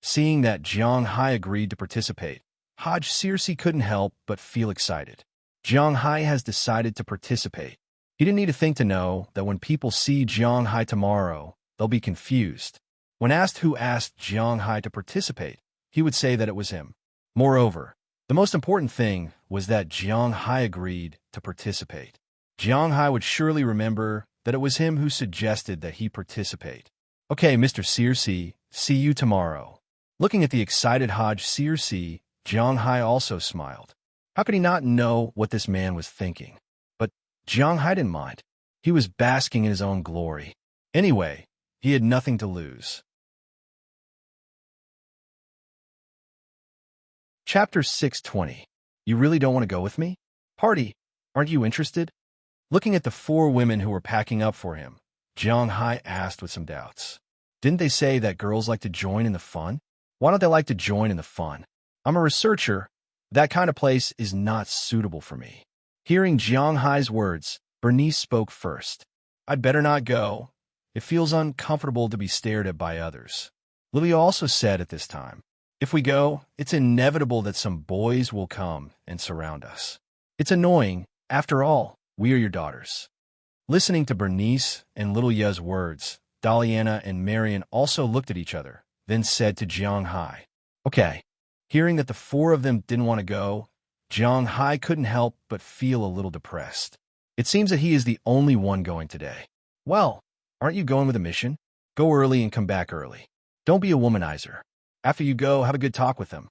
Seeing that Jiang Hai agreed to participate, Haj Searcy couldn't help but feel excited. Jiang Hai has decided to participate. He didn't need to think to know that when people see Jiang Hai tomorrow, they'll be confused. When asked who asked Jiang Hai to participate, he would say that it was him. Moreover, the most important thing was that Jiang Hai agreed to participate. Jiang Hai would surely remember that it was him who suggested that he participate. Okay, Mr. Searcy, see you tomorrow. Looking at the excited Haj Searcy, Jiang Hai also smiled. How could he not know what this man was thinking? But Jiang Hai didn't mind. He was basking in his own glory. Anyway, he had nothing to lose. Chapter 620. You really don't want to go with me? Party, aren't you interested? Looking at the 4 women who were packing up for him, Jiang Hai asked with some doubts. Didn't they say that girls like to join in the fun? Why don't they like to join in the fun? I'm a researcher. That kind of place is not suitable for me. Hearing Jiang Hai's words, Bernice spoke first. I'd better not go. It feels uncomfortable to be stared at by others. Lilia also said at this time, if we go, it's inevitable that some boys will come and surround us. It's annoying. After all, we are your daughters. Listening to Bernice and Little Ya's words, Daliana and Marian also looked at each other, then said to Jiang Hai, okay. Hearing that the 4 of them didn't want to go, Jiang Hai couldn't help but feel a little depressed. It seems that he is the only one going today. Well, aren't you going with a mission? Go early and come back early. Don't be a womanizer. After you go, have a good talk with them.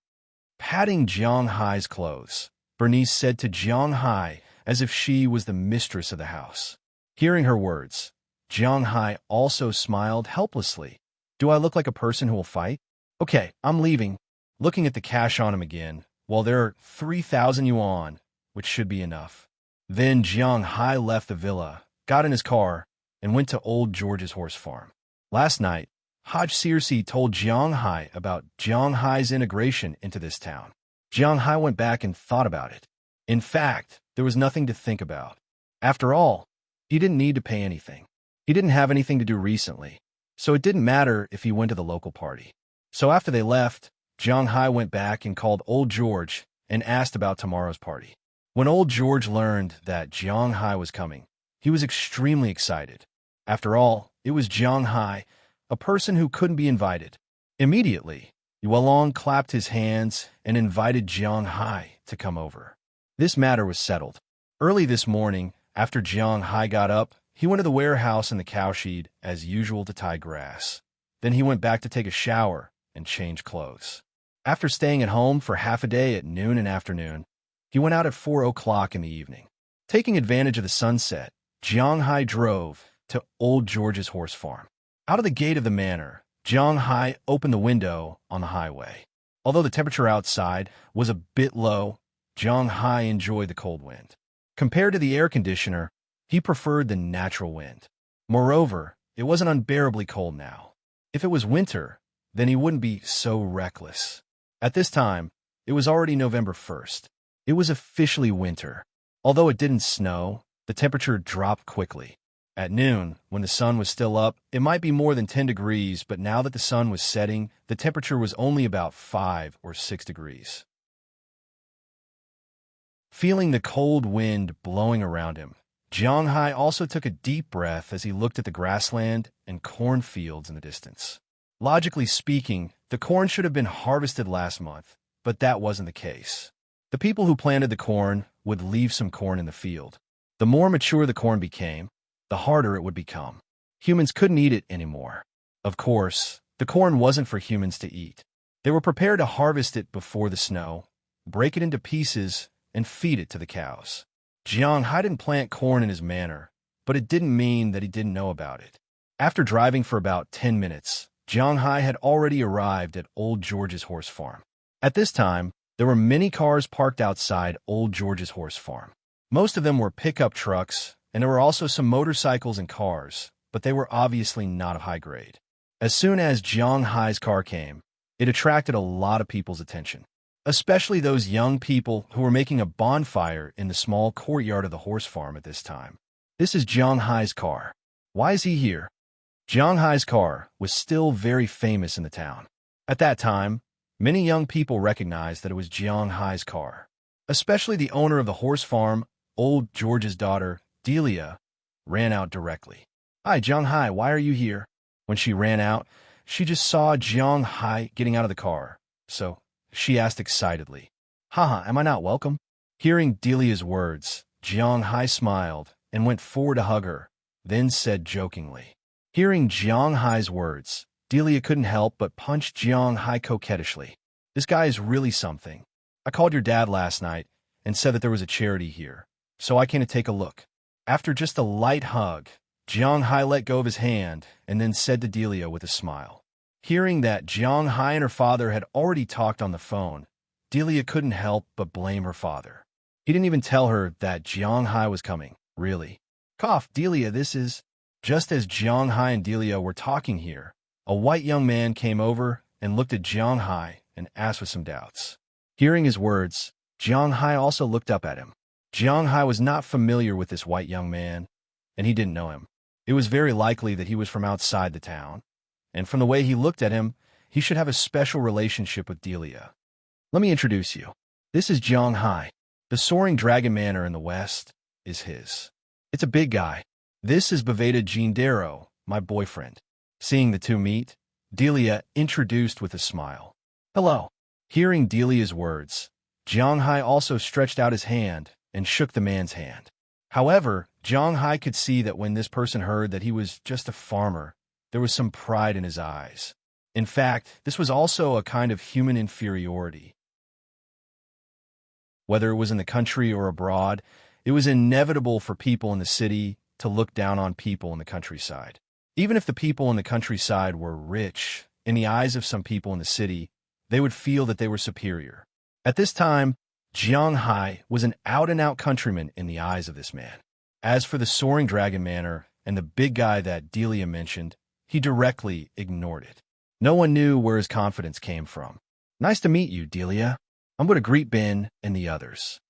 Patting Jiang Hai's clothes, Bernice said to Jiang Hai as if she was the mistress of the house. Hearing her words, Jiang Hai also smiled helplessly. Do I look like a person who will fight? Okay, I'm leaving. Looking at the cash on him again, well, there are 3,000 yuan, which should be enough. Then Jiang Hai left the villa, got in his car, and went to Old George's horse farm. Last night, Haj Searcy told Jiang Hai about Jiang Hai's integration into this town. Jiang Hai went back and thought about it. In fact, there was nothing to think about. After all, he didn't need to pay anything. He didn't have anything to do recently, so it didn't matter if he went to the local party. So after they left, Jiang Hai went back and called Old George and asked about tomorrow's party. When Old George learned that Jiang Hai was coming, he was extremely excited. After all, it was Jiang Hai, a person who couldn't be invited. Immediately, Yuelong clapped his hands and invited Jiang Hai to come over. This matter was settled. Early this morning, after Jiang Hai got up, he went to the warehouse in the cowshed as usual to tie grass. Then he went back to take a shower and change clothes. After staying at home for half a day at noon and afternoon, he went out at 4 o'clock in the evening. Taking advantage of the sunset, Jiang Hai drove to Old George's horse farm. Out of the gate of the manor, Jiang Hai opened the window on the highway. Although the temperature outside was a bit low, Jiang Hai enjoyed the cold wind. Compared to the air conditioner, he preferred the natural wind. Moreover, it wasn't unbearably cold now. If it was winter, then he wouldn't be so reckless. At this time, it was already November 1st. It was officially winter. Although it didn't snow, the temperature dropped quickly. At noon, when the sun was still up, it might be more than 10 degrees, but now that the sun was setting, the temperature was only about 5 or 6 degrees. Feeling the cold wind blowing around him, Jiang Hai also took a deep breath as he looked at the grassland and cornfields in the distance. Logically speaking, the corn should have been harvested last month, but that wasn't the case. The people who planted the corn would leave some corn in the field. The more mature the corn became, the harder it would become. Humans couldn't eat it anymore. Of course, the corn wasn't for humans to eat. They were prepared to harvest it before the snow, break it into pieces, and feed it to the cows. Jiang Hai didn't plant corn in his manor, but it didn't mean that he didn't know about it. After driving for about 10 minutes, Jiang Hai had already arrived at Old George's horse farm. At this time, there were many cars parked outside Old George's horse farm. Most of them were pickup trucks, and there were also some motorcycles and cars, but they were obviously not of high grade. As soon as Jiang Hai's car came, it attracted a lot of people's attention, especially those young people who were making a bonfire in the small courtyard of the horse farm at this time. This is Jiang Hai's car. Why is he here? Jiang Hai's car was still very famous in the town. At that time, many young people recognized that it was Jiang Hai's car. Especially the owner of the horse farm, Old George's daughter, Delia, ran out directly. "Hi, Jiang Hai, why are you here?" When she ran out, she just saw Jiang Hai getting out of the car, so she asked excitedly, "Haha, am I not welcome?" Hearing Delia's words, Jiang Hai smiled and went forward to hug her, then said jokingly. Hearing Jiang Hai's words, Delia couldn't help but punch Jiang Hai coquettishly. "This guy is really something. I called your dad last night and said that there was a charity here, so I came to take a look." After just a light hug, Jiang Hai let go of his hand and then said to Delia with a smile. Hearing that Jiang Hai and her father had already talked on the phone, Delia couldn't help but blame her father. He didn't even tell her that Jiang Hai was coming, really. "Cough, Delia, this is..." Just as Jiang Hai and Delia were talking here, a white young man came over and looked at Jiang Hai and asked with some doubts. Hearing his words, Jiang Hai also looked up at him. Jiang Hai was not familiar with this white young man, and he didn't know him. It was very likely that he was from outside the town, and from the way he looked at him, he should have a special relationship with Delia. "Let me introduce you. This is Jiang Hai. The Soaring Dragon Manor in the west is his. It's a big guy. This is Baveda Gendero, my boyfriend." Seeing the two meet, Delia introduced with a smile. "Hello." Hearing Delia's words, Jiang Hai also stretched out his hand and shook the man's hand. However, Jiang Hai could see that when this person heard that he was just a farmer, there was some pride in his eyes. In fact, this was also a kind of human inferiority. Whether it was in the country or abroad, it was inevitable for people in the city to look down on people in the countryside. Even if the people in the countryside were rich, in the eyes of some people in the city, they would feel that they were superior. At this time, Jiang Hai was an out-and-out countryman in the eyes of this man. As for the Soaring Dragon Manor and the big guy that Delia mentioned, he directly ignored it. No one knew where his confidence came from. "Nice to meet you, Delia. I'm going to greet Ben and the others."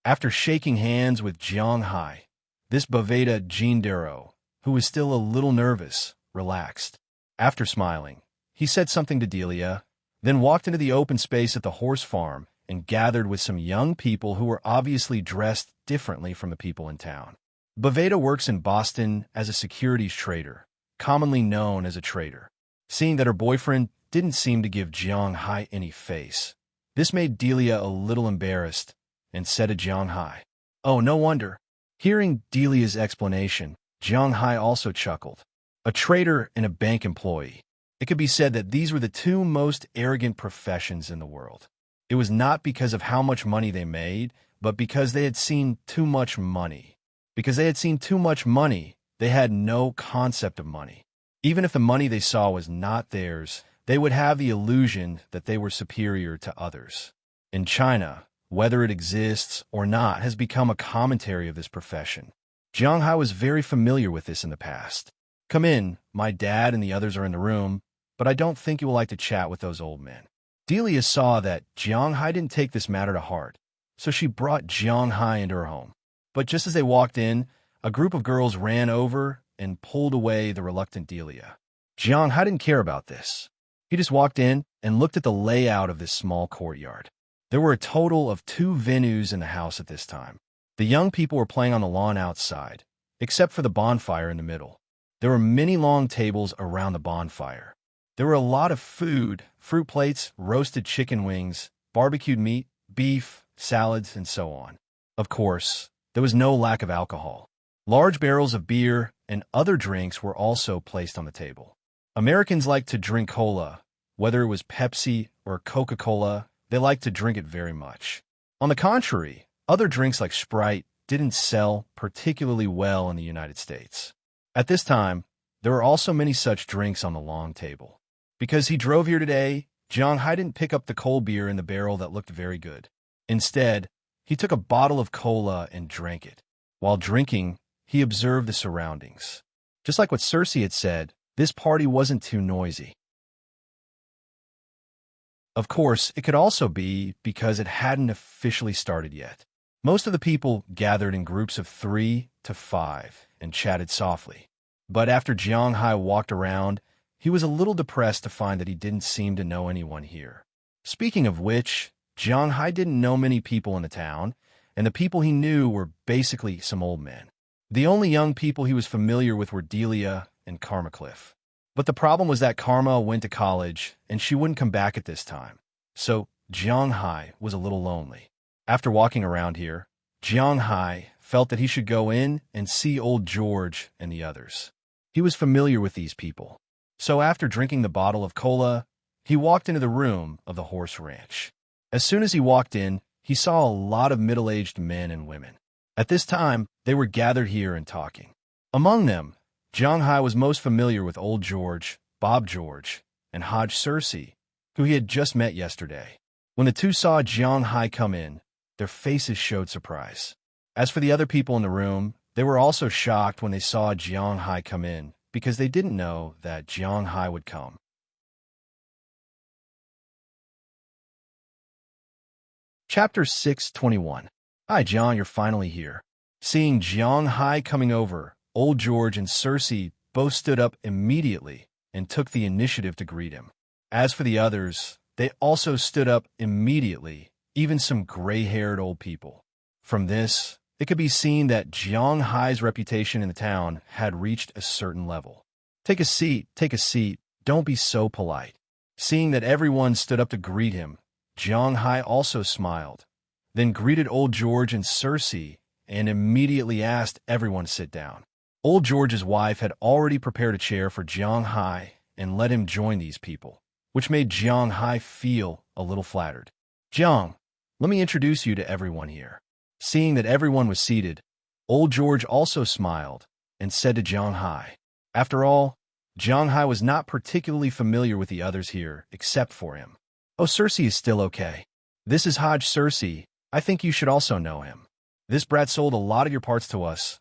After shaking hands with Jiang Hai, this Baveda Gendero, who was still a little nervous, relaxed. After smiling, he said something to Delia, then walked into the open space at the horse farm and gathered with some young people who were obviously dressed differently from the people in town. Baveda works in Boston as a securities trader, commonly known as a trader. Seeing that her boyfriend didn't seem to give Jiang Hai any face, this made Delia a little embarrassed and said to Jiang Hai, "Oh, no wonder." Hearing Delia's explanation, Jiang Hai also chuckled. A trader and a bank employee. It could be said that these were the two most arrogant professions in the world. It was not because of how much money they made, but because they had seen too much money. Because they had seen too much money, they had no concept of money. Even if the money they saw was not theirs, they would have the illusion that they were superior to others. In China, whether it exists or not has become a commentary of this profession. Jiang Hai was very familiar with this in the past. Come in, my dad and the others are in the room, but I don't think you will like to chat with those old men. Delia saw that Jiang Hai didn't take this matter to heart, so she brought Jiang Hai into her home. But just as they walked in, a group of girls ran over and pulled away the reluctant Delia. Jiang Hai didn't care about this. He just walked in and looked at the layout of this small courtyard. There were a total of 2 venues in the house at this time. The young people were playing on the lawn outside, except for the bonfire in the middle. There were many long tables around the bonfire. There were a lot of food, fruit plates, roasted chicken wings, barbecued meat, beef, salads, and so on. Of course, there was no lack of alcohol. Large barrels of beer and other drinks were also placed on the table. Americans liked to drink cola. Whether it was Pepsi or Coca-Cola, they liked to drink it very much. On the contrary, other drinks like Sprite didn't sell particularly well in the United States. At this time, there were also many such drinks on the long table. Because he drove here today, Jiang Hai didn't pick up the cold beer in the barrel that looked very good. Instead, he took a bottle of cola and drank it. While drinking, he observed the surroundings. Just like what Cersei had said, this party wasn't too noisy. Of course, it could also be because it hadn't officially started yet. Most of the people gathered in groups of 3 to 5 and chatted softly. But after Jiang Hai walked around, he was a little depressed to find that he didn't seem to know anyone here. Speaking of which, Jiang Hai didn't know many people in the town, and the people he knew were basically some old men. The only young people he was familiar with were Delia and Karma Cliff. But the problem was that Karma went to college, and she wouldn't come back at this time. So Jiang Hai was a little lonely. After walking around here, Jiang Hai felt that he should go in and see old George and the others. He was familiar with these people. So after drinking the bottle of cola, he walked into the room of the horse ranch. As soon as he walked in, he saw a lot of middle-aged men and women. At this time, they were gathered here and talking. Among them, Jiang Hai was most familiar with old George, Bob George, and Hodge Cersei, who he had just met yesterday. When the two saw Jiang Hai come in, their faces showed surprise. As for the other people in the room, they were also shocked when they saw Jiang Hai come in, because they didn't know that Jiang Hai would come. Chapter 6:21. Hi, Jiang, you're finally here. Seeing Jiang Hai coming over, old George and Cersei both stood up immediately and took the initiative to greet him. As for the others, they also stood up immediately, even some gray-haired old people. From this, it could be seen that Jiang Hai's reputation in the town had reached a certain level. Take a seat, don't be so polite. Seeing that everyone stood up to greet him, Jiang Hai also smiled, then greeted old George and Cersei and immediately asked everyone to sit down. Old George's wife had already prepared a chair for Jiang Hai and let him join these people, which made Jiang Hai feel a little flattered. Jiang, let me introduce you to everyone here. Seeing that everyone was seated, old George also smiled and said to Jiang Hai. After all, Jiang Hai was not particularly familiar with the others here except for him. Oh, Cersei is still okay. This is Hodge Cersei. I think you should also know him. This brat sold a lot of your parts to us.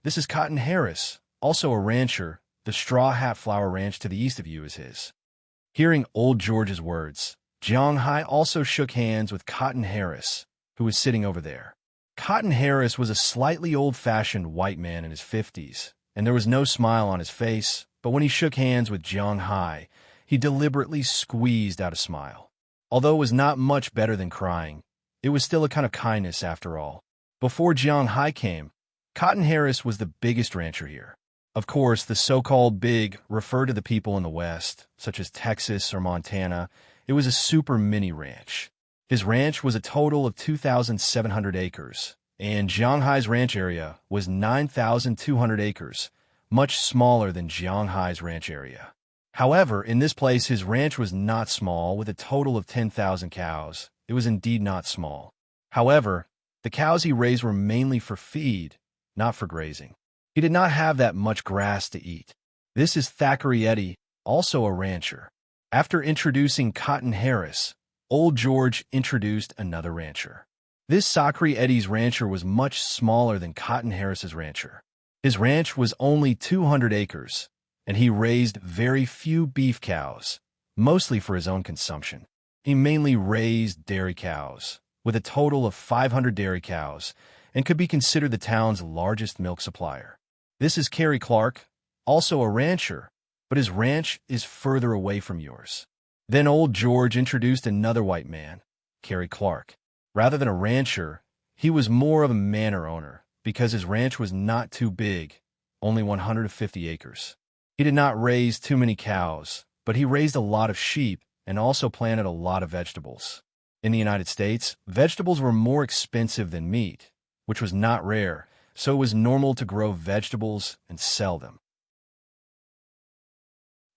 This is Cotton Harris, also a rancher. The Straw Hat Flower Ranch to the east of you is his. Hearing old George's words, Jiang Hai also shook hands with Cotton Harris, who was sitting over there. Cotton Harris was a slightly old-fashioned white man in his 50s, and there was no smile on his face, but when he shook hands with Jiang Hai, he deliberately squeezed out a smile. Although it was not much better than crying, it was still a kind of kindness after all. Before Jiang Hai came, Cotton Harris was the biggest rancher here. Of course, the so-called big referred to the people in the West, such as Texas or Montana. It was a super mini ranch. His ranch was a total of 2,700 acres, and Jiang Hai's ranch area was 9,200 acres, much smaller than Jiang Hai's ranch area. However, in this place, his ranch was not small, with a total of 10,000 cows. It was indeed not small. However, the cows he raised were mainly for feed, not for grazing. He did not have that much grass to eat. This is Thackeray Eddy, also a rancher. After introducing Cotton Harris, Old George introduced another rancher. This Thackeray Eddy's rancher was much smaller than Cotton Harris's rancher. His ranch was only 200 acres, and he raised very few beef cows, mostly for his own consumption. He mainly raised dairy cows, with a total of 500 dairy cows, and could be considered the town's largest milk supplier. This is Kerry Clark, also a rancher, but his ranch is further away from yours. Then Old George introduced another white man, Kerry Clark. Rather than a rancher, he was more of a manor owner, because his ranch was not too big, only 150 acres. He did not raise too many cows, but he raised a lot of sheep and also planted a lot of vegetables. In the United States, vegetables were more expensive than meat, which was not rare, so it was normal to grow vegetables and sell them.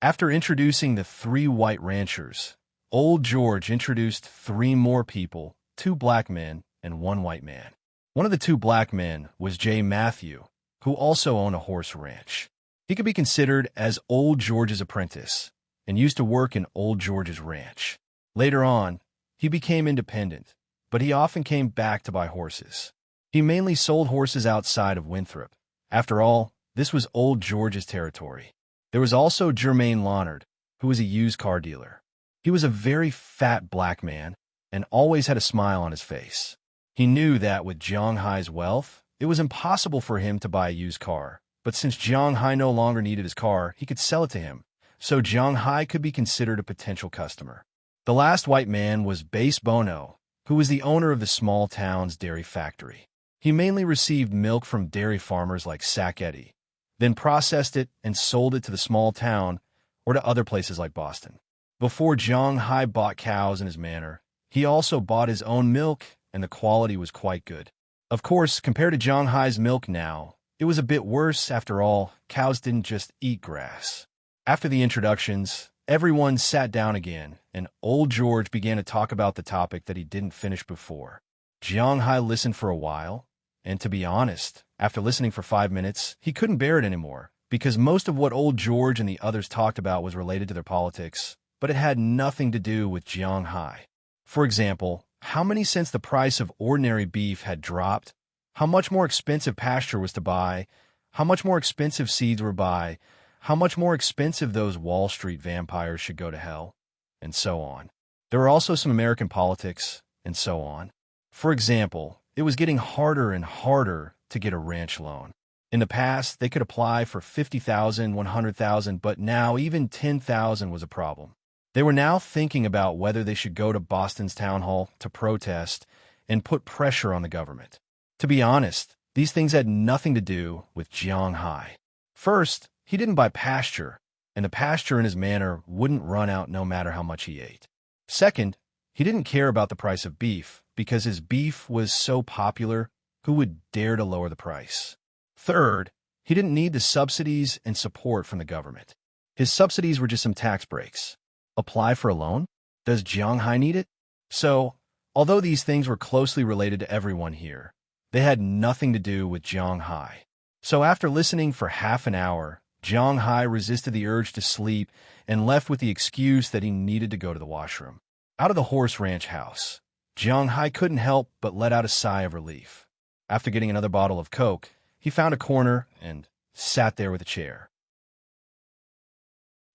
After introducing the 3 white ranchers, Old George introduced 3 more people, 2 black men and 1 white man. One of the 2 black men was J. Matthew, who also owned a horse ranch. He could be considered as Old George's apprentice and used to work in Old George's ranch. Later on, he became independent, but he often came back to buy horses. He mainly sold horses outside of Winthrop. After all, this was Old George's territory. There was also Jermaine Leonard, who was a used car dealer. He was a very fat black man and always had a smile on his face. He knew that with Jiang Hai's wealth, it was impossible for him to buy a used car, but since Jiang Hai no longer needed his car, he could sell it to him, so Jiang Hai could be considered a potential customer. The last white man was Base Bono, who was the owner of the small town's dairy factory. He mainly received milk from dairy farmers like Sac Eddy, then processed it and sold it to the small town or to other places like Boston. Before Jiang Hai bought cows in his manor, he also bought his own milk, and the quality was quite good. Of course, compared to Jiang Hai's milk now, it was a bit worse. After all, cows didn't just eat grass. After the introductions, everyone sat down again, and Old George began to talk about the topic that he didn't finish before. Jiang Hai listened for a while, and to be honest, after listening for 5 minutes, he couldn't bear it anymore, because most of what Old George and the others talked about was related to their politics, but it had nothing to do with Jiang Hai. For example, how many cents the price of ordinary beef had dropped, how much more expensive pasture was to buy, how much more expensive seeds were to buy, how much more expensive those Wall Street vampires should go to hell, and so on. There were also some American politics, and so on. For example, it was getting harder and harder to get a ranch loan. In the past, they could apply for $50,000, $100,000, but now even $10,000 was a problem. They were now thinking about whether they should go to Boston's town hall to protest and put pressure on the government. To be honest, these things had nothing to do with Jiang Hai. First, he didn't buy pasture, and the pasture in his manor wouldn't run out no matter how much he ate. Second, he didn't care about the price of beef, because his beef was so popular, who would dare to lower the price? Third, he didn't need the subsidies and support from the government. His subsidies were just some tax breaks. Apply for a loan? Does Jiang Hai need it? So, although these things were closely related to everyone here, they had nothing to do with Jiang Hai. So after listening for half an hour, Jiang Hai resisted the urge to sleep and left with the excuse that he needed to go to the washroom. Out of the horse ranch house, Jiang Hai couldn't help but let out a sigh of relief. After getting another bottle of Coke, he found a corner and sat there with a chair.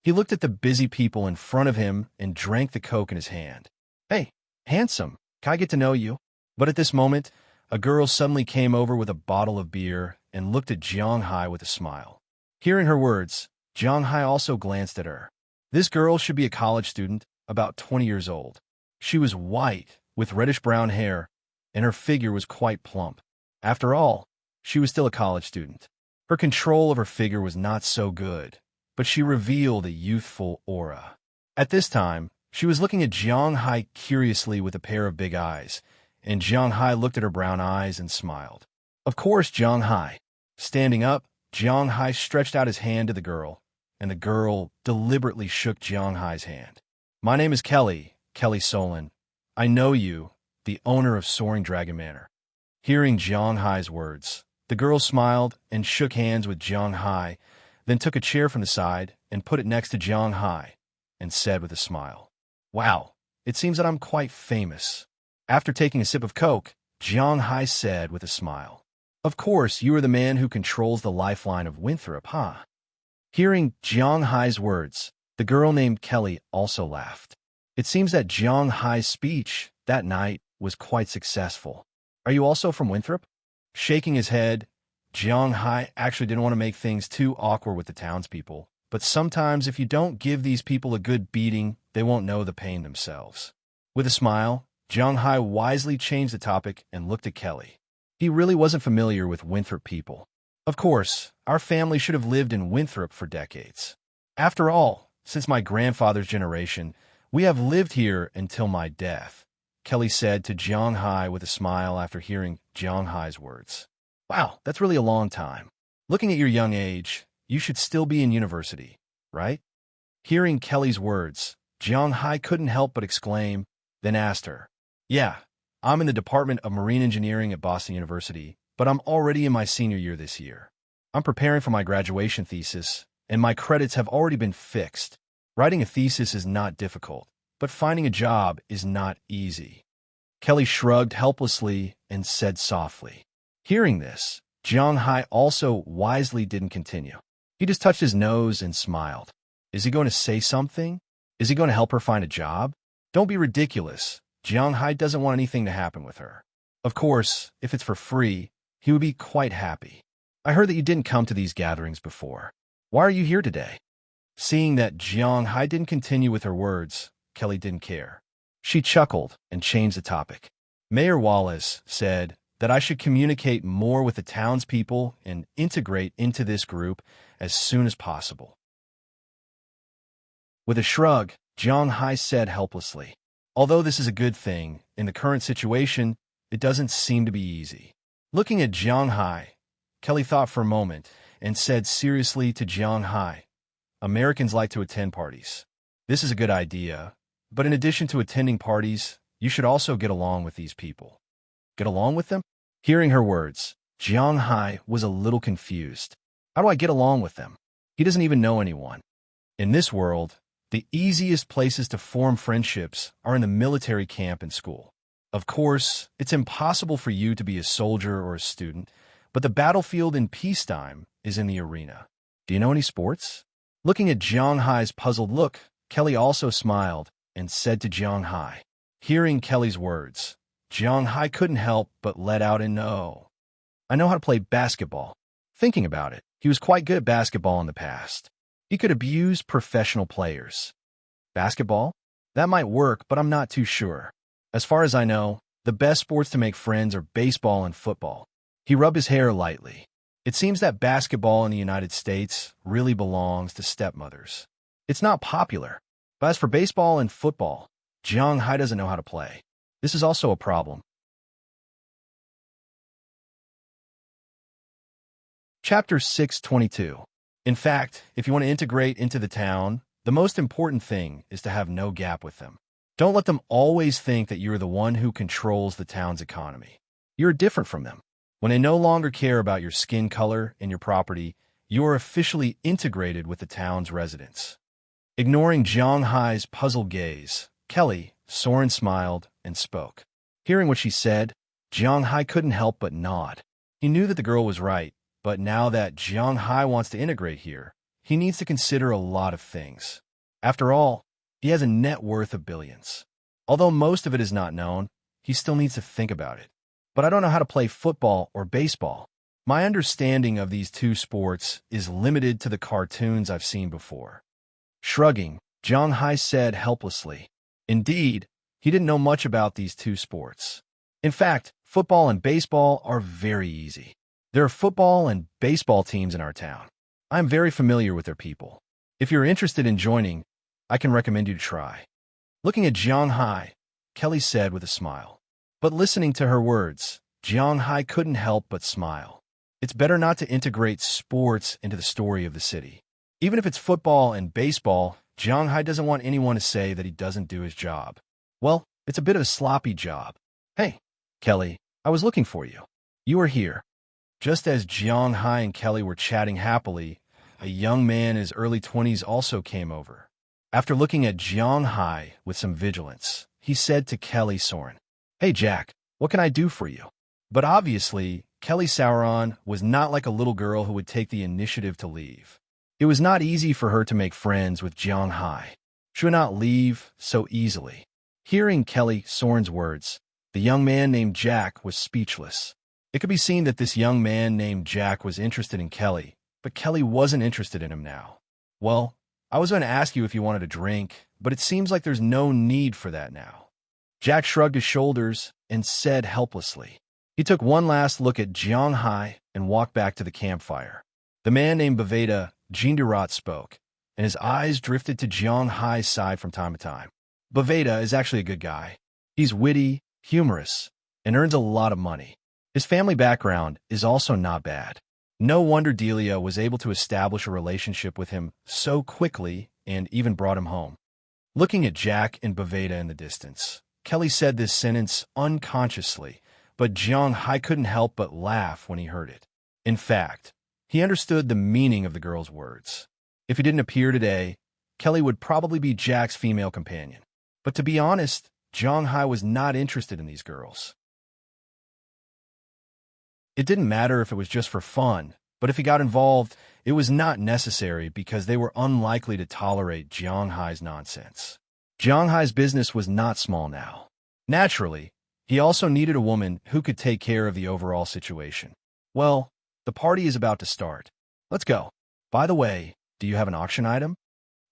He looked at the busy people in front of him and drank the Coke in his hand. "Hey, handsome, can I get to know you?" But at this moment, a girl suddenly came over with a bottle of beer and looked at Jiang Hai with a smile. Hearing her words, Jiang Hai also glanced at her. This girl should be a college student, about 20 years old. She was white, with reddish-brown hair, and her figure was quite plump. After all, she was still a college student. Her control of her figure was not so good, but she revealed a youthful aura. At this time, she was looking at Jiang Hai curiously with a pair of big eyes, and Jiang Hai looked at her brown eyes and smiled. Of course, Jiang Hai. Standing up, Jiang Hai stretched out his hand to the girl, and the girl deliberately shook Jiang Hai's hand. "My name is Kelly, Kelly Solon. I know you, the owner of Soaring Dragon Manor." Hearing Jiang Hai's words, the girl smiled and shook hands with Jiang Hai, then took a chair from the side and put it next to Jiang Hai, and said with a smile, "Wow, it seems that I'm quite famous." After taking a sip of Coke, Jiang Hai said with a smile, "Of course, you are the man who controls the lifeline of Winthrop, huh?" Hearing Jiang Hai's words, the girl named Kelly also laughed. It seems that Jiang Hai's speech that night was quite successful. "Are you also from Winthrop?" Shaking his head, Jiang Hai actually didn't want to make things too awkward with the townspeople, but sometimes if you don't give these people a good beating, they won't know the pain themselves. With a smile, Jiang Hai wisely changed the topic and looked at Kelly. He really wasn't familiar with Winthrop people. "Of course, our family should have lived in Winthrop for decades. After all, since my grandfather's generation, we have lived here until my death," Kelly said to Jiang Hai with a smile after hearing Jiang Hai's words. "Wow, that's really a long time. Looking at your young age, you should still be in university, right?" Hearing Kelly's words, Jiang Hai couldn't help but exclaim, then asked her, "Yeah, I'm in the Department of Marine Engineering at Boston University, but I'm already in my senior year this year. I'm preparing for my graduation thesis, and my credits have already been fixed. Writing a thesis is not difficult, but finding a job is not easy." Kelly shrugged helplessly and said softly. Hearing this, Jiang Hai also wisely didn't continue. He just touched his nose and smiled. Is he going to say something? Is he going to help her find a job? Don't be ridiculous. Jiang Hai doesn't want anything to happen with her. Of course, if it's for free, he would be quite happy. "I heard that you didn't come to these gatherings before. Why are you here today?" Seeing that Jiang Hai didn't continue with her words, Kelly didn't care. She chuckled and changed the topic. "Mayor Wallace said that I should communicate more with the townspeople and integrate into this group as soon as possible." With a shrug, Jiang Hai said helplessly, "Although this is a good thing, in the current situation, it doesn't seem to be easy." Looking at Jiang Hai, Kelly thought for a moment and said seriously to Jiang Hai, "Americans like to attend parties. This is a good idea, but in addition to attending parties, you should also get along with these people." "Get along with them?" Hearing her words, Jiang Hai was a little confused. "How do I get along with them?" He doesn't even know anyone. In this world, the easiest places to form friendships are in the military camp and school. Of course, it's impossible for you to be a soldier or a student, but the battlefield in peacetime is in the arena. "Do you know any sports?" Looking at Jiang Hai's puzzled look, Kelly also smiled and said to Jiang Hai. Hearing Kelly's words, Jiang Hai couldn't help but let out a no. "I know how to play basketball." Thinking about it, he was quite good at basketball in the past. He could abuse professional players. "Basketball? That might work, but I'm not too sure. As far as I know, the best sports to make friends are baseball and football." He rubbed his hair lightly. It seems that basketball in the United States really belongs to stepmothers. It's not popular. But as for baseball and football, Jiang Hai doesn't know how to play. This is also a problem. Chapter 622. In fact, if you want to integrate into the town, the most important thing is to have no gap with them. Don't let them always think that you're the one who controls the town's economy. You're different from them. When they no longer care about your skin color and your property, you are officially integrated with the town's residents. Ignoring Jiang Hai's puzzled gaze, Kelly, Soren smiled and spoke. Hearing what she said, Jiang Hai couldn't help but nod. He knew that the girl was right, but now that Jiang Hai wants to integrate here, he needs to consider a lot of things. After all, he has a net worth of billions. Although most of it is not known, he still needs to think about it. "But I don't know how to play football or baseball. My understanding of these two sports is limited to the cartoons I've seen before." Shrugging, Jiang Hai said helplessly. Indeed, he didn't know much about these two sports. In fact, football and baseball are very easy. There are football and baseball teams in our town. I am very familiar with their people. If you're interested in joining, I can recommend you to try. Looking at Jiang Hai, Kelly said with a smile. But listening to her words, Jiang Hai couldn't help but smile. It's better not to integrate sports into the story of the city. Even if it's football and baseball, Jiang Hai doesn't want anyone to say that he doesn't do his job. Well, it's a bit of a sloppy job. Hey, Kelly, I was looking for you. You are here. Just as Jiang Hai and Kelly were chatting happily, a young man in his early 20s also came over. After looking at Jiang Hai with some vigilance, he said to Kelly Soren, "Hey Jack, what can I do for you?" But obviously, Kelly Sauron was not like a little girl who would take the initiative to leave. It was not easy for her to make friends with Jiang Hai. She would not leave so easily. Hearing Kelly Soren's words, the young man named Jack was speechless. It could be seen that this young man named Jack was interested in Kelly, but Kelly wasn't interested in him now. "Well, I was going to ask you if you wanted a drink, but it seems like there's no need for that now." Jack shrugged his shoulders and said helplessly. He took one last look at Jiang Hai and walked back to the campfire. The man named Baveda, Jindurat, spoke, and his eyes drifted to Jiang Hai's side from time to time. Baveda is actually a good guy. He's witty, humorous, and earns a lot of money. His family background is also not bad. No wonder Delia was able to establish a relationship with him so quickly and even brought him home. Looking at Jack and Baveda in the distance, Kelly said this sentence unconsciously, but Jiang Hai couldn't help but laugh when he heard it. In fact, he understood the meaning of the girl's words. If he didn't appear today, Kelly would probably be Jack's female companion. But to be honest, Jiang Hai was not interested in these girls. It didn't matter if it was just for fun, but if he got involved, it was not necessary because they were unlikely to tolerate Jiang Hai's nonsense. Jiang Hai's business was not small now. Naturally, he also needed a woman who could take care of the overall situation. Well, the party is about to start. Let's go. By the way, do you have an auction item?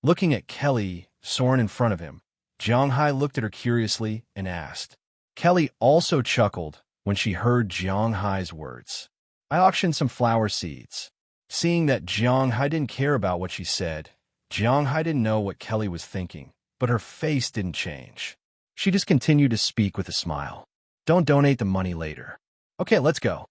Looking at Kelly Soren in front of him, Jiang Hai looked at her curiously and asked. Kelly also chuckled when she heard Jiang Hai's words. "I auctioned some flower seeds." Seeing that Jiang Hai didn't care about what she said, Jiang Hai didn't know what Kelly was thinking, but her face didn't change. She just continued to speak with a smile. "Don't donate the money later." "Okay, let's go."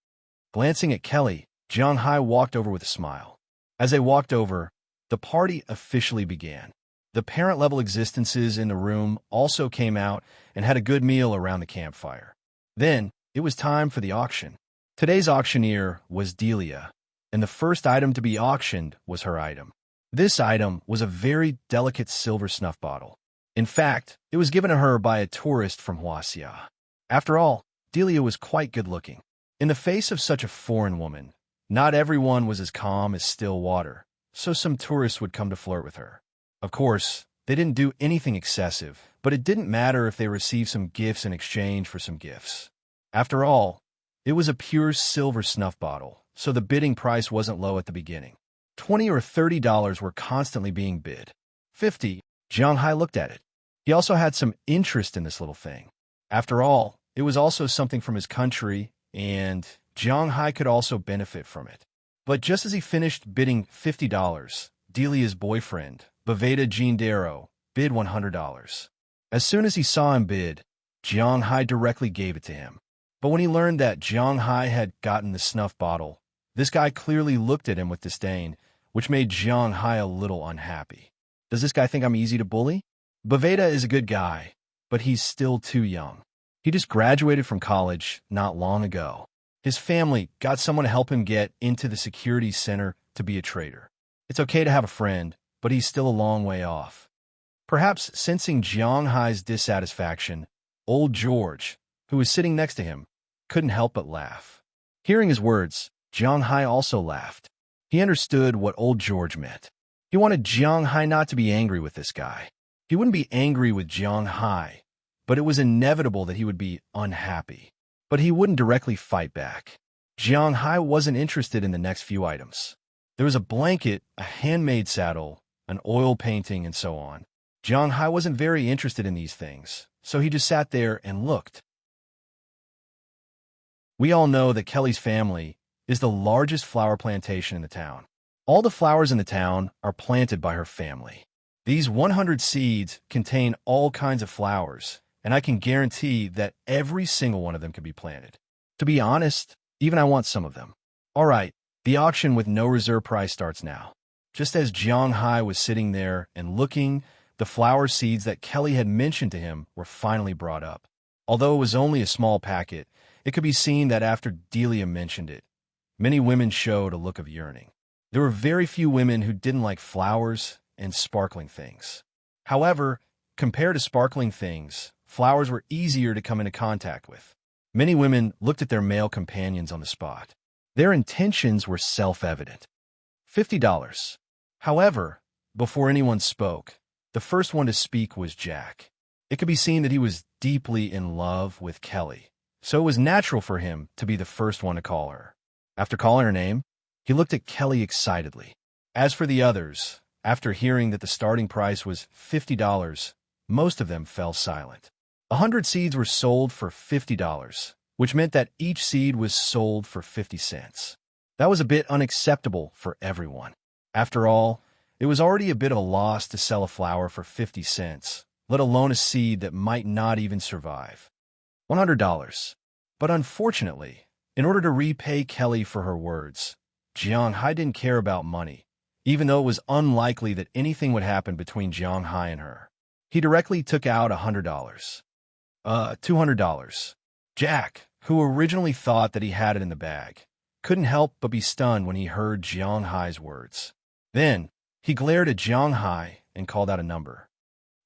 Glancing at Kelly, Jiang Hai walked over with a smile. As they walked over, the party officially began. The parent-level existences in the room also came out and had a good meal around the campfire. Then, it was time for the auction. Today's auctioneer was Delia, and the first item to be auctioned was her item. This item was a very delicate silver snuff bottle. In fact, it was given to her by a tourist from Huaxia. After all, Delia was quite good-looking. In the face of such a foreign woman, not everyone was as calm as still water, so some tourists would come to flirt with her. Of course, they didn't do anything excessive, but it didn't matter if they received some gifts in exchange for some gifts. After all, it was a pure silver snuff bottle, so the bidding price wasn't low at the beginning. $20 or $30 were constantly being bid. 50, Jiang Hai looked at it. He also had some interest in this little thing. After all, it was also something from his country, and Jiang Hai could also benefit from it. But just as he finished bidding $50, Delia's boyfriend, Baveda Jindaro, bid $100. As soon as he saw him bid, Jiang Hai directly gave it to him. But when he learned that Jiang Hai had gotten the snuff bottle, this guy clearly looked at him with disdain, which made Jiang Hai a little unhappy. Does this guy think I'm easy to bully? Baveda is a good guy, but he's still too young. He just graduated from college not long ago. His family got someone to help him get into the security center to be a trader. It's okay to have a friend, but he's still a long way off. Perhaps sensing Jiang Hai's dissatisfaction, old George, who was sitting next to him, couldn't help but laugh. Hearing his words, Jiang Hai also laughed. He understood what old George meant. He wanted Jiang Hai not to be angry with this guy. He wouldn't be angry with Jiang Hai, but it was inevitable that he would be unhappy. But he wouldn't directly fight back. Jiang Hai wasn't interested in the next few items. There was a blanket, a handmade saddle, an oil painting, and so on. Jiang Hai wasn't very interested in these things, so he just sat there and looked. We all know that Kelly's family is the largest flower plantation in the town. All the flowers in the town are planted by her family. These 100 seeds contain all kinds of flowers, and I can guarantee that every single one of them can be planted. To be honest, even I want some of them. All right, the auction with no reserve price starts now. Just as Jiang Hai was sitting there and looking, the flower seeds that Kelly had mentioned to him were finally brought up. Although it was only a small packet, it could be seen that after Delia mentioned it, many women showed a look of yearning. There were very few women who didn't like flowers and sparkling things. However, compared to sparkling things, flowers were easier to come into contact with. Many women looked at their male companions on the spot. Their intentions were self-evident. $50. However, before anyone spoke, the first one to speak was Jack. It could be seen that he was deeply in love with Kelly, so it was natural for him to be the first one to call her. After calling her name, he looked at Kelly excitedly. As for the others, after hearing that the starting price was $50, most of them fell silent. 100 seeds were sold for $50, which meant that each seed was sold for 50 cents. That was a bit unacceptable for everyone. After all, it was already a bit of a loss to sell a flower for 50 cents, let alone a seed that might not even survive. $100. But unfortunately, in order to repay Kelly for her words, Jiang Hai didn't care about money, even though it was unlikely that anything would happen between Jiang Hai and her. He directly took out $100. $200. Jack, who originally thought that he had it in the bag, couldn't help but be stunned when he heard Jiang Hai's words. Then, he glared at Jiang Hai and called out a number.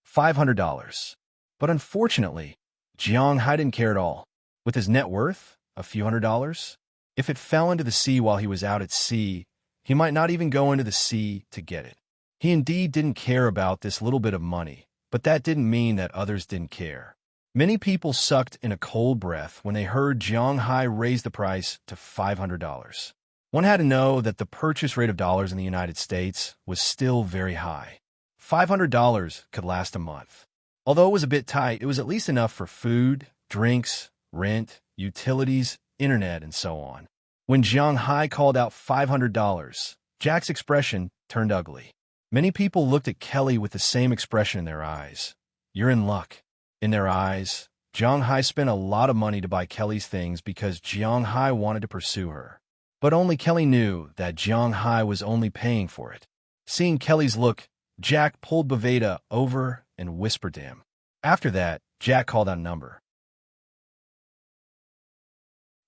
$500. But unfortunately, Jiang Hai didn't care at all. With his net worth, a few $100s, if it fell into the sea while he was out at sea, he might not even go into the sea to get it. He indeed didn't care about this little bit of money, but that didn't mean that others didn't care. Many people sucked in a cold breath when they heard Jiang Hai raise the price to $500. One had to know that the purchase rate of dollars in the United States was still very high. $500 could last a month. Although it was a bit tight, it was at least enough for food, drinks, rent, utilities, internet, and so on. When Jiang Hai called out $500, Jack's expression turned ugly. Many people looked at Kelly with the same expression in their eyes. You're in luck. In their eyes, Jiang Hai spent a lot of money to buy Kelly's things because Jiang Hai wanted to pursue her. But only Kelly knew that Jiang Hai was only paying for it. Seeing Kelly's look, Jack pulled Baveda over and whispered to him. After that, Jack called out a number.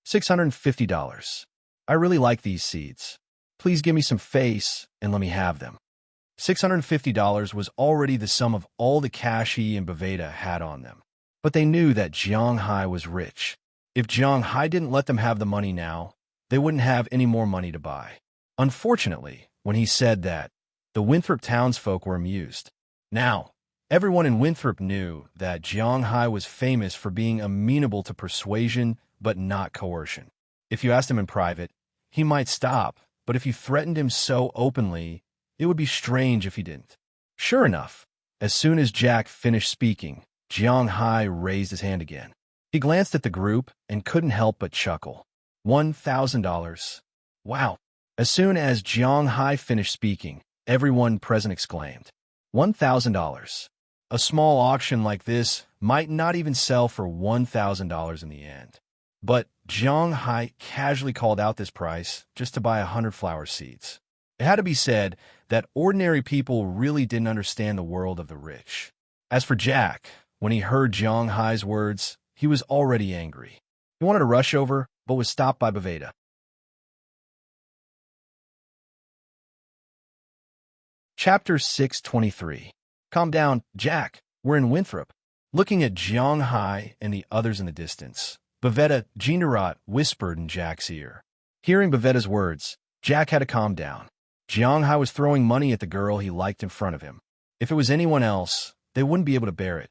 $650. I really like these seeds. Please give me some face and let me have them. $650 was already the sum of all the cash he and Baveda had on them. But they knew that Jiang Hai was rich. If Jiang Hai didn't let them have the money now, they wouldn't have any more money to buy. Unfortunately, when he said that, the Winthrop townsfolk were amused. Now, everyone in Winthrop knew that Jiang Hai was famous for being amenable to persuasion but not coercion. If you asked him in private, he might stop, but if you threatened him so openly, it would be strange if he didn't. Sure enough, as soon as Jack finished speaking, Jiang Hai raised his hand again. He glanced at the group and couldn't help but chuckle. $1,000. Wow. As soon as Jiang Hai finished speaking, everyone present exclaimed, $1,000. A small auction like this might not even sell for $1,000 in the end. But Jiang Hai casually called out this price just to buy 100 flower seeds. It had to be said that ordinary people really didn't understand the world of the rich. As for Jack, when he heard Jiang Hai's words, he was already angry. He wanted to rush over, but was stopped by Baveda. Chapter 623. Calm down, Jack. We're in Winthrop. Looking at Jiang Hai and the others in the distance, Baveda Jindarat whispered in Jack's ear. Hearing Baveda's words, Jack had to calm down. Jiang Hai was throwing money at the girl he liked in front of him. If it was anyone else, they wouldn't be able to bear it.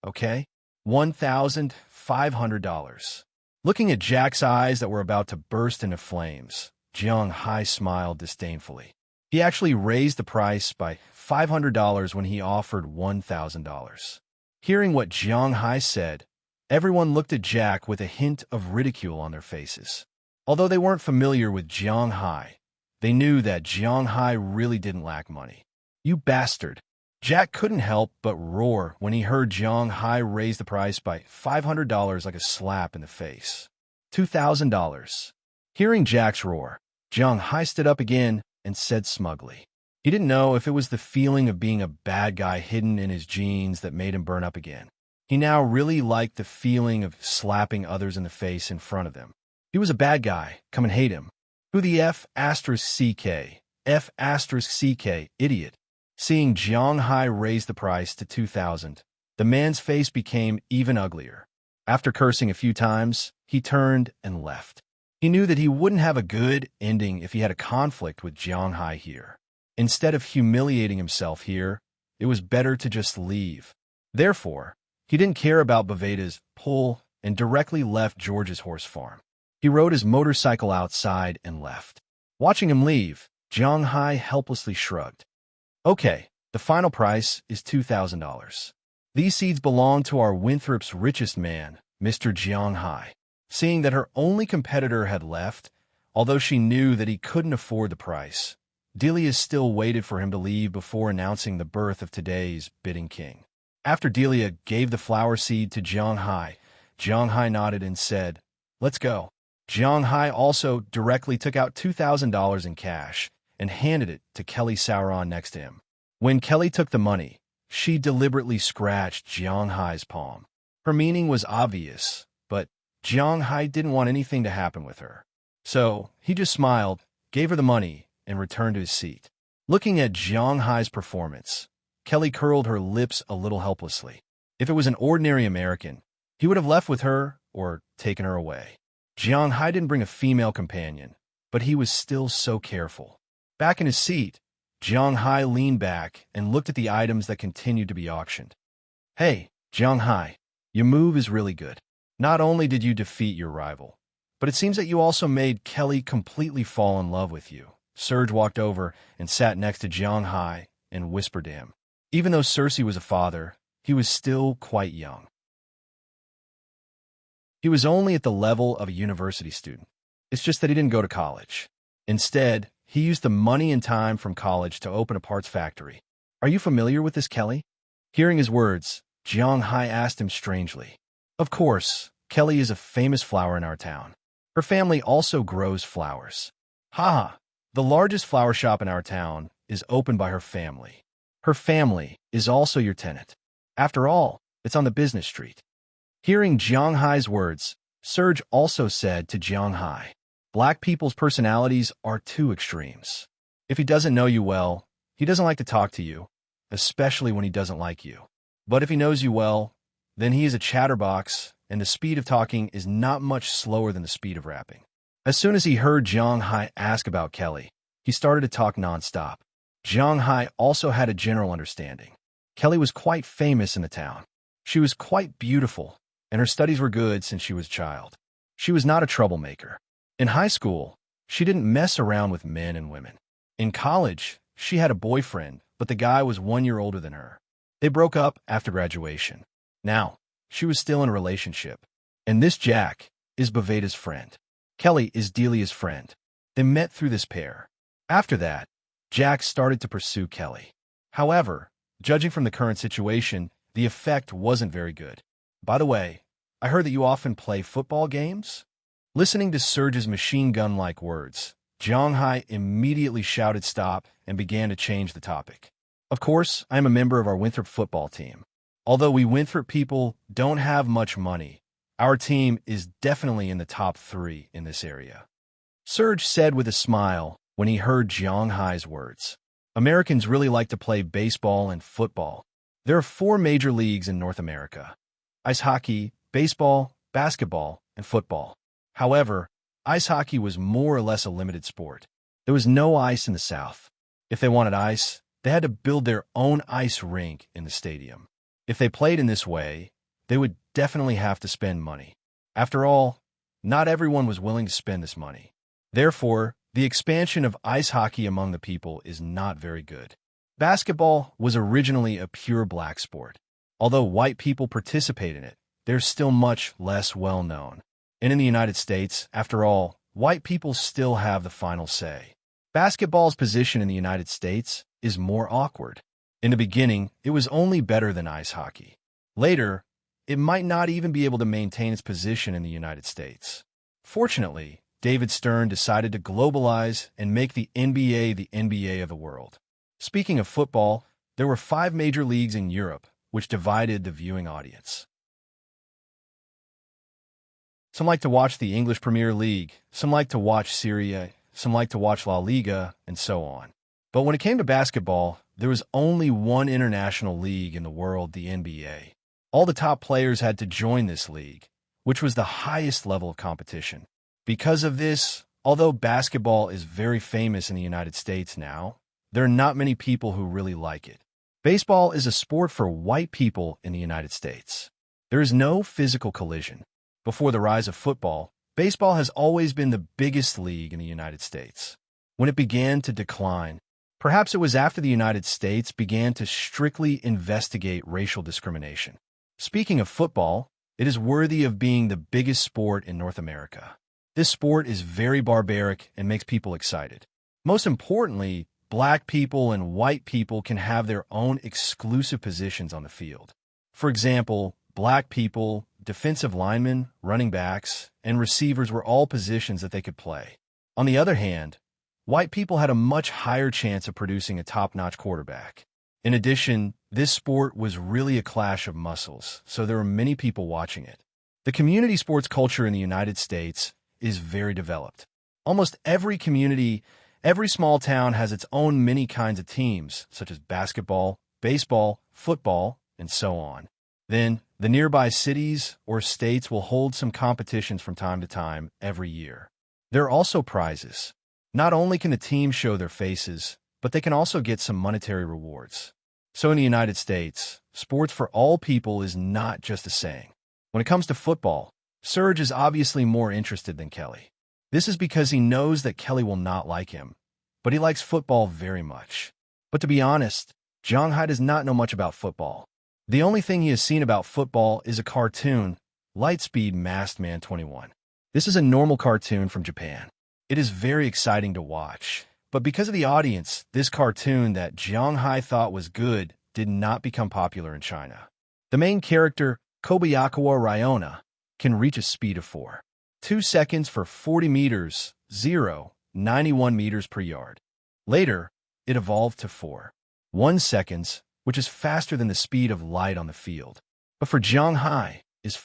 Okay? $1,500. Looking at Jack's eyes that were about to burst into flames, Jiang Hai smiled disdainfully. He actually raised the price by $500 when he offered $1,000. Hearing what Jiang Hai said, everyone looked at Jack with a hint of ridicule on their faces. Although they weren't familiar with Jiang Hai, they knew that Jiang Hai really didn't lack money. You bastard! Jack couldn't help but roar when he heard Jiang Hai raise the price by $500 like a slap in the face. $2,000. Hearing Jack's roar, Jiang Hai stood up again and said smugly, He didn't know if it was the feeling of being a bad guy hidden in his genes that made him burn up again. He now really liked the feeling of slapping others in the face in front of them. He was a bad guy. Come and hate him. Who the F asterisk CK? F asterisk CK, idiot. Seeing Jiang Hai raise the price to 2,000, the man's face became even uglier. After cursing a few times, he turned and left. He knew that he wouldn't have a good ending if he had a conflict with Jiang Hai here. Instead of humiliating himself here, it was better to just leave. Therefore, he didn't care about Baveta's pull and directly left George's horse farm. He rode his motorcycle outside and left. Watching him leave, Jiang Hai helplessly shrugged. Okay, the final price is $2,000. These seeds belong to our Winthrop's richest man, Mr. Jiang Hai. Seeing that her only competitor had left, although she knew that he couldn't afford the price, Delia still waited for him to leave before announcing the birth of today's bidding king. After Delia gave the flower seed to Jiang Hai nodded and said, "Let's go." Jiang Hai also directly took out $2,000 in cash and handed it to Kelly Sauron next to him. When Kelly took the money, she deliberately scratched Jiang Hai's palm. Her meaning was obvious, but Jiang Hai didn't want anything to happen with her. So he just smiled, gave her the money, and returned to his seat. Looking at Jiang Hai's performance, Kelly curled her lips a little helplessly. If it was an ordinary American, he would have left with her or taken her away. Jiang Hai didn't bring a female companion, but he was still so careful. Back in his seat, Jiang Hai leaned back and looked at the items that continued to be auctioned. "Hey, Jiang Hai, your move is really good. Not only did you defeat your rival, but it seems that you also made Kelly completely fall in love with you." Serge walked over and sat next to Jiang Hai and whispered to him. Even though Cersei was a father, he was still quite young. He was only at the level of a university student. It's just that he didn't go to college. Instead, he used the money and time from college to open a parts factory. "Are you familiar with this Kelly?" Hearing his words, Jiang Hai asked him strangely. "Of course, Kelly is a famous flower in our town. Her family also grows flowers. Haha, the largest flower shop in our town is opened by her family. Her family is also your tenant. After all, it's on the business street." Hearing Jiang Hai's words, Serge also said to Jiang Hai, "Black people's personalities are two extremes. If he doesn't know you well, he doesn't like to talk to you, especially when he doesn't like you. But if he knows you well, then he is a chatterbox, and the speed of talking is not much slower than the speed of rapping." As soon as he heard Jiang Hai ask about Kelly, he started to talk nonstop. Jiang Hai also had a general understanding. Kelly was quite famous in the town. She was quite beautiful, and her studies were good since she was a child. She was not a troublemaker. In high school, she didn't mess around with men and women. In college, she had a boyfriend, but the guy was 1 year older than her. They broke up after graduation. Now, she was still in a relationship. And this Jack is Baveta's friend. Kelly is Delia's friend. They met through this pair. After that, Jack started to pursue Kelly. However, judging from the current situation, the effect wasn't very good. "By the way, I heard that you often play football games?" Listening to Serge's machine gun-like words, Jiang Hai immediately shouted stop and began to change the topic. "Of course, I am a member of our Winthrop football team. Although we Winthrop people don't have much money, our team is definitely in the top 3 in this area," Serge said with a smile when he heard Jiang Hai's words. "Americans really like to play baseball and football. There are 4 major leagues in North America: ice hockey, baseball, basketball, and football. However, ice hockey was more or less a limited sport. There was no ice in the South. If they wanted ice, they had to build their own ice rink in the stadium. If they played in this way, they would definitely have to spend money. After all, not everyone was willing to spend this money. Therefore, the expansion of ice hockey among the people is not very good. Basketball was originally a pure black sport. Although white people participate in it, they're still much less well known. And in the United States, after all, white people still have the final say. Basketball's position in the United States is more awkward. In the beginning, it was only better than ice hockey. Later, it might not even be able to maintain its position in the United States. Fortunately, David Stern decided to globalize and make the NBA of the world. Speaking of football, there were 5 major leagues in Europe, which divided the viewing audience. Some like to watch the English Premier League, some like to watch Serie A, some like to watch La Liga, and so on. But when it came to basketball, there was only one international league in the world, the NBA. All the top players had to join this league, which was the highest level of competition. Because of this, although basketball is very famous in the United States now, there are not many people who really like it. Baseball is a sport for white people in the United States. There is no physical collision. Before the rise of football, baseball has always been the biggest league in the United States. When it began to decline, perhaps it was after the United States began to strictly investigate racial discrimination. Speaking of football, it is worthy of being the biggest sport in North America. This sport is very barbaric and makes people excited. Most importantly, black people and white people can have their own exclusive positions on the field. For example, black people, defensive linemen, running backs, and receivers were all positions that they could play. On the other hand, white people had a much higher chance of producing a top-notch quarterback. In addition, this sport was really a clash of muscles, so there were many people watching it. The community sports culture in the United States is very developed. Almost every community, every small town has its own many kinds of teams, such as basketball, baseball, football, and so on. Then, the nearby cities or states will hold some competitions from time to time every year. There are also prizes. Not only can the teams show their faces, but they can also get some monetary rewards. So in the United States, sports for all people is not just a saying. When it comes to football, Serge is obviously more interested than Kelly. This is because he knows that Kelly will not like him, but he likes football very much. But to be honest, Jong-hai does not know much about football. The only thing he has seen about football is a cartoon, Lightspeed Masked Man 21. This is a normal cartoon from Japan. It is very exciting to watch, but because of the audience, this cartoon that Jong-hai thought was good did not become popular in China. The main character, Kobayakawa Ryona, can reach a speed of 2 seconds for 40 meters, 91 meters per yard. Later, it evolved to 1 seconds, which is faster than the speed of light on the field. But for Jong-hai, is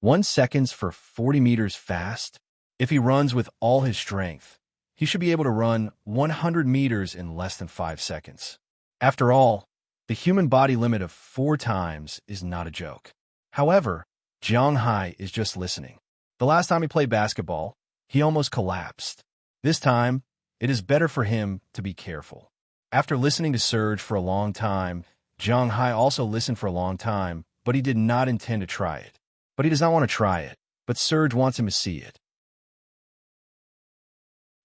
1 seconds for 40 meters fast? If he runs with all his strength, he should be able to run 100 meters in less than 5 seconds. After all, the human body limit of 4 times is not a joke. However, Jong-hai is just listening. The last time he played basketball, he almost collapsed. This time, it is better for him to be careful. After listening to Serge for a long time, Jong-hai also listened for a long time, but he did not intend to try it. But he does not want to try it, but Serge wants him to see it.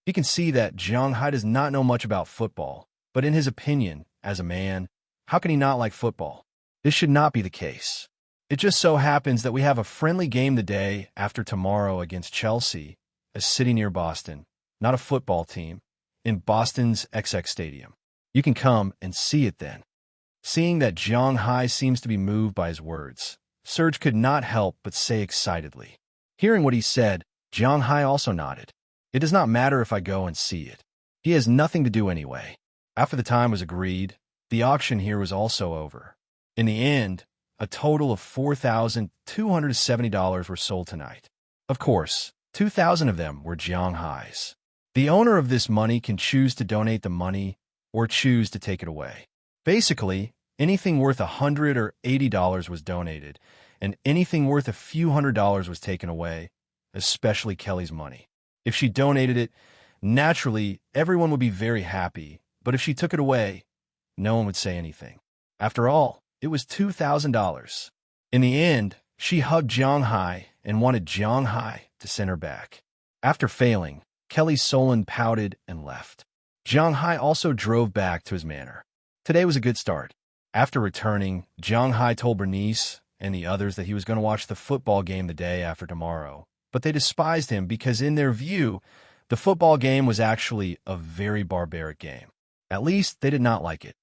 He can see that Jong-hai does not know much about football, but in his opinion, as a man, how can he not like football? This should not be the case. It just so happens that we have a friendly game the day after tomorrow against Chelsea, a city near Boston, not a football team, in Boston's XX Stadium. You can come and see it then. Seeing that Jong-hai seems to be moved by his words, Serge could not help but say excitedly. Hearing what he said, Jong-hai also nodded. It does not matter if I go and see it. He has nothing to do anyway. After the time was agreed, the auction here was also over. In the end, a total of $4,270 were sold tonight. Of course, 2,000 of them were Jong-hai's. The owner of this money can choose to donate the money or choose to take it away. Basically, anything worth $100 or $80 was donated, and anything worth a few $100s was taken away, especially Kelly's money. If she donated it, naturally, everyone would be very happy, but if she took it away, no one would say anything. After all, it was $2,000. In the end, she hugged Jong-hai and wanted Jong-hai to send her back. After failing, Kelly sullen pouted and left. Jong-hai also drove back to his manor. Today was a good start. After returning, Jong-hai told Bernice and the others that he was going to watch the football game the day after tomorrow, but they despised him because in their view, the football game was actually a very barbaric game. At least, they did not like it.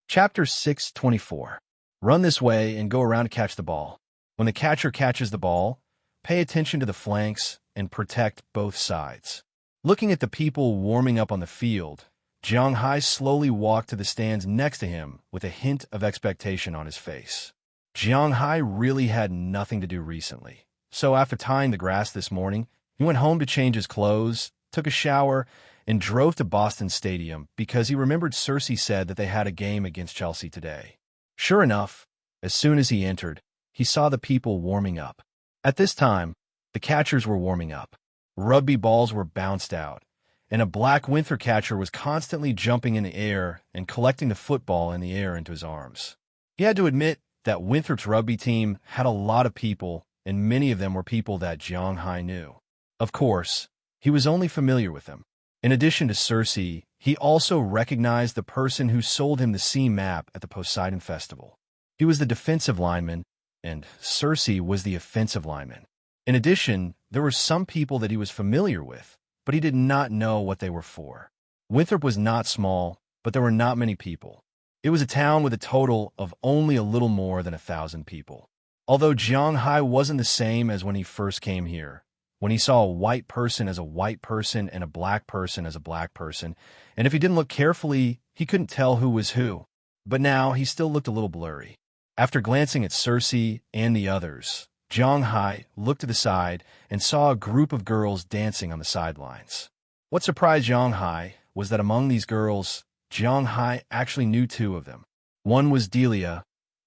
Chapter 6:24. Run this way and go around to catch the ball. When the catcher catches the ball, pay attention to the flanks and protect both sides. Looking at the people warming up on the field, Jiang Hai slowly walked to the stands next to him with a hint of expectation on his face. Jiang Hai really had nothing to do recently, so after tying the grass this morning, he went home to change his clothes, took a shower, and drove to Boston Stadium because he remembered Cersei said that they had a game against Chelsea today. Sure enough, as soon as he entered, he saw the people warming up. At this time, the catchers were warming up. Rugby balls were bounced out, and a black Winthrop catcher was constantly jumping in the air and collecting the football in the air into his arms. He had to admit that Winthrop's rugby team had a lot of people, and many of them were people that Jiang Hai knew. Of course, he was only familiar with them. In addition to Cersei, he also recognized the person who sold him the sea map at the Poseidon Festival. He was the defensive lineman, and Cersei was the offensive lineman. In addition, there were some people that he was familiar with, but he did not know what they were for. Winthrop was not small, but there were not many people. It was a town with a total of only a little more than 1,000 people. Although Jiang Hai wasn't the same as when he first came here, when he saw a white person as a white person and a black person as a black person, and if he didn't look carefully, he couldn't tell who was who. But now he still looked a little blurry. After glancing at Cersei and the others, Jiang Hai looked to the side and saw a group of girls dancing on the sidelines. What surprised Jiang Hai was that among these girls, Jiang Hai actually knew two of them. One was Delia,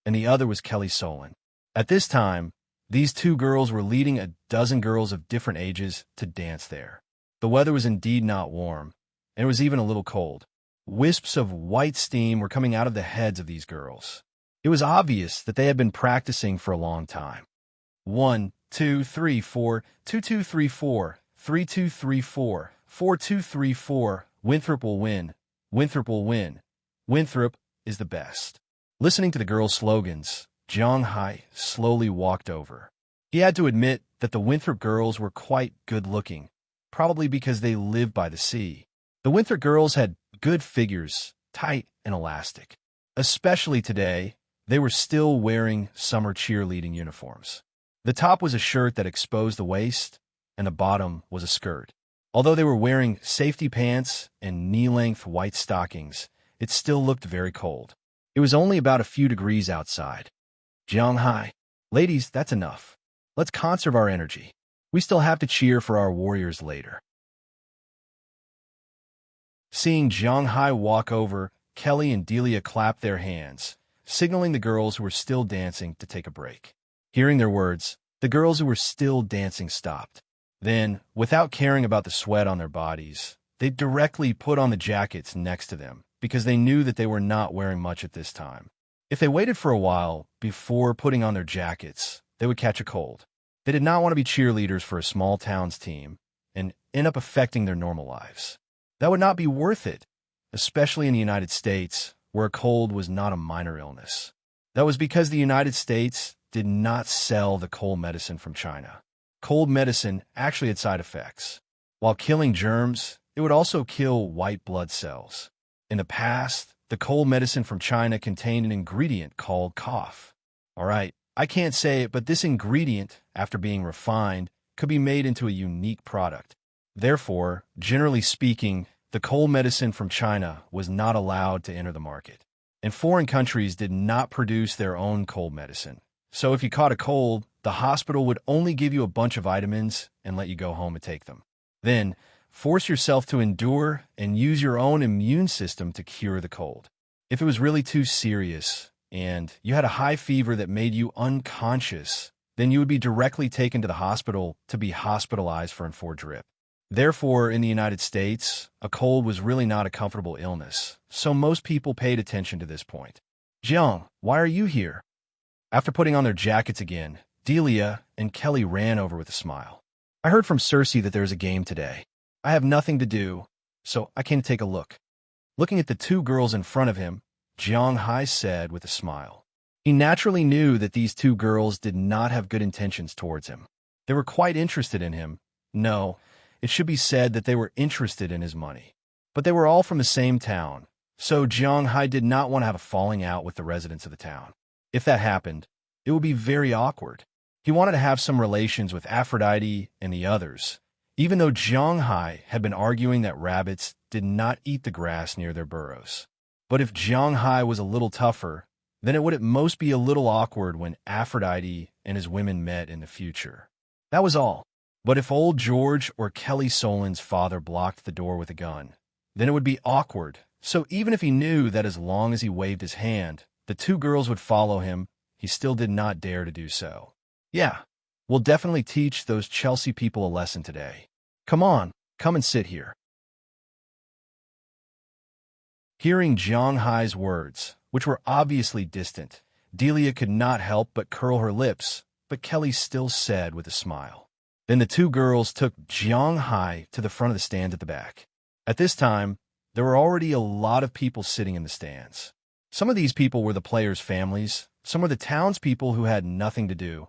and the other was Kelly Solon. At this time, these two girls were leading a dozen girls of different ages to dance there. The weather was indeed not warm, and it was even a little cold. Wisps of white steam were coming out of the heads of these girls. It was obvious that they had been practicing for a long time. 1, 2, 3, 4, 2, 2, 3, 4, 3, 2, 3, 4, 4, 2, 3, 4. Winthrop will win. Winthrop will win. Winthrop is the best. Listening to the girls' slogans, Jiang Hai slowly walked over. He had to admit that the Winthrop girls were quite good-looking, probably because they lived by the sea. The Winthrop girls had good figures, tight and elastic. Especially today, they were still wearing summer cheerleading uniforms. The top was a shirt that exposed the waist, and the bottom was a skirt. Although they were wearing safety pants and knee-length white stockings, it still looked very cold. It was only about a few degrees outside. Jiang Hai, ladies, that's enough. Let's conserve our energy. We still have to cheer for our warriors later. Seeing Jiang Hai walk over, Kelly and Delia clapped their hands, signaling the girls who were still dancing to take a break. Hearing their words, the girls who were still dancing stopped. Then, without caring about the sweat on their bodies, they directly put on the jackets next to them because they knew that they were not wearing much at this time. If they waited for a while before putting on their jackets, they would catch a cold. They did not want to be cheerleaders for a small town's team and end up affecting their normal lives. That would not be worth it, especially in the United States, where a cold was not a minor illness. That was because the United States did not sell the cold medicine from China. Cold medicine actually had side effects. While killing germs, it would also kill white blood cells. In the past, the cold medicine from China contained an ingredient called cough. All right, I can't say it, but this ingredient, after being refined, could be made into a unique product. Therefore, generally speaking, the cold medicine from China was not allowed to enter the market. And foreign countries did not produce their own cold medicine. So if you caught a cold, the hospital would only give you a bunch of vitamins and let you go home and take them. Then, force yourself to endure and use your own immune system to cure the cold. If it was really too serious and you had a high fever that made you unconscious, then you would be directly taken to the hospital to be hospitalized for a drip. Therefore, in the United States, a cold was really not a comfortable illness, so most people paid attention to this point. Jiang, why are you here? After putting on their jackets again, Delia and Kelly ran over with a smile. I heard from Cersei that there's a game today. I have nothing to do, so I came to take a look. Looking at the two girls in front of him, Jiang Hai said with a smile. He naturally knew that these two girls did not have good intentions towards him. They were quite interested in him. No, it should be said that they were interested in his money. But they were all from the same town, so Jiang Hai did not want to have a falling out with the residents of the town. If that happened, it would be very awkward. He wanted to have some relations with Aphrodite and the others, even though Zhang had been arguing that rabbits did not eat the grass near their burrows. But if Zhang was a little tougher, then it would at most be a little awkward when Aphrodite and his women met in the future. That was all. But if old George or Kelly Solin's father blocked the door with a gun, then it would be awkward. So even if he knew that as long as he waved his hand, the two girls would follow him, he still did not dare to do so. Yeah, we'll definitely teach those Chelsea people a lesson today. Come on, come and sit here. Hearing Zhang words, which were obviously distant, Delia could not help but curl her lips, but Kelly still said with a smile. Then the two girls took Zhang to the front of the stand at the back. At this time, there were already a lot of people sitting in the stands. Some of these people were the players' families, some were the townspeople who had nothing to do,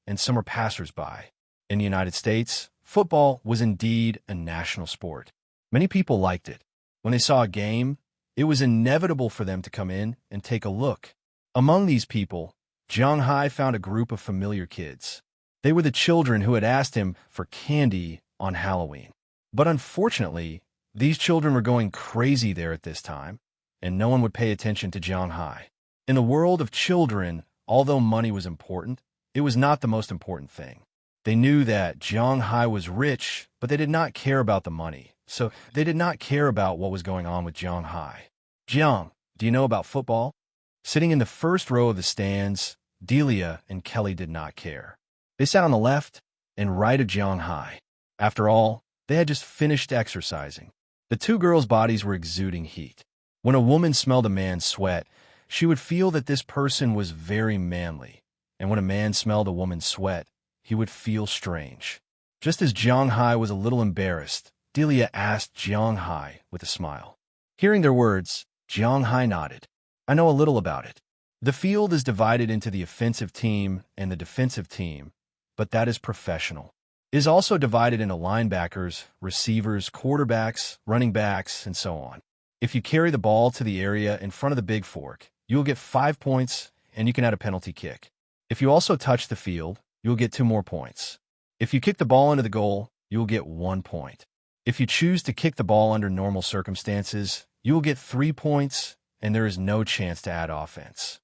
and some were passers-by. In the United States, football was indeed a national sport. Many people liked it. When they saw a game, it was inevitable for them to come in and take a look. Among these people, Zhang found a group of familiar kids. They were the children who had asked him for candy on Halloween. But unfortunately, these children were going crazy there at this time, and no one would pay attention to Zhang. In the world of children, although money was important, it was not the most important thing. They knew that Zhang was rich, but they did not care about the money, so they did not care about what was going on with Zhang. Jiang, do you know about football? Sitting in the first row of the stands, Delia and Kelly did not care. They sat on the left and right of Zhang. After all, they had just finished exercising. The two girls' bodies were exuding heat. When a woman smelled a man's sweat, she would feel that this person was very manly, and when a man smelled a woman's sweat, he would feel strange. Just as Zhang was a little embarrassed, Delia asked Zhang with a smile. Hearing their words, Zhang nodded. I know a little about it. The field is divided into the offensive team and the defensive team, but that is professional. It is also divided into linebackers, receivers, quarterbacks, running backs, and so on. If you carry the ball to the area in front of the big fork, you will get 5 points, and you can add a penalty kick. If you also touch the field, you will get 2 more points. If you kick the ball into the goal, you will get 1 point. If you choose to kick the ball under normal circumstances, you will get 3 points, and there is no chance to add offense.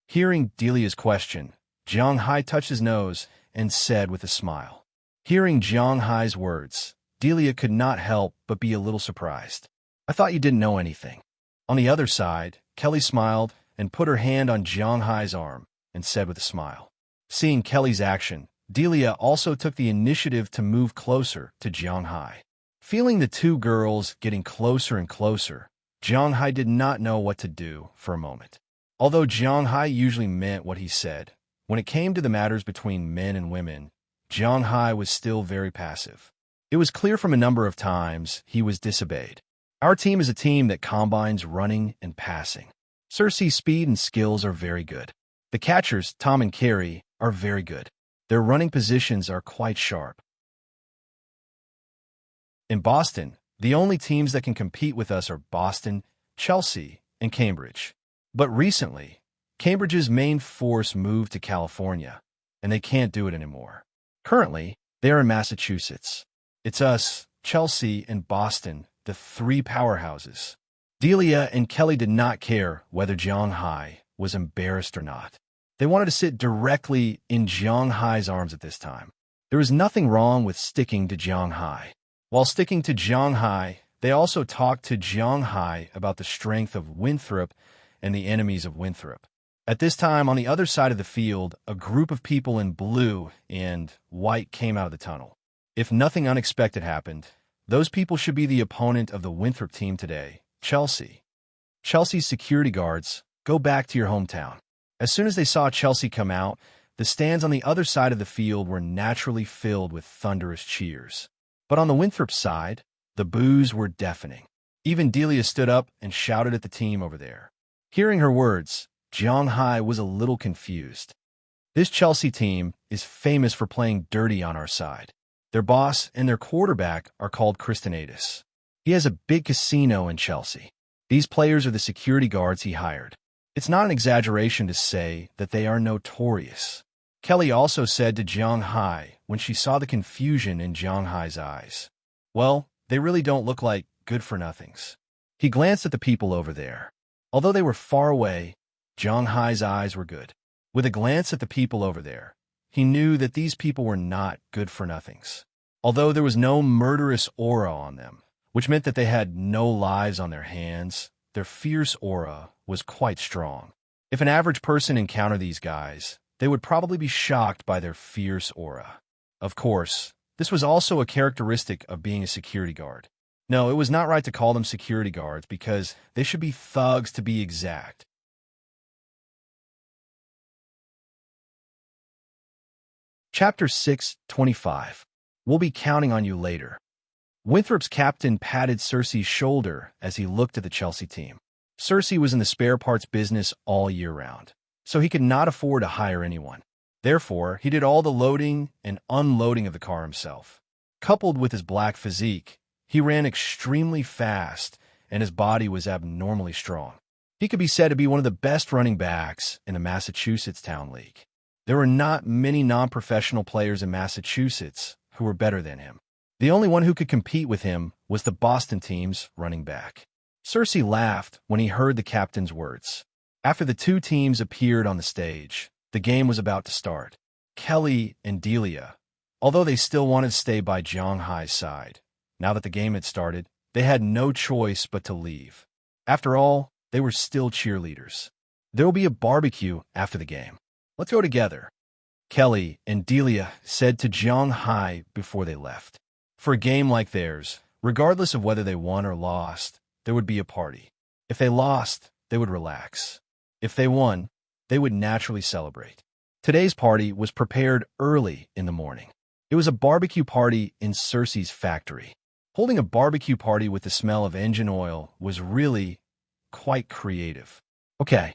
Hearing Delia's question, Zhang touched his nose and said with a smile. Hearing Zhang words, Delia could not help but be a little surprised. I thought you didn't know anything. On the other side, Kelly smiled and put her hand on Zhang arm and said with a smile. Seeing Kelly's action, Delia also took the initiative to move closer to Zhang. Feeling the two girls getting closer and closer, Zhang did not know what to do for a moment. Although Zhang usually meant what he said, when it came to the matters between men and women, Zhang was still very passive. It was clear from a number of times he was disobeyed. Our team is a team that combines running and passing. Cersei's speed and skills are very good. The catchers, Tom and Carrie, are very good. Their running positions are quite sharp. In Boston, the only teams that can compete with us are Boston, Chelsea, and Cambridge. But recently, Cambridge's main force moved to California, and they can't do it anymore. Currently, they are in Massachusetts. It's us, Chelsea, and Boston, the 3 powerhouses. Delia and Kelly did not care whether Zhang was embarrassed or not. They wanted to sit directly in Zhang arms at this time. There was nothing wrong with sticking to Zhang. While sticking to Zhang, they also talked to Zhang about the strength of Winthrop and the enemies of Winthrop. At this time, on the other side of the field, a group of people in blue and white came out of the tunnel. If nothing unexpected happened, those people should be the opponent of the Winthrop team today, Chelsea. Chelsea's security guards, go back to your hometown. As soon as they saw Chelsea come out, the stands on the other side of the field were naturally filled with thunderous cheers. But on the Winthrop side, the boos were deafening. Even Delia stood up and shouted at the team over there. Hearing her words, Zhang was a little confused. This Chelsea team is famous for playing dirty on our side. Their boss and their quarterback are called Christinatus. He has a big casino in Chelsea. These players are the security guards he hired. It's not an exaggeration to say that they are notorious. Kelly also said to Jiang Hai when she saw the confusion in Jiang Hai's eyes. Well, they really don't look like good-for-nothings. He glanced at the people over there. Although they were far away, Jiang Hai's eyes were good. With a glance at the people over there, he knew that these people were not good-for-nothings. Although there was no murderous aura on them, which meant that they had no lives on their hands, their fierce aura was quite strong. If an average person encountered these guys, they would probably be shocked by their fierce aura. Of course, this was also a characteristic of being a security guard. No, it was not right to call them security guards because they should be thugs to be exact. Chapter 6:25. We'll be counting on you later. Winthrop's captain patted Cersei's shoulder as he looked at the Chelsea team. Cersei was in the spare parts business all year round, so he could not afford to hire anyone. Therefore, he did all the loading and unloading of the car himself. Coupled with his black physique, he ran extremely fast, and his body was abnormally strong. He could be said to be one of the best running backs in the Massachusetts Town League. There were not many non-professional players in Massachusetts who were better than him. The only one who could compete with him was the Boston team's running back. Cersei laughed when he heard the captain's words. After the two teams appeared on the stage, the game was about to start. Kelly and Delia, although they still wanted to stay by Jiang Hai's side, now that the game had started, they had no choice but to leave. After all, they were still cheerleaders. There will be a barbecue after the game. Let's go together, Kelly and Delia said to Jiang Hai before they left. For a game like theirs, regardless of whether they won or lost, there would be a party. If they lost, they would relax. If they won, they would naturally celebrate. Today's party was prepared early in the morning. It was a barbecue party in Cersei's factory. Holding a barbecue party with the smell of engine oil was really quite creative. Okay,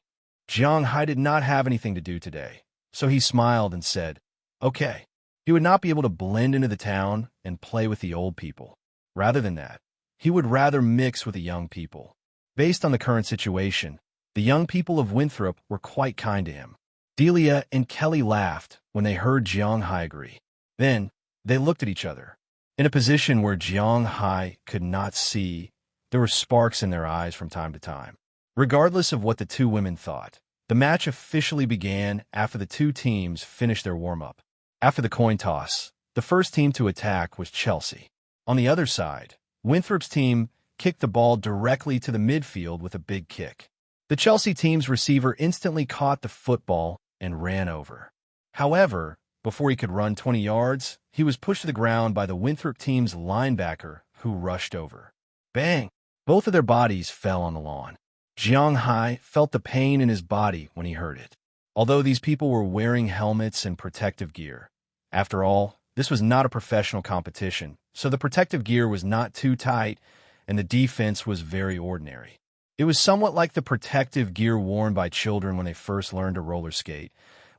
Jiang Hai did not have anything to do today, so he smiled and said, okay. He would not be able to blend into the town and play with the old people. Rather than that, he would rather mix with the young people. Based on the current situation, the young people of Winthrop were quite kind to him. Delia and Kelly laughed when they heard Jiang Hai agree. Then, they looked at each other. In a position where Jiang Hai could not see, there were sparks in their eyes from time to time. Regardless of what the two women thought, the match officially began after the two teams finished their warm-up. After the coin toss, the first team to attack was Chelsea. On the other side, Winthrop's team kicked the ball directly to the midfield with a big kick. The Chelsea team's receiver instantly caught the football and ran over. However, before he could run 20 yards, he was pushed to the ground by the Winthrop team's linebacker, who rushed over. Bang! Both of their bodies fell on the lawn. Jiang Hai felt the pain in his body when he heard it. Although these people were wearing helmets and protective gear. After all, this was not a professional competition, so the protective gear was not too tight, and the defense was very ordinary. It was somewhat like the protective gear worn by children when they first learned to roller skate,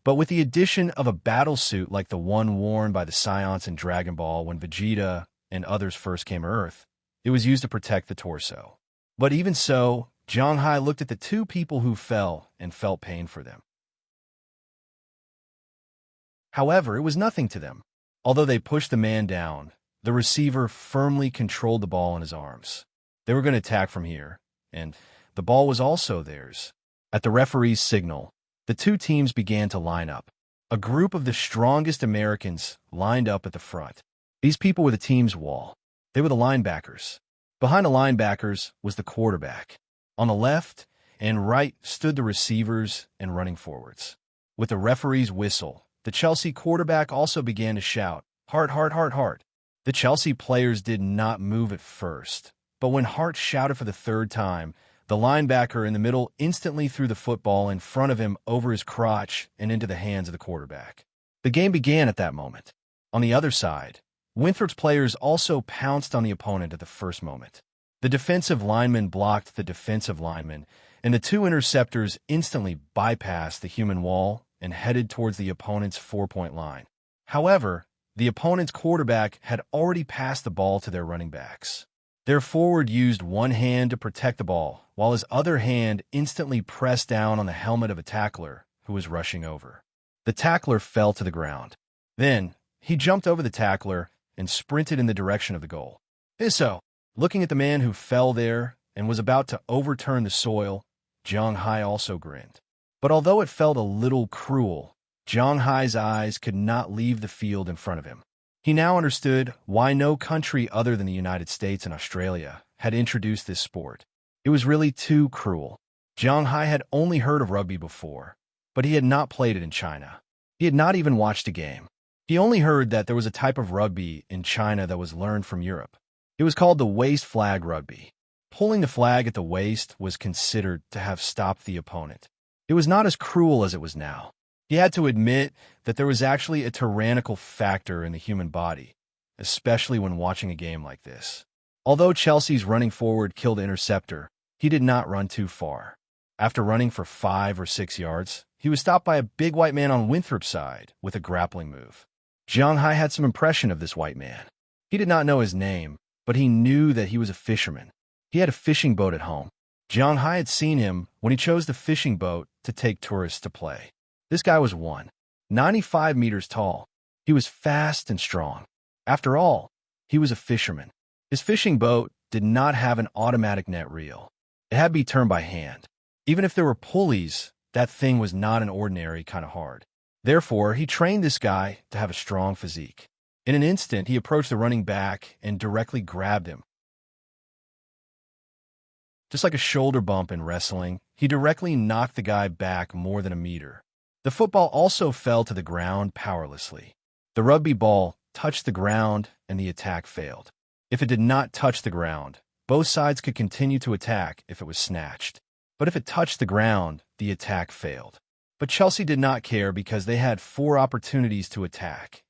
but with the addition of a battle suit like the one worn by the Scions in Dragon Ball when Vegeta and others first came to Earth. It was used to protect the torso. But even so, Jiang Hai looked at the two people who fell and felt pain for them. However, it was nothing to them. Although they pushed the man down, the receiver firmly controlled the ball in his arms. They were going to attack from here, and the ball was also theirs. At the referee's signal, the two teams began to line up. A group of the strongest Americans lined up at the front. These people were the team's wall. They were the linebackers. Behind the linebackers was the quarterback. On the left and right stood the receivers and running forwards. With the referee's whistle, the Chelsea quarterback also began to shout, "Hart, Hart, Hart, Hart." The Chelsea players did not move at first, but when Hart shouted for the third time, the linebacker in the middle instantly threw the football in front of him over his crotch and into the hands of the quarterback. The game began at that moment. On the other side, Winthrop's players also pounced on the opponent at the first moment. The defensive lineman blocked the defensive lineman, and the two interceptors instantly bypassed the human wall and headed towards the opponent's 4-point line. However, the opponent's quarterback had already passed the ball to their running backs. Their forward used one hand to protect the ball, while his other hand instantly pressed down on the helmet of a tackler who was rushing over. The tackler fell to the ground. Then, he jumped over the tackler and sprinted in the direction of the goal. So, looking at the man who fell there and was about to overturn the soil, Jiang Hai also grinned. But although it felt a little cruel, Jiang Hai's eyes could not leave the field in front of him. He now understood why no country other than the United States and Australia had introduced this sport. It was really too cruel. Jiang Hai had only heard of rugby before, but he had not played it in China. He had not even watched a game. He only heard that there was a type of rugby in China that was learned from Europe. It was called the waist flag rugby. Pulling the flag at the waist was considered to have stopped the opponent. It was not as cruel as it was now. He had to admit that there was actually a tyrannical factor in the human body, especially when watching a game like this. Although Chelsea's running forward killed interceptor, he did not run too far. After running for 5 or 6 yards, he was stopped by a big white man on Winthrop's side with a grappling move. Jiang Hai had some impression of this white man. He did not know his name, but he knew that he was a fisherman. He had a fishing boat at home. Jiang Hai had seen him when he chose the fishing boat to take tourists to play. This guy was 195 meters tall. He was fast and strong. After all, he was a fisherman. His fishing boat did not have an automatic net reel. It had to be turned by hand. Even if there were pulleys, that thing was not an ordinary kind of hard. Therefore, he trained this guy to have a strong physique. In an instant, he approached the running back and directly grabbed him. Just like a shoulder bump in wrestling, he directly knocked the guy back more than a meter. The football also fell to the ground powerlessly. The rugby ball touched the ground and the attack failed. If it did not touch the ground, both sides could continue to attack if it was snatched. But if it touched the ground, the attack failed. But Chelsea did not care because they had 4 opportunities to attack.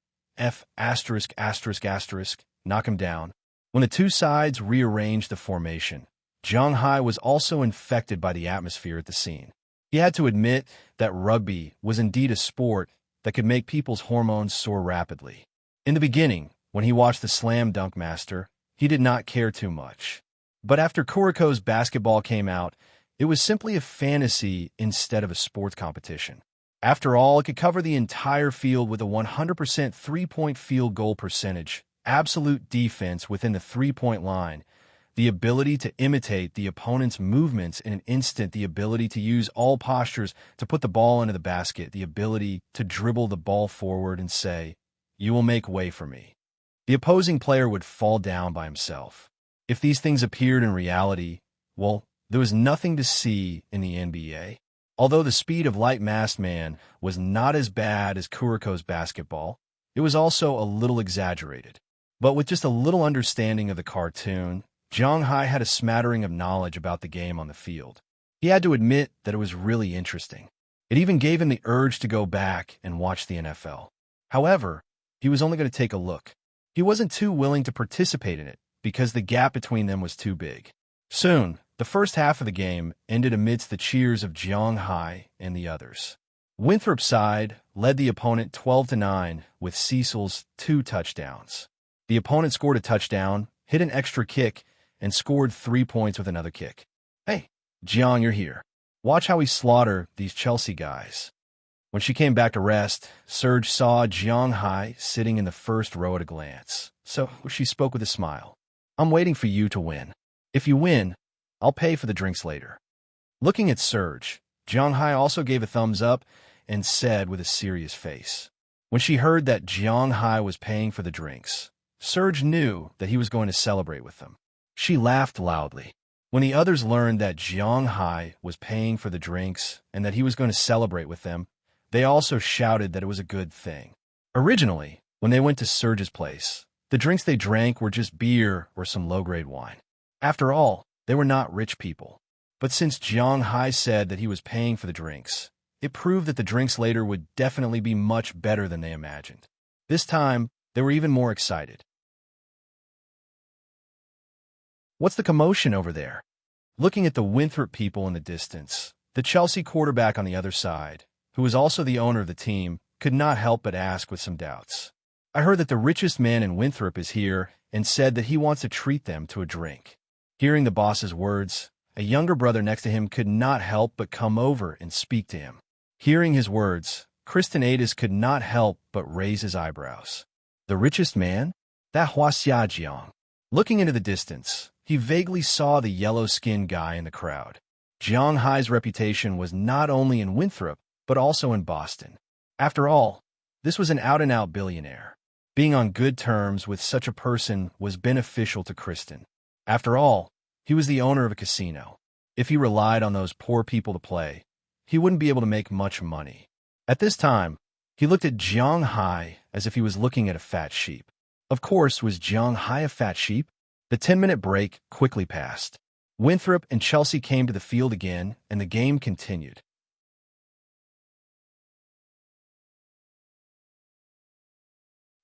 Knock him down. When the two sides rearranged the formation, Jiang Hai was also infected by the atmosphere at the scene. He had to admit that rugby was indeed a sport that could make people's hormones soar rapidly. In the beginning, when he watched the Slam Dunk Master, he did not care too much. But after Kuriko's basketball came out, it was simply a fantasy instead of a sports competition. After all, it could cover the entire field with a 100% three-point field goal percentage, absolute defense within the three-point line, the ability to imitate the opponent's movements in an instant, the ability to use all postures to put the ball into the basket, the ability to dribble the ball forward and say, "You will make way for me." The opposing player would fall down by himself. If these things appeared in reality, well, there was nothing to see in the NBA. Although the speed of Light Masked Man was not as bad as Kuriko's basketball, it was also a little exaggerated. But with just a little understanding of the cartoon, Jiang Hai had a smattering of knowledge about the game on the field. He had to admit that it was really interesting. It even gave him the urge to go back and watch the NFL. However, he was only going to take a look. He wasn't too willing to participate in it because the gap between them was too big. Soon, the first half of the game ended amidst the cheers of Jiang Hai and the others. Winthrop's side led the opponent 12-9 with Cecil's 2 touchdowns. The opponent scored a touchdown, hit an extra kick, and scored 3 points with another kick. "Hey, Jiang, you're here. Watch how we slaughter these Chelsea guys." When she came back to rest, Serge saw Jiang Hai sitting in the first row at a glance. So she spoke with a smile. "I'm waiting for you to win. If you win, I'll pay for the drinks later." Looking at Serge, Jiang Hai also gave a thumbs up and said with a serious face. When she heard that Jiang Hai was paying for the drinks, Serge knew that he was going to celebrate with them. She laughed loudly. When the others learned that Jiang Hai was paying for the drinks and that he was going to celebrate with them, they also shouted that it was a good thing. Originally, when they went to Serge's place, the drinks they drank were just beer or some low-grade wine. After all, they were not rich people. But since Jiang Hai said that he was paying for the drinks, it proved that the drinks later would definitely be much better than they imagined. This time, they were even more excited. "What's the commotion over there?" Looking at the Winthrop people in the distance, the Chelsea quarterback on the other side, who was also the owner of the team, could not help but ask with some doubts. "I heard that the richest man in Winthrop is here and said that he wants to treat them to a drink." Hearing the boss's words, a younger brother next to him could not help but come over and speak to him. Hearing his words, Kristinatus could not help but raise his eyebrows. The richest man? That Huaxia Jiang. Looking into the distance, he vaguely saw the yellow-skinned guy in the crowd. Jiang Hai's reputation was not only in Winthrop, but also in Boston. After all, this was an out-and-out billionaire. Being on good terms with such a person was beneficial to Kristen. After all, he was the owner of a casino. If he relied on those poor people to play, he wouldn't be able to make much money. At this time, he looked at Jiang Hai as if he was looking at a fat sheep. Of course, was Jiang Hai a fat sheep? The 10-minute break quickly passed. Winthrop and Chelsea came to the field again, and the game continued.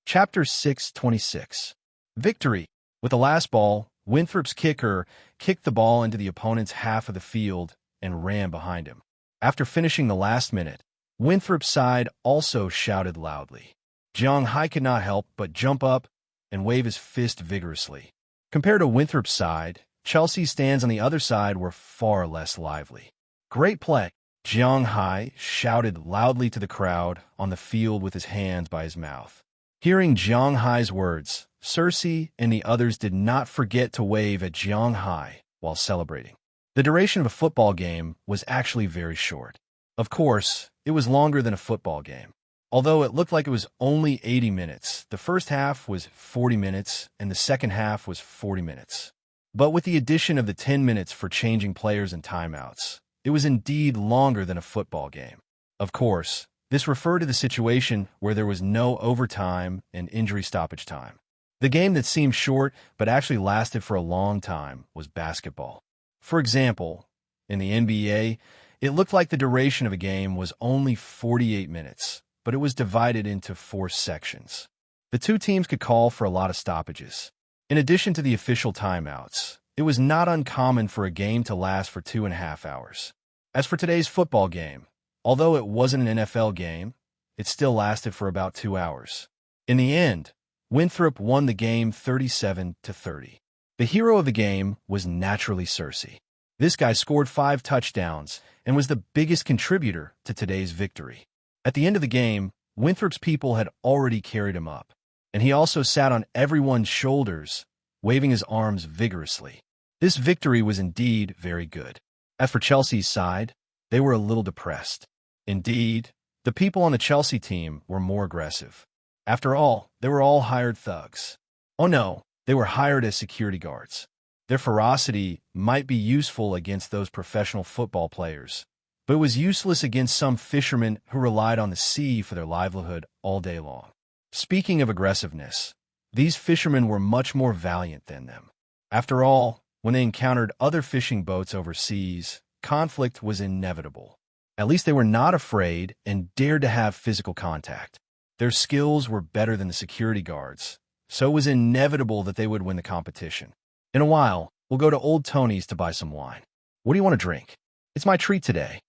Chapter 6:26. Victory. With the last ball, Winthrop's kicker kicked the ball into the opponent's half of the field and ran behind him. After finishing the last minute, Winthrop's side also shouted loudly. Jiang Hai could not help but jump up and wave his fist vigorously. Compared to Winthrop's side, Chelsea's stands on the other side were far less lively. Great play! Jiang Hai shouted loudly to the crowd on the field with his hands by his mouth. Hearing Jiang Hai's words, Cersei and the others did not forget to wave at Jiang Hai while celebrating. The duration of a football game was actually very short. Of course, it was longer than a football game. Although it looked like it was only 80 minutes, the first half was 40 minutes and the second half was 40 minutes. But with the addition of the 10 minutes for changing players and timeouts, it was indeed longer than a football game. Of course, this referred to the situation where there was no overtime and injury stoppage time. The game that seemed short but actually lasted for a long time was basketball. For example, in the NBA, it looked like the duration of a game was only 48 minutes, but it was divided into 4 sections. The two teams could call for a lot of stoppages. In addition to the official timeouts, it was not uncommon for a game to last for 2.5 hours. As for today's football game, although it wasn't an NFL game, it still lasted for about 2 hours. In the end, Winthrop won the game 37-30. The hero of the game was naturally Cersei. This guy scored 5 touchdowns and was the biggest contributor to today's victory. At the end of the game, Winthrop's people had already carried him up, and he also sat on everyone's shoulders, waving his arms vigorously. This victory was indeed very good. As for Chelsea's side, they were a little depressed. Indeed, the people on the Chelsea team were more aggressive. After all, they were all hired thugs. Oh no, they were hired as security guards. Their ferocity might be useful against those professional football players, but it was useless against some fishermen who relied on the sea for their livelihood all day long. Speaking of aggressiveness, these fishermen were much more valiant than them. After all, when they encountered other fishing boats overseas, conflict was inevitable. At least they were not afraid and dared to have physical contact. Their skills were better than the security guards, so it was inevitable that they would win the competition. In a while, we'll go to Old Tony's to buy some wine. What do you want to drink? It's my treat today.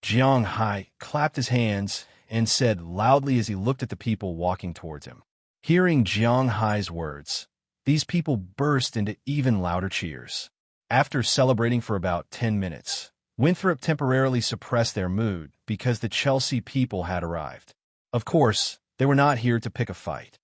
Jiang Hai clapped his hands and said loudly as he looked at the people walking towards him. Hearing Jiang Hai's words, these people burst into even louder cheers. After celebrating for about 10 minutes, Winthrop temporarily suppressed their mood because the Chelsea people had arrived. Of course, they were not here to pick a fight.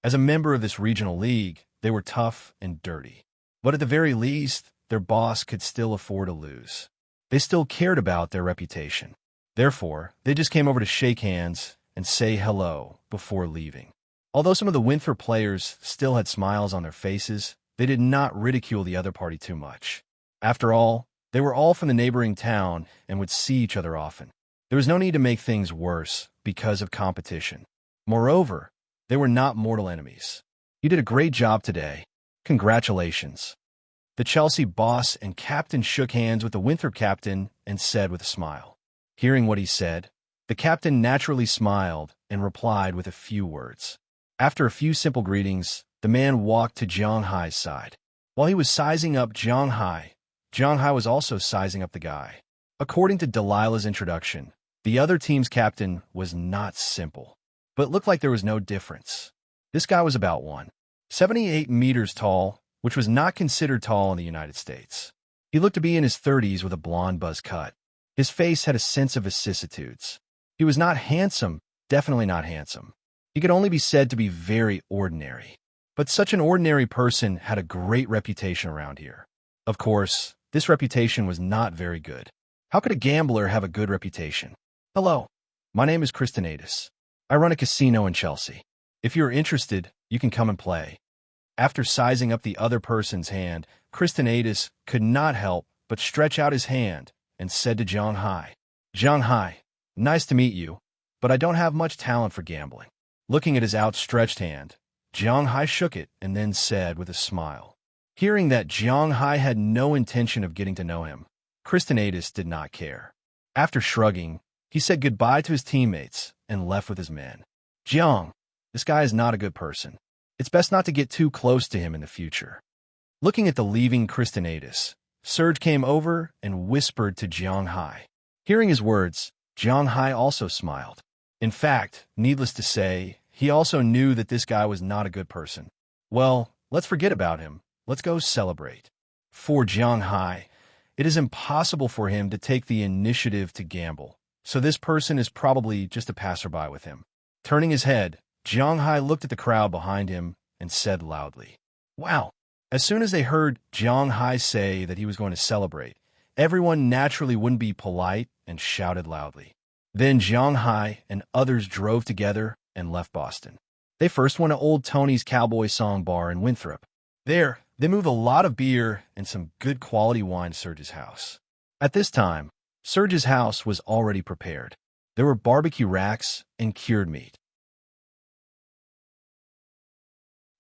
As a member of this regional league, they were tough and dirty. But at the very least, their boss could still afford to lose. They still cared about their reputation. Therefore, they just came over to shake hands and say hello before leaving. Although some of the Winthrop players still had smiles on their faces, they did not ridicule the other party too much. After all, they were all from the neighboring town and would see each other often. There was no need to make things worse because of competition. Moreover, they were not mortal enemies. You did a great job today. Congratulations. The Chelsea boss and captain shook hands with the Winthrop captain and said with a smile. Hearing what he said, the captain naturally smiled and replied with a few words. After a few simple greetings, the man walked to Jiang Hai's side. While he was sizing up Jiang Hai was also sizing up the guy. According to Delilah's introduction, the other team's captain was not simple, but looked like there was no difference. This guy was about 1.78 meters tall, which was not considered tall in the United States. He looked to be in his 30s with a blonde buzz cut. His face had a sense of vicissitudes. He was not handsome, definitely not handsome. He could only be said to be very ordinary. But such an ordinary person had a great reputation around here. Of course, this reputation was not very good. How could a gambler have a good reputation? Hello, my name is Christinatus. I run a casino in Chelsea. If you're interested, you can come and play. After sizing up the other person's hand, Christinatus could not help but stretch out his hand and said to Jiang Hai, Jiang Hai, nice to meet you, but I don't have much talent for gambling. Looking at his outstretched hand, Jiang Hai shook it and then said with a smile. Hearing that Jiang Hai had no intention of getting to know him, Christinatus did not care. After shrugging, he said goodbye to his teammates and left with his men. Jiang, this guy is not a good person. It's best not to get too close to him in the future. Looking at the leaving Christinatus, Serge came over and whispered to Jiang Hai. Hearing his words, Jiang Hai also smiled. In fact, needless to say, he also knew that this guy was not a good person. Well, let's forget about him. Let's go celebrate. For Jiang Hai, it is impossible for him to take the initiative to gamble, so this person is probably just a passerby with him. Turning his head, Jiang Hai looked at the crowd behind him and said loudly, Wow! As soon as they heard Jiang Hai say that he was going to celebrate, everyone naturally wouldn't be polite and shouted loudly. Then Jiang Hai and others drove together and left Boston. They first went to Old Tony's Cowboy Song Bar in Winthrop. There, they moved a lot of beer and some good quality wine to Serge's house. At this time, Serge's house was already prepared. There were barbecue racks and cured meat.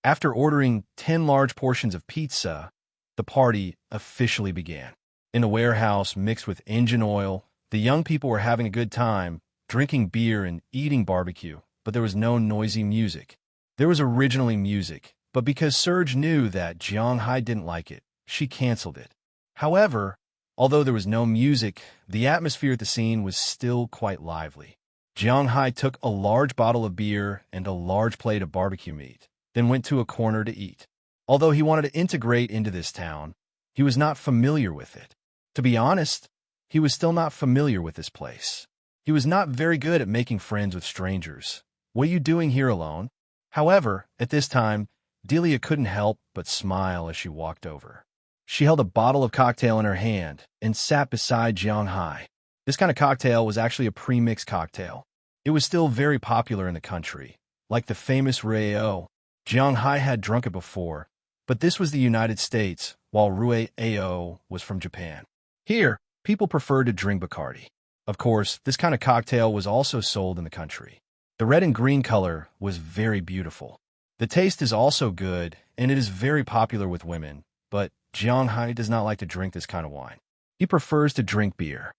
After ordering 10 large portions of pizza, the party officially began. In the warehouse mixed with engine oil, the young people were having a good time, drinking beer and eating barbecue, but there was no noisy music. There was originally music, but because Serge knew that Jiang Hai didn't like it, she canceled it. However, although there was no music, the atmosphere at the scene was still quite lively. Jiang Hai took a large bottle of beer and a large plate of barbecue meat, then went to a corner to eat. Although he wanted to integrate into this town, he was not familiar with it. To be honest, he was still not familiar with this place. He was not very good at making friends with strangers. What are you doing here alone? However, at this time, Delia couldn't help but smile as she walked over. She held a bottle of cocktail in her hand and sat beside Jiang Hai. This kind of cocktail was actually a pre-mixed cocktail. It was still very popular in the country, like the famous Rueao. Jiang Hai had drunk it before, but this was the United States, while Rueao was from Japan. Here, people preferred to drink Bacardi. Of course, this kind of cocktail was also sold in the country. The red and green color was very beautiful. The taste is also good, and it is very popular with women, but Jiang Hai does not like to drink this kind of wine. He prefers to drink beer.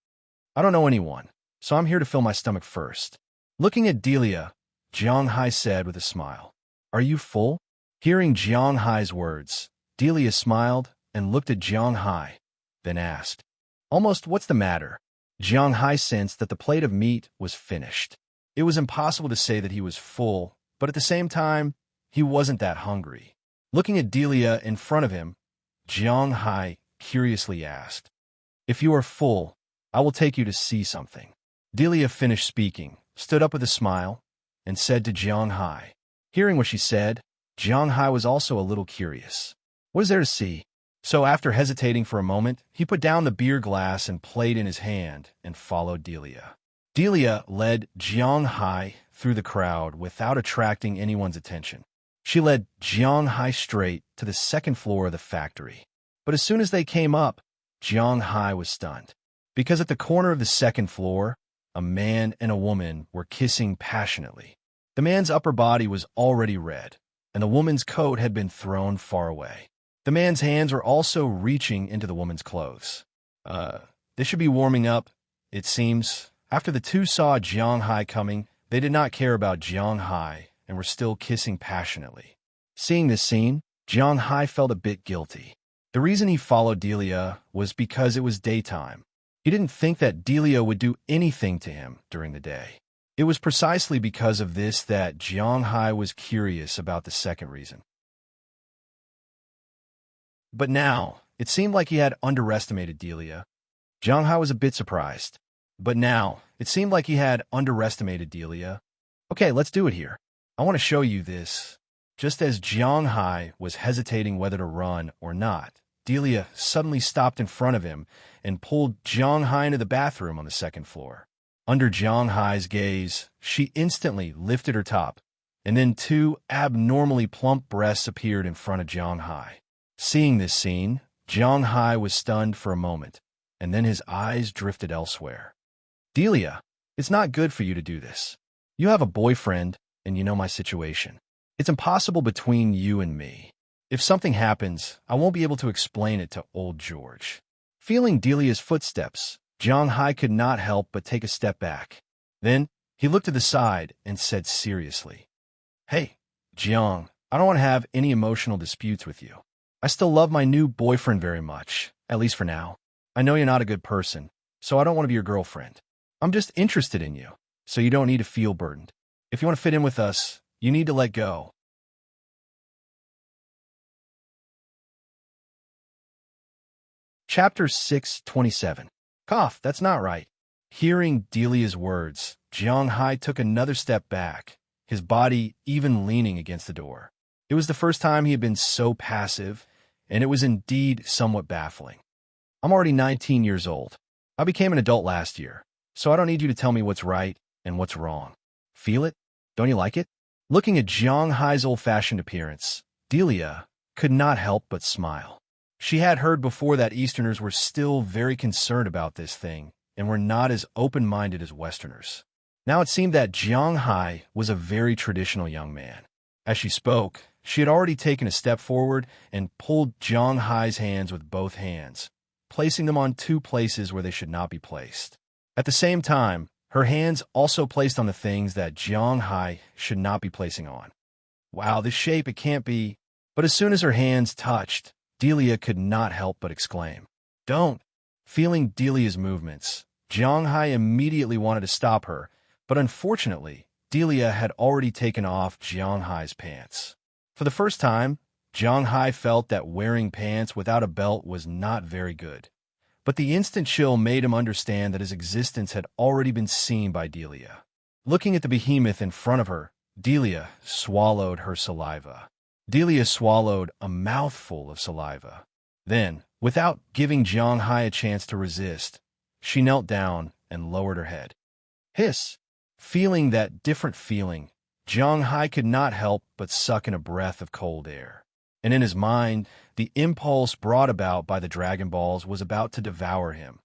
I don't know anyone, so I'm here to fill my stomach first. Looking at Delia, Jiang Hai said with a smile, Are you full? Hearing Jiang Hai's words, Delia smiled and looked at Jiang Hai, then asked, Almost what's the matter? Jiang Hai sensed that the plate of meat was finished. It was impossible to say that he was full, but at the same time, he wasn't that hungry. Looking at Delia in front of him, Jiang Hai curiously asked, If you are full, I will take you to see something. Delia finished speaking, stood up with a smile, and said to Jiang Hai. Hearing what she said, Jiang Hai was also a little curious. What is there to see? So after hesitating for a moment, he put down the beer glass and plate in his hand and followed Delia. Delia led Jiang Hai through the crowd without attracting anyone's attention. She led Jiang Hai straight to the second floor of the factory. But as soon as they came up, Jiang Hai was stunned. Because at the corner of the second floor, a man and a woman were kissing passionately. The man's upper body was already red, and the woman's coat had been thrown far away. The man's hands were also reaching into the woman's clothes. They should be warming up, it seems. After the two saw Jiang Hai coming, they did not care about Jiang Hai and were still kissing passionately. Seeing this scene, Jiang Hai felt a bit guilty. The reason he followed Delia was because it was daytime. He didn't think that Delia would do anything to him during the day. It was precisely because of this that Jiang Hai was curious about the second reason. But now, it seemed like he had underestimated Delia. Jiang Hai was a bit surprised. But now, it seemed like he had underestimated Delia. Okay, let's do it here. I want to show you this. Just as Jiang Hai was hesitating whether to run or not, Delia suddenly stopped in front of him and pulled Jiang Hai into the bathroom on the second floor. Under Jiang Hai's gaze, she instantly lifted her top, and then two abnormally plump breasts appeared in front of Jiang Hai. Seeing this scene, Jiang Hai was stunned for a moment, and then his eyes drifted elsewhere. Delia, it's not good for you to do this. You have a boyfriend, and you know my situation. It's impossible between you and me. If something happens, I won't be able to explain it to old George. Feeling Delia's footsteps, Jiang Hai could not help but take a step back. Then, he looked to the side and said seriously, "Hey, Jiang, I don't want to have any emotional disputes with you. I still love my new boyfriend very much, at least for now. I know you're not a good person, so I don't want to be your girlfriend. I'm just interested in you, so you don't need to feel burdened. If you want to fit in with us, you need to let go." Chapter 627. Cough, that's not right. Hearing Delia's words, Jiang Hai took another step back, his body even leaning against the door. It was the first time he had been so passive, and it was indeed somewhat baffling. I'm already 19 years old. I became an adult last year, so I don't need you to tell me what's right and what's wrong. Feel it? Don't you like it? Looking at Jiang Hai's old-fashioned appearance, Delia could not help but smile. She had heard before that Easterners were still very concerned about this thing and were not as open-minded as Westerners. Now it seemed that Jiang Hai was a very traditional young man. As she spoke, she had already taken a step forward and pulled Jiang Hai's hands with both hands, placing them on two places where they should not be placed. At the same time, her hands also placed on the things that Jiang Hai should not be placing on. Wow, this shape, it can't be. But as soon as her hands touched, Delia could not help but exclaim, "Don't!" Feeling Delia's movements, Jiang Hai immediately wanted to stop her, but unfortunately, Delia had already taken off Jiang Hai's pants. For the first time, Jiang Hai felt that wearing pants without a belt was not very good. But the instant chill made him understand that his existence had already been seen by Delia. Looking at the behemoth in front of her, Delia swallowed her saliva. Delia swallowed a mouthful of saliva. Then, without giving Jiang Hai a chance to resist, she knelt down and lowered her head. Hiss! Feeling that different feeling, Jiang Hai could not help but suck in a breath of cold air. And in his mind, the impulse brought about by the Dragon Balls was about to devour him.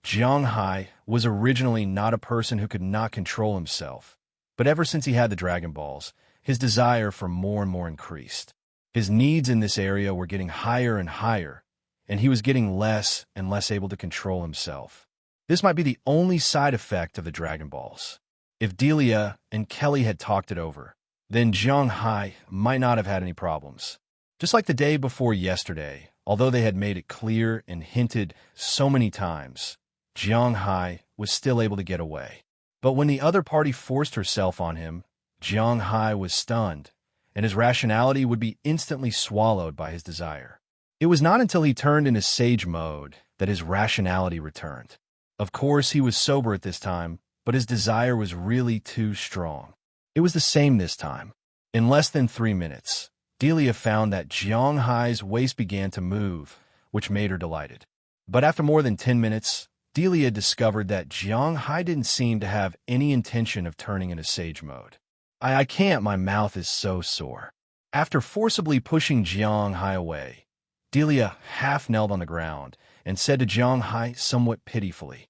Jiang Hai was originally not a person who could not control himself, but ever since he had the Dragon Balls, his desire for more and more increased. His needs in this area were getting higher and higher, and he was getting less and less able to control himself. This might be the only side effect of the Dragon Balls. If Delia and Kelly had talked it over, then Jiang Hai might not have had any problems. Just like the day before yesterday, although they had made it clear and hinted so many times, Jiang Hai was still able to get away. But when the other party forced herself on him, Jiang Hai was stunned, and his rationality would be instantly swallowed by his desire. It was not until he turned into sage mode that his rationality returned. Of course, he was sober at this time, but his desire was really too strong. It was the same this time. In less than 3 minutes, Delia found that Jiang Hai's waist began to move, which made her delighted. But after more than 10 minutes, Delia discovered that Jiang Hai didn't seem to have any intention of turning into sage mode. I can't, my mouth is so sore. After forcibly pushing Jiang Hai away, Delia half knelt on the ground and said to Jiang Hai somewhat pitifully.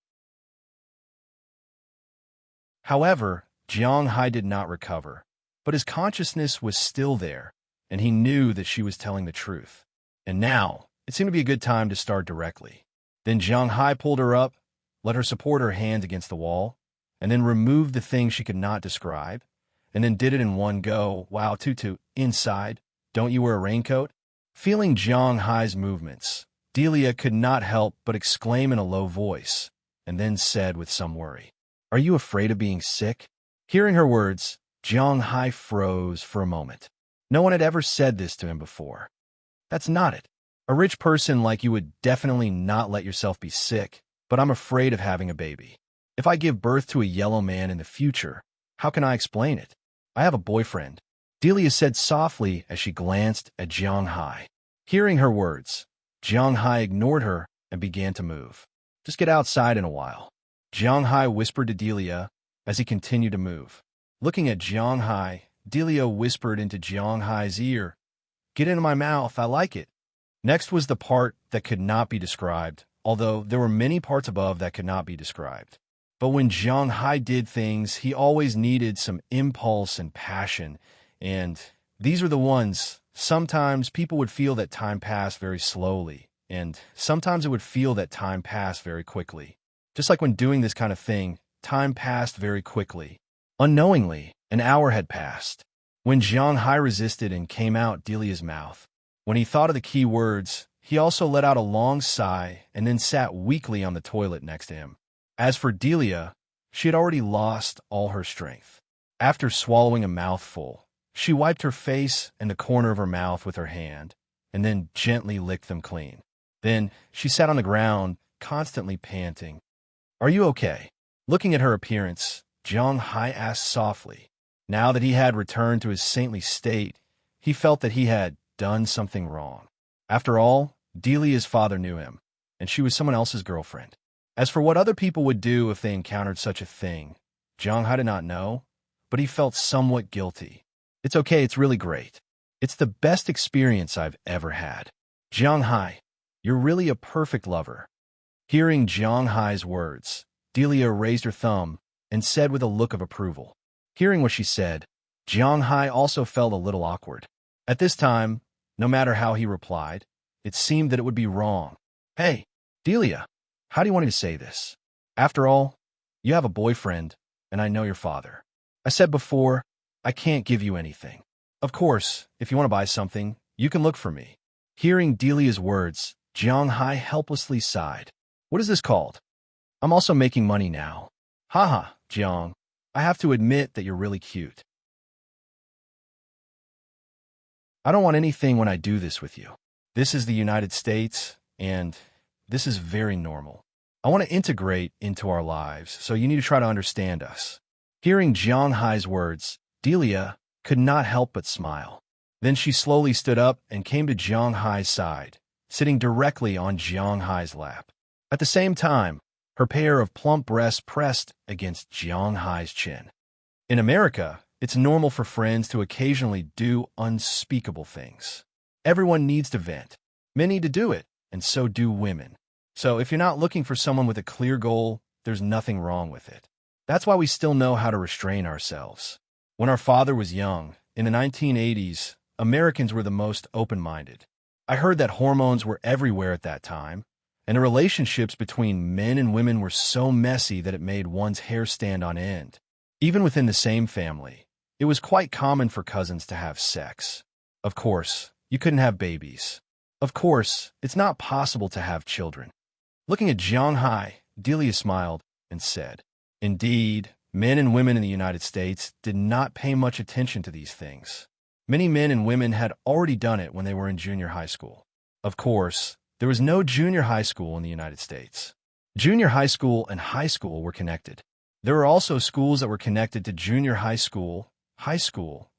However, Jiang Hai did not recover, but his consciousness was still there, and he knew that she was telling the truth. And now, it seemed to be a good time to start directly. Then Jiang Hai pulled her up, let her support her hands against the wall, and then removed the thing she could not describe, and then did it in one go. Wow, Tutu, inside, don't you wear a raincoat? Feeling Jiang Hai's movements, Delia could not help but exclaim in a low voice, and then said with some worry, "Are you afraid of being sick?" Hearing her words, Jiang Hai froze for a moment. No one had ever said this to him before. That's not it. A rich person like you would definitely not let yourself be sick, but I'm afraid of having a baby. If I give birth to a yellow man in the future, how can I explain it? I have a boyfriend, Delia said softly as she glanced at Jiang Hai. Hearing her words, Jiang Hai ignored her and began to move. Just get outside in a while, Jiang Hai whispered to Delia as he continued to move. Looking at Jiang Hai, Delia whispered into Jiang Hai's ear, "Get into my mouth, I like it." Next was the part that could not be described, although there were many parts above that could not be described. But when Jiang Hai did things, he always needed some impulse and passion, and these were the ones. Sometimes people would feel that time passed very slowly, and sometimes it would feel that time passed very quickly. Just like when doing this kind of thing, time passed very quickly. Unknowingly, an hour had passed. When Jiang Hai resisted and came out Delia's mouth, when he thought of the key words, he also let out a long sigh and then sat weakly on the toilet next to him. As for Delia, she had already lost all her strength. After swallowing a mouthful, she wiped her face and the corner of her mouth with her hand, and then gently licked them clean. Then she sat on the ground, constantly panting. "Are you okay?" Looking at her appearance, Jiang Hai asked softly. Now that he had returned to his saintly state, he felt that he had done something wrong. After all, Delia's father knew him, and she was someone else's girlfriend. As for what other people would do if they encountered such a thing, Jiang Hai did not know, but he felt somewhat guilty. "It's okay, it's really great. It's the best experience I've ever had. Jiang Hai, you're really a perfect lover." Hearing Jiang Hai's words, Delia raised her thumb and said with a look of approval. Hearing what she said, Jiang Hai also felt a little awkward. At this time, no matter how he replied, it seemed that it would be wrong. "Hey, Delia, how do you want me to say this? After all, you have a boyfriend, and I know your father. I said before, I can't give you anything. Of course, if you want to buy something, you can look for me." Hearing Delia's words, Jiang Hai helplessly sighed. "What is this called? I'm also making money now. Haha, Jiang, I have to admit that you're really cute. I don't want anything when I do this with you. This is the United States, and this is very normal. I want to integrate into our lives, so you need to try to understand us." Hearing Jiang Hai's words, Delia could not help but smile. Then she slowly stood up and came to Jiang Hai's side, sitting directly on Jiang Hai's lap. At the same time, her pair of plump breasts pressed against Jiang Hai's chin. In America, it's normal for friends to occasionally do unspeakable things. Everyone needs to vent. Men need to do it, and so do women. So if you're not looking for someone with a clear goal, there's nothing wrong with it. That's why we still know how to restrain ourselves. When our father was young, in the 1980s, Americans were the most open-minded. I heard that hormones were everywhere at that time, and the relationships between men and women were so messy that it made one's hair stand on end. Even within the same family, it was quite common for cousins to have sex. Of course, you couldn't have babies. Of course, it's not possible to have children. Looking at Jiang Hai, Delia smiled and said, "Indeed, men and women in the United States did not pay much attention to these things. Many men and women had already done it when they were in junior high school. Of course, there was no junior high school in the United States. Junior high school and high school were connected. There were also schools that were connected to junior high school,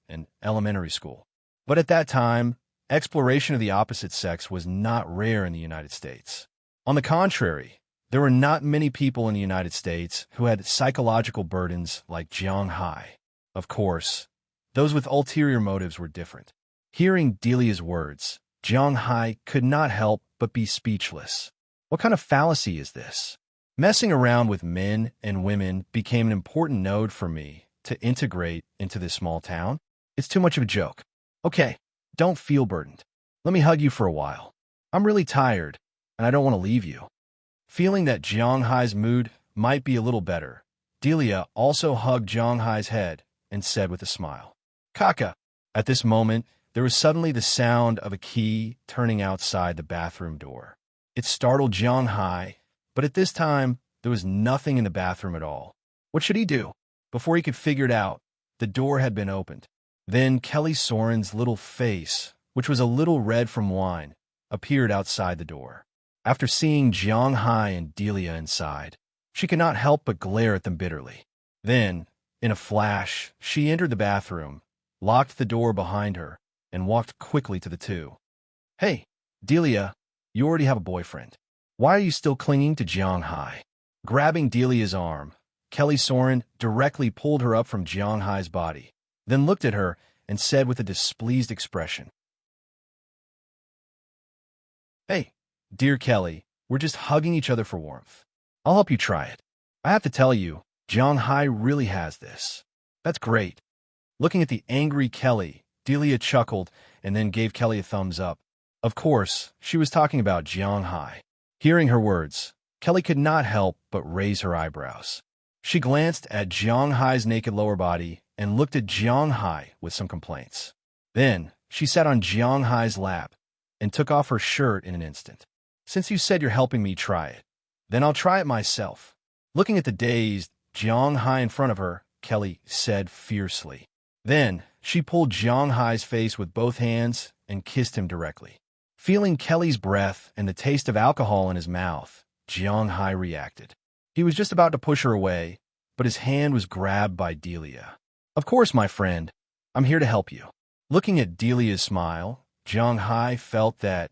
and elementary school. But at that time, exploration of the opposite sex was not rare in the United States. On the contrary, there were not many people in the United States who had psychological burdens like Jiang Hai. Of course, those with ulterior motives were different." Hearing Delia's words, Jiang Hai could not help but be speechless. What kind of fallacy is this? Messing around with men and women became an important node for me to integrate into this small town? It's too much of a joke. Okay, don't feel burdened. Let me hug you for a while. I'm really tired, and I don't want to leave you. Feeling that Jiang Hai's mood might be a little better, Delia also hugged Jiang Hai's head and said with a smile, "Kaka." At this moment, there was suddenly the sound of a key turning outside the bathroom door. It startled Jiang Hai, but at this time, there was nothing in the bathroom at all. What should he do? Before he could figure it out, the door had been opened. Then Kelly Soren's little face, which was a little red from wine, appeared outside the door. After seeing Jiang Hai and Delia inside, she could not help but glare at them bitterly. Then, in a flash, she entered the bathroom, locked the door behind her, and walked quickly to the two. "Hey, Delia, you already have a boyfriend. Why are you still clinging to Jiang Hai?" Grabbing Delia's arm, Kelly Soren directly pulled her up from Jiang Hai's body, then looked at her and said with a displeased expression, "Hey, dear Kelly, we're just hugging each other for warmth. I'll help you try it. I have to tell you, Jiang Hai really has this." "That's great." Looking at the angry Kelly, Delia chuckled and then gave Kelly a thumbs up. Of course, she was talking about Jiang Hai. Hearing her words, Kelly could not help but raise her eyebrows. She glanced at Jiang Hai's naked lower body and looked at Jiang Hai with some complaints. Then, she sat on Jiang Hai's lap and took off her shirt in an instant. "Since you said you're helping me try it, then I'll try it myself." Looking at the dazed Jiang Hai in front of her, Kelly said fiercely. Then, she pulled Jiang Hai's face with both hands and kissed him directly. Feeling Kelly's breath and the taste of alcohol in his mouth, Jiang Hai reacted. He was just about to push her away, but his hand was grabbed by Delia. "Of course, my friend. I'm here to help you." Looking at Delia's smile, Jiang Hai felt that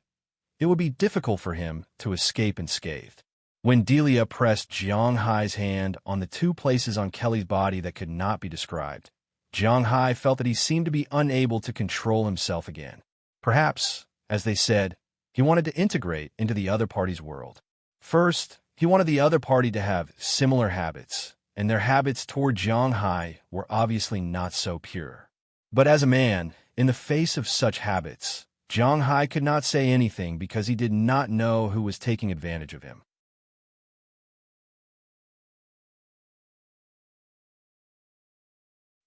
it would be difficult for him to escape unscathed. When Delia pressed Jiang Hai's hand on the two places on Kelly's body that could not be described, Jiang Hai felt that he seemed to be unable to control himself again. Perhaps, as they said, he wanted to integrate into the other party's world. First, he wanted the other party to have similar habits, and their habits toward Jiang Hai were obviously not so pure. But as a man, in the face of such habits, Jiang Hai could not say anything because he did not know who was taking advantage of him.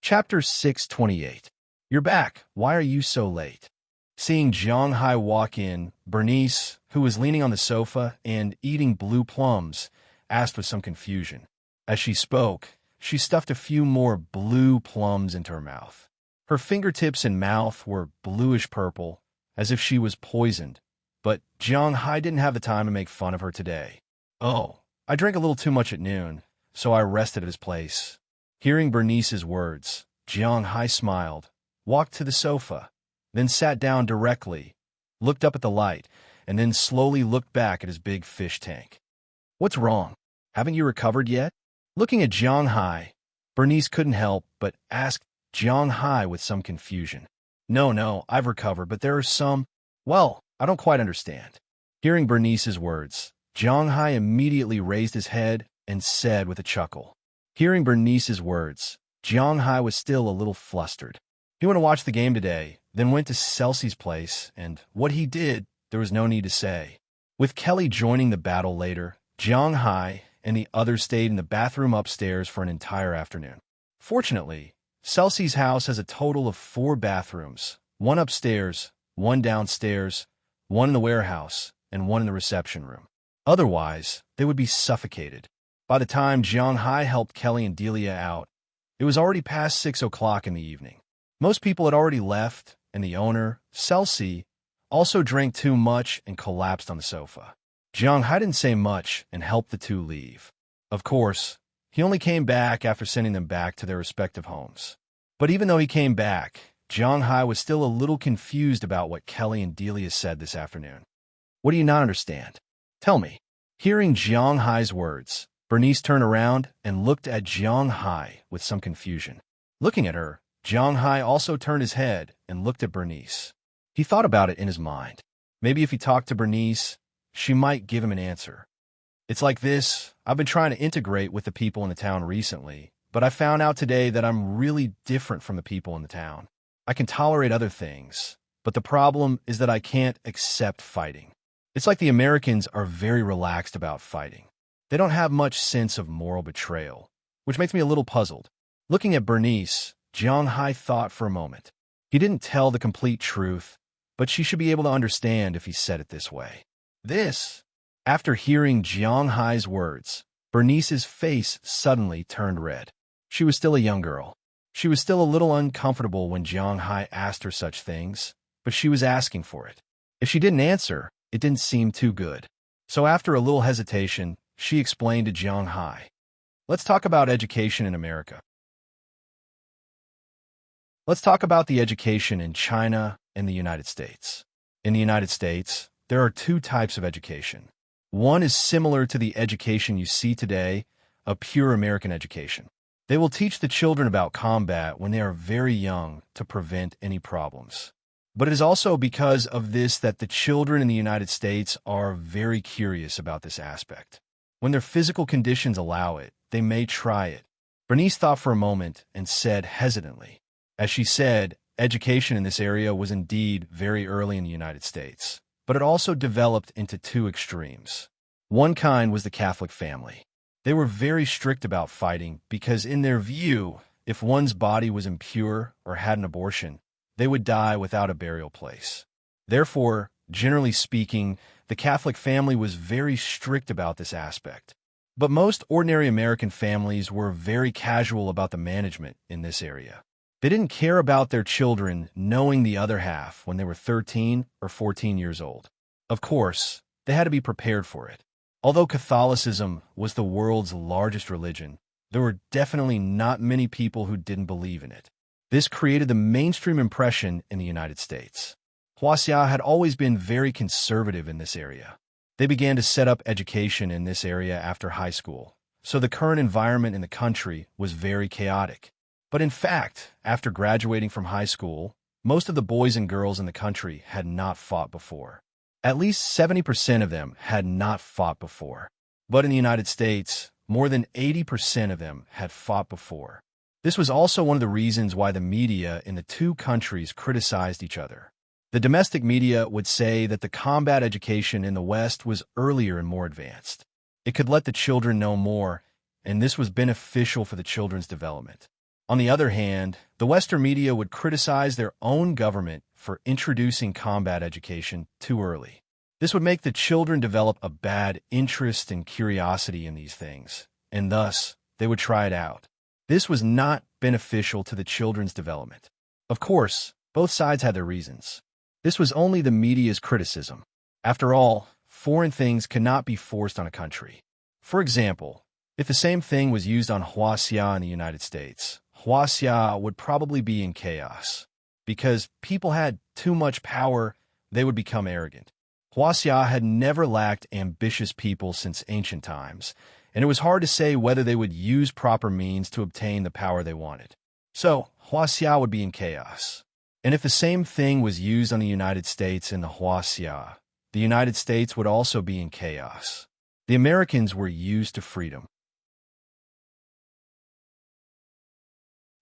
Chapter 628. "You're back. Why are you so late?" Seeing Jiang Hai walk in, Bernice, who was leaning on the sofa and eating blue plums, asked with some confusion. As she spoke, she stuffed a few more blue plums into her mouth. Her fingertips and mouth were bluish-purple, as if she was poisoned, but Jiang Hai didn't have the time to make fun of her today. "Oh, I drank a little too much at noon, so I rested at his place." Hearing Bernice's words, Jiang Hai smiled, walked to the sofa, then sat down directly, looked up at the light, and then slowly looked back at his big fish tank. "What's wrong? Haven't you recovered yet?" Looking at Jiang Hai, Bernice couldn't help but ask Jiang Hai with some confusion. No, I've recovered, but there are some... Well, I don't quite understand." Hearing Bernice's words, Jiang Hai immediately raised his head and said with a chuckle. Hearing Bernice's words, Jiang Hai was still a little flustered. He went to watch the game today, then went to Chelsea's place, and what he did, there was no need to say. With Kelly joining the battle later, Jiang Hai and the others stayed in the bathroom upstairs for an entire afternoon. Fortunately, Chelsea's house has a total of 4 bathrooms, 1 upstairs, 1 downstairs, 1 in the warehouse, and 1 in the reception room. Otherwise, they would be suffocated. By the time Jiang Hai helped Kelly and Delia out, it was already past 6 o'clock in the evening. Most people had already left, and the owner, Chelsea, also drank too much and collapsed on the sofa. Jiang Hai didn't say much and helped the two leave. Of course, he only came back after sending them back to their respective homes. But even though he came back, Jiang Hai was still a little confused about what Kelly and Delia said this afternoon. "What do you not understand? Tell me." Hearing Jiang Hai's words, Bernice turned around and looked at Jiang Hai with some confusion. Looking at her, Jiang Hai also turned his head and looked at Bernice. He thought about it in his mind. Maybe if he talked to Bernice, she might give him an answer. "It's like this, I've been trying to integrate with the people in the town recently, but I found out today that I'm really different from the people in the town. I can tolerate other things, but the problem is that I can't accept fighting. It's like the Americans are very relaxed about fighting. They don't have much sense of moral betrayal, which makes me a little puzzled." Looking at Bernice, Jiang Hai thought for a moment. He didn't tell the complete truth, but she should be able to understand if he said it this way. After hearing Jiang Hai's words, Bernice's face suddenly turned red. She was still a young girl. She was still a little uncomfortable when Jiang Hai asked her such things, but she was asking for it. If she didn't answer, it didn't seem too good. So after a little hesitation, she explained to Jiang Hai, "Let's talk about education in America. Let's talk about the education in China and the United States. In the United States, there are two types of education. One is similar to the education you see today, a pure American education. They will teach the children about combat when they are very young to prevent any problems. But it is also because of this that the children in the United States are very curious about this aspect. When their physical conditions allow it, they may try it." Bernice thought for a moment and said hesitantly. As she said, education in this area was indeed very early in the United States, but it also developed into two extremes. One kind was the Catholic family. They were very strict about fighting because, in their view, if one's body was impure or had an abortion, they would die without a burial place. Therefore, generally speaking, the Catholic family was very strict about this aspect. But most ordinary American families were very casual about the management in this area. They didn't care about their children knowing the other half when they were 13 or 14 years old. Of course, they had to be prepared for it. Although Catholicism was the world's largest religion, there were definitely not many people who didn't believe in it. This created the mainstream impression in the United States. Huaxia had always been very conservative in this area. They began to set up education in this area after high school, so the current environment in the country was very chaotic. But in fact, after graduating from high school, most of the boys and girls in the country had not fought before. At least 70% of them had not fought before. But in the United States, more than 80% of them had fought before. This was also one of the reasons why the media in the two countries criticized each other. The domestic media would say that the combat education in the West was earlier and more advanced. It could let the children know more, and this was beneficial for the children's development. On the other hand, the Western media would criticize their own government for introducing combat education too early. This would make the children develop a bad interest and curiosity in these things, and thus they would try it out. This was not beneficial to the children's development. Of course, both sides had their reasons. This was only the media's criticism. After all, foreign things cannot be forced on a country. For example, if the same thing was used on Huaxia in the United States, Huaxia would probably be in chaos. Because people had too much power, they would become arrogant. Huaxia had never lacked ambitious people since ancient times, and it was hard to say whether they would use proper means to obtain the power they wanted. So, Huaxia would be in chaos. And if the same thing was used on the United States in the Huaxia, the United States would also be in chaos. The Americans were used to freedom.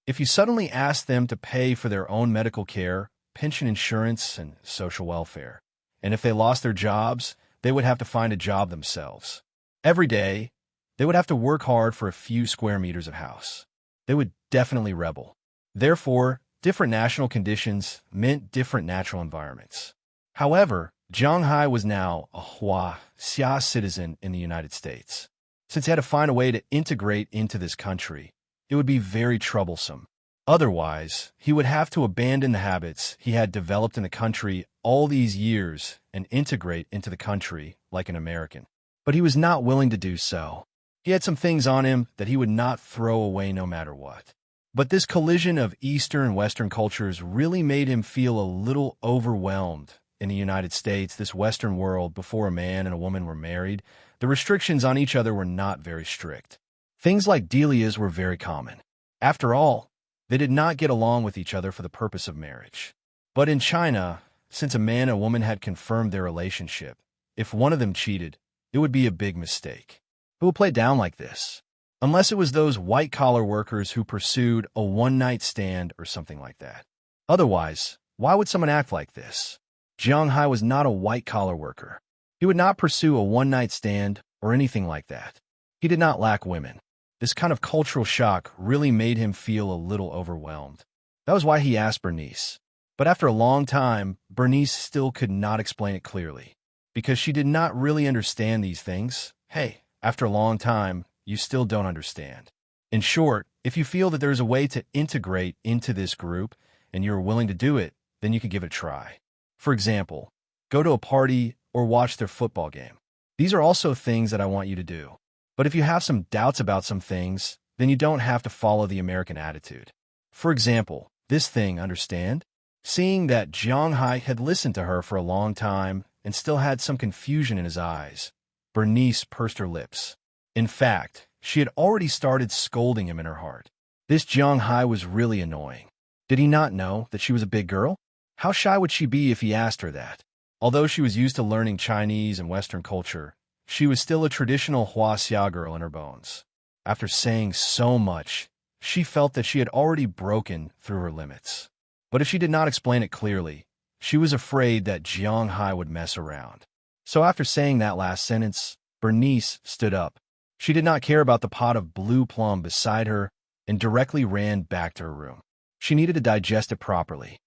If you suddenly asked them to pay for their own medical care, pension insurance, and social welfare, and if they lost their jobs, they would have to find a job themselves. Every day, they would have to work hard for a few square meters of house. They would definitely rebel. Therefore, different national conditions meant different natural environments. However, Jiang Hai was now a Huaxia citizen in the United States. Since he had to find a way to integrate into this country, it would be very troublesome. Otherwise, he would have to abandon the habits he had developed in the country all these years and integrate into the country like an American. But he was not willing to do so. He had some things on him that he would not throw away no matter what. But this collision of Eastern and Western cultures really made him feel a little overwhelmed. In the United States, this Western world, before a man and a woman were married, the restrictions on each other were not very strict. Things like delias were very common. After all, they did not get along with each other for the purpose of marriage. But in China, since a man and a woman had confirmed their relationship, if one of them cheated, it would be a big mistake. Who would play down like this? Unless it was those white-collar workers who pursued a one-night stand or something like that. Otherwise, why would someone act like this? Jiang Hai was not a white-collar worker. He would not pursue a one-night stand or anything like that. He did not lack women. This kind of cultural shock really made him feel a little overwhelmed. That was why he asked Bernice. But after a long time, Bernice still could not explain it clearly. Because she did not really understand these things. Hey, after a long time, you still don't understand. In short, if you feel that there is a way to integrate into this group and you're willing to do it, then you can give it a try. For example, go to a party or watch their football game. These are also things that I want you to do. But if you have some doubts about some things, then you don't have to follow the American attitude. For example, this thing, understand? Seeing that Jiang Hai had listened to her for a long time and still had some confusion in his eyes, Bernice pursed her lips. In fact, she had already started scolding him in her heart. This Jiang Hai was really annoying. Did he not know that she was a big girl? How shy would she be if he asked her that? Although she was used to learning Chinese and Western culture, she was still a traditional Huaxia girl in her bones. After saying so much, she felt that she had already broken through her limits. But if she did not explain it clearly, she was afraid that Jiang Hai would mess around. So after saying that last sentence, Bernice stood up. She did not care about the pot of blue plum beside her and directly ran back to her room. She needed to digest it properly.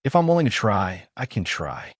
If I'm willing to try, I can try.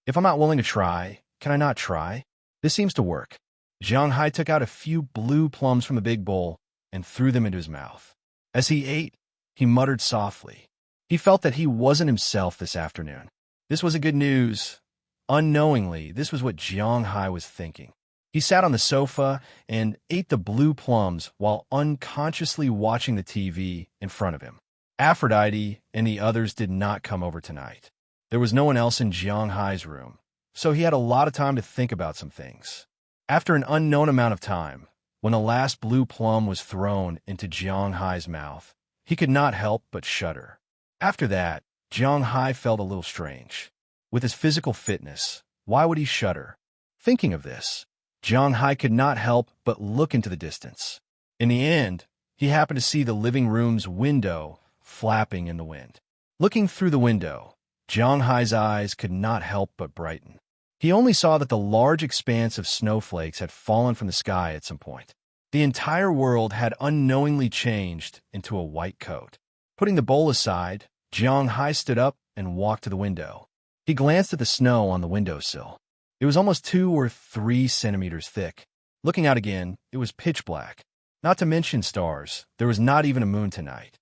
If I'm not willing to try, can I not try? This seems to work. Jiang Hai took out a few blue plums from the big bowl and threw them into his mouth. As he ate, he muttered softly. He felt that he wasn't himself this afternoon. This wasn't good news. Unknowingly, this was what Jiang Hai was thinking. He sat on the sofa and ate the blue plums while unconsciously watching the TV in front of him. Aphrodite and the others did not come over tonight. There was no one else in Jiang Hai's room, so he had a lot of time to think about some things. After an unknown amount of time, when the last blue plum was thrown into Jiang Hai's mouth, he could not help but shudder. After that, Jiang Hai felt a little strange. With his physical fitness, why would he shudder? Thinking of this, Jiang Hai could not help but look into the distance. In the end, he happened to see the living room's window flapping in the wind. Looking through the window, Jiang Hai's eyes could not help but brighten. He only saw that the large expanse of snowflakes had fallen from the sky at some point. The entire world had unknowingly changed into a white coat. Putting the bowl aside, Jiang Hai stood up and walked to the window. He glanced at the snow on the windowsill. It was almost 2 or 3 centimeters thick. Looking out again, it was pitch black. Not to mention stars, there was not even a moon tonight.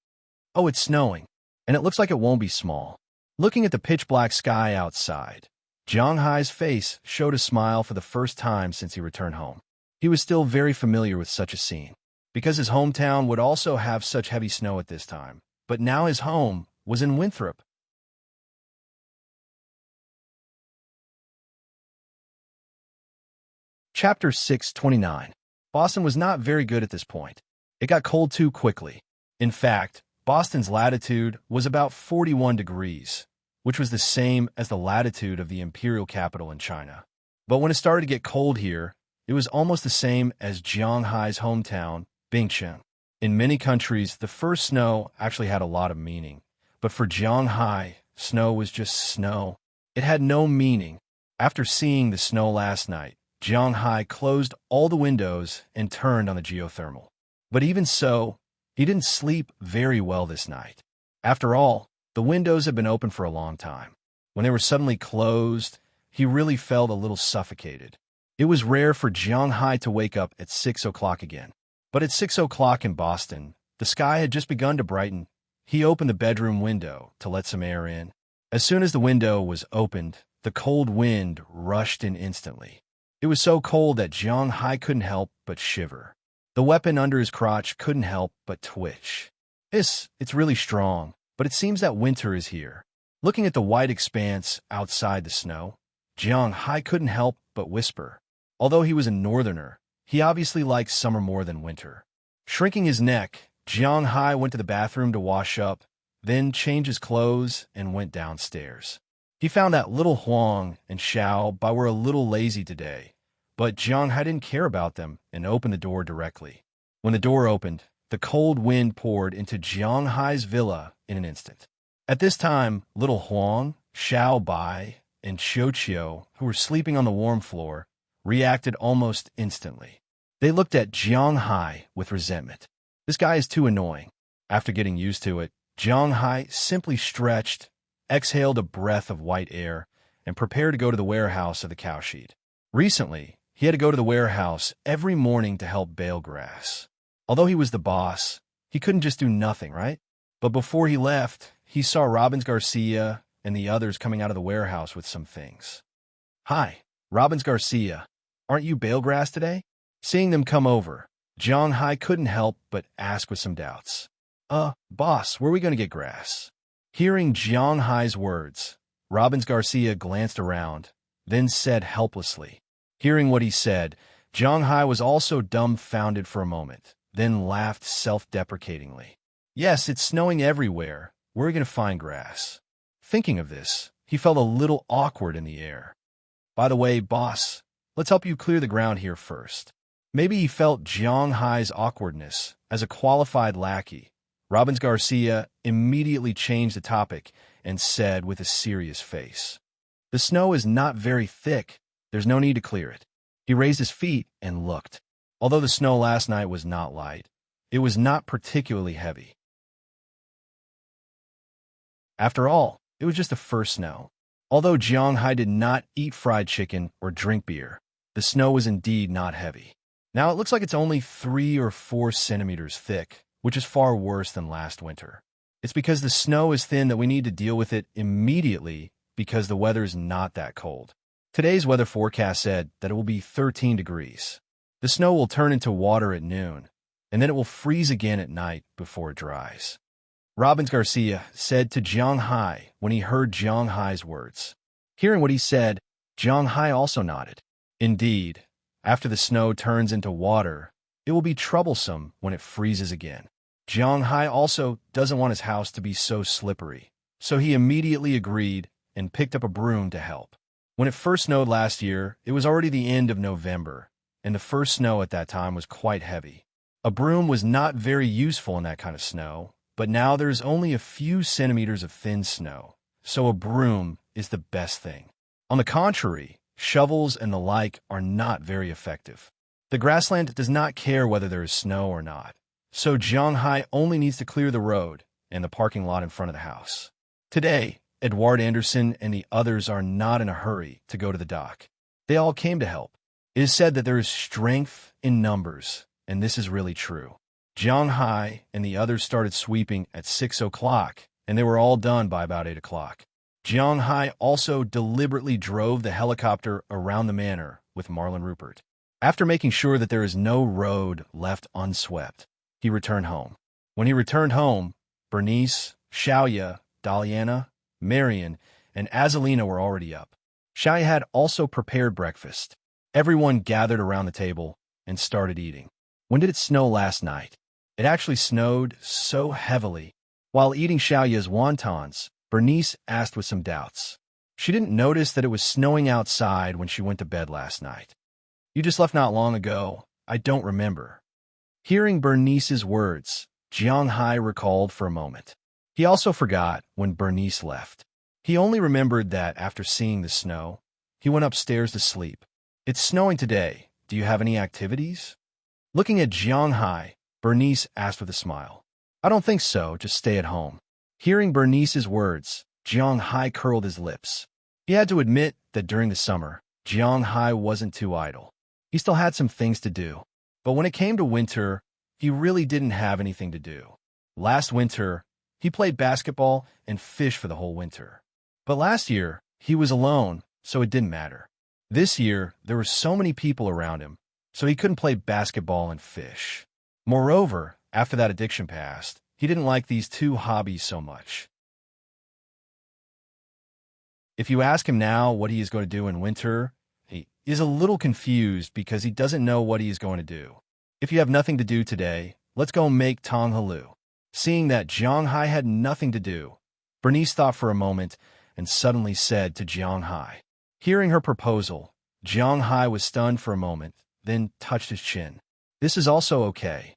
Oh, it's snowing, and it looks like it won't be small. Looking at the pitch-black sky outside, Jiang Hai's face showed a smile for the first time since he returned home. He was still very familiar with such a scene, because his hometown would also have such heavy snow at this time, but now his home was in Winthrop. Chapter 629. Boston was not very good at this point. It got cold too quickly. In fact, Boston's latitude was about 41 degrees, which was the same as the latitude of the imperial capital in China. But when it started to get cold here, it was almost the same as Jiang Hai's hometown, Bingcheng. In many countries, the first snow actually had a lot of meaning. But for Jiang Hai, snow was just snow. It had no meaning. After seeing the snow last night, Jiang Hai closed all the windows and turned on the geothermal. But even so, he didn't sleep very well this night. After all, the windows had been open for a long time. When they were suddenly closed, he really felt a little suffocated. It was rare for Jiang Hai to wake up at 6 o'clock again. But at 6 o'clock in Boston, the sky had just begun to brighten. He opened the bedroom window to let some air in. As soon as the window was opened, the cold wind rushed in instantly. It was so cold that Jiang Hai couldn't help but shiver. The weapon under his crotch couldn't help but twitch. It's really strong, but it seems that winter is here. Looking at the white expanse outside the snow, Jiang Hai couldn't help but whisper. Although he was a northerner, he obviously liked summer more than winter. Shrinking his neck, Jiang Hai went to the bathroom to wash up, then changed his clothes and went downstairs. He found that little Huang and Xiao Bai were a little lazy today, but Jiang Hai didn't care about them and opened the door directly. When the door opened, the cold wind poured into Jiang Hai's villa in an instant. At this time, little Huang, Xiao Bai, and Qiu, who were sleeping on the warm floor, reacted almost instantly. They looked at Jiang Hai with resentment. This guy is too annoying. After getting used to it, Jiang Hai simply stretched, exhaled a breath of white air, and prepared to go to the warehouse of the cowshed. Recently, he had to go to the warehouse every morning to help bale grass. Although he was the boss, he couldn't just do nothing, right? But before he left, he saw Robbins Garcia and the others coming out of the warehouse with some things. Hi, Robbins Garcia. Aren't you bale grass today? Seeing them come over, Jiang Hai couldn't help but ask with some doubts. Boss, where are we going to get grass? Hearing Jiang Hai's words, Robbins Garcia glanced around, then said helplessly. Hearing what he said, Jiang Hai was also dumbfounded for a moment, then laughed self-deprecatingly. Yes, it's snowing everywhere. Where are we going to find grass? Thinking of this, he felt a little awkward in the air. By the way, boss, let's help you clear the ground here first. Maybe he felt Jiang Hai's awkwardness. As a qualified lackey, Robbins Garcia immediately changed the topic and said with a serious face, "The snow is not very thick. There's no need to clear it." He raised his feet and looked. Although the snow last night was not light, it was not particularly heavy. After all, it was just the first snow. Although Jiang Hai did not eat fried chicken or drink beer, the snow was indeed not heavy. Now it looks like it's only 3 or 4 centimeters thick, which is far worse than last winter. It's because the snow is thin that we need to deal with it immediately because the weather is not that cold. Today's weather forecast said that it will be 13 degrees. The snow will turn into water at noon, and then it will freeze again at night before it dries. Robbins Garcia said to Jiang Hai when he heard Jiang Hai's words. Hearing what he said, Jiang Hai also nodded. Indeed, after the snow turns into water, it will be troublesome when it freezes again. Jiang Hai also doesn't want his house to be so slippery, so he immediately agreed and picked up a broom to help. When it first snowed last year, it was already the end of November, and the first snow at that time was quite heavy. A broom was not very useful in that kind of snow, but now there's only a few centimeters of thin snow, so a broom is the best thing. On the contrary, shovels and the like are not very effective. The grassland does not care whether there is snow or not, so Jiang Hai only needs to clear the road and the parking lot in front of the house. Today, Edward Anderson and the others are not in a hurry to go to the dock. They all came to help. It is said that there is strength in numbers, and this is really true. Jiang Hai and the others started sweeping at 6 o'clock, and they were all done by about 8 o'clock. Jiang Hai also deliberately drove the helicopter around the manor with Marlon Rupert. After making sure that there is no road left unswept, he returned home. When he returned home, Bernice, Xiaoya, Daliana, Marian, and Azalina were already up. Xiaoya had also prepared breakfast. Everyone gathered around the table and started eating. When did it snow last night? It actually snowed so heavily. While eating Xiaoya's wontons, Bernice asked with some doubts. She didn't notice that it was snowing outside when she went to bed last night. You just left not long ago. I don't remember. Hearing Bernice's words, Jiang Hai recalled for a moment. He also forgot when Bernice left. He only remembered that after seeing the snow, he went upstairs to sleep. It's snowing today. Do you have any activities? Looking at Jiang Hai, Bernice asked with a smile. I don't think so, just stay at home. Hearing Bernice's words, Jiang Hai curled his lips. He had to admit that during the summer, Jiang Hai wasn't too idle. He still had some things to do. But when it came to winter, he really didn't have anything to do. Last winter, he played basketball and fished for the whole winter. But last year, he was alone, so it didn't matter. This year, there were so many people around him, so he couldn't play basketball and fish. Moreover, after that addiction passed, he didn't like these two hobbies so much. If you ask him now what he is going to do in winter, he is a little confused because he doesn't know what he is going to do. If you have nothing to do today, let's go make tong halu. Seeing that Jiang Hai had nothing to do, Bernice thought for a moment and suddenly said to Jiang Hai. Hearing her proposal, Jiang Hai was stunned for a moment, then touched his chin. This is also okay.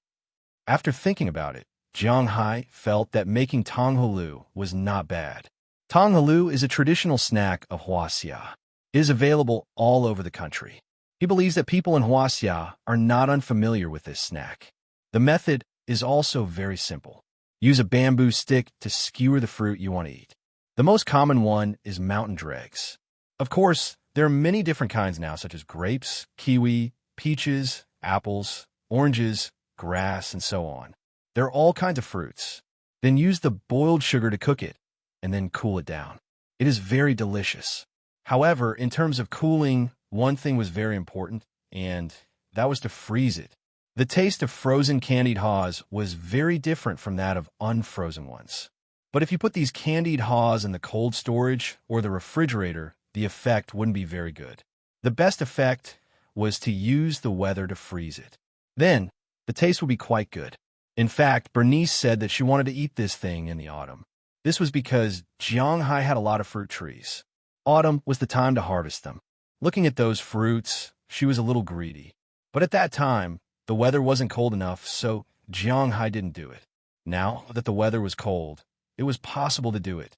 After thinking about it, Jiang Hai felt that making tong halu was not bad. Tong halu is a traditional snack of Huaxia. It is available all over the country. He believes that people in Huaxia are not unfamiliar with this snack. The method is also very simple. Use a bamboo stick to skewer the fruit you want to eat. The most common one is mountain dregs. Of course, there are many different kinds now, such as grapes, kiwi, peaches, apples, oranges, grass, and so on. There are all kinds of fruits. Then use the boiled sugar to cook it, and then cool it down. It is very delicious. However, in terms of cooling, one thing was very important, and that was to freeze it. The taste of frozen candied haws was very different from that of unfrozen ones. But if you put these candied haws in the cold storage or the refrigerator, the effect wouldn't be very good. The best effect was to use the weather to freeze it. Then, the taste would be quite good. In fact, Bernice said that she wanted to eat this thing in the autumn. This was because Jianghai had a lot of fruit trees. Autumn was the time to harvest them. Looking at those fruits, she was a little greedy. But at that time, the weather wasn't cold enough, so Jianghai didn't do it. Now that the weather was cold, it was possible to do it.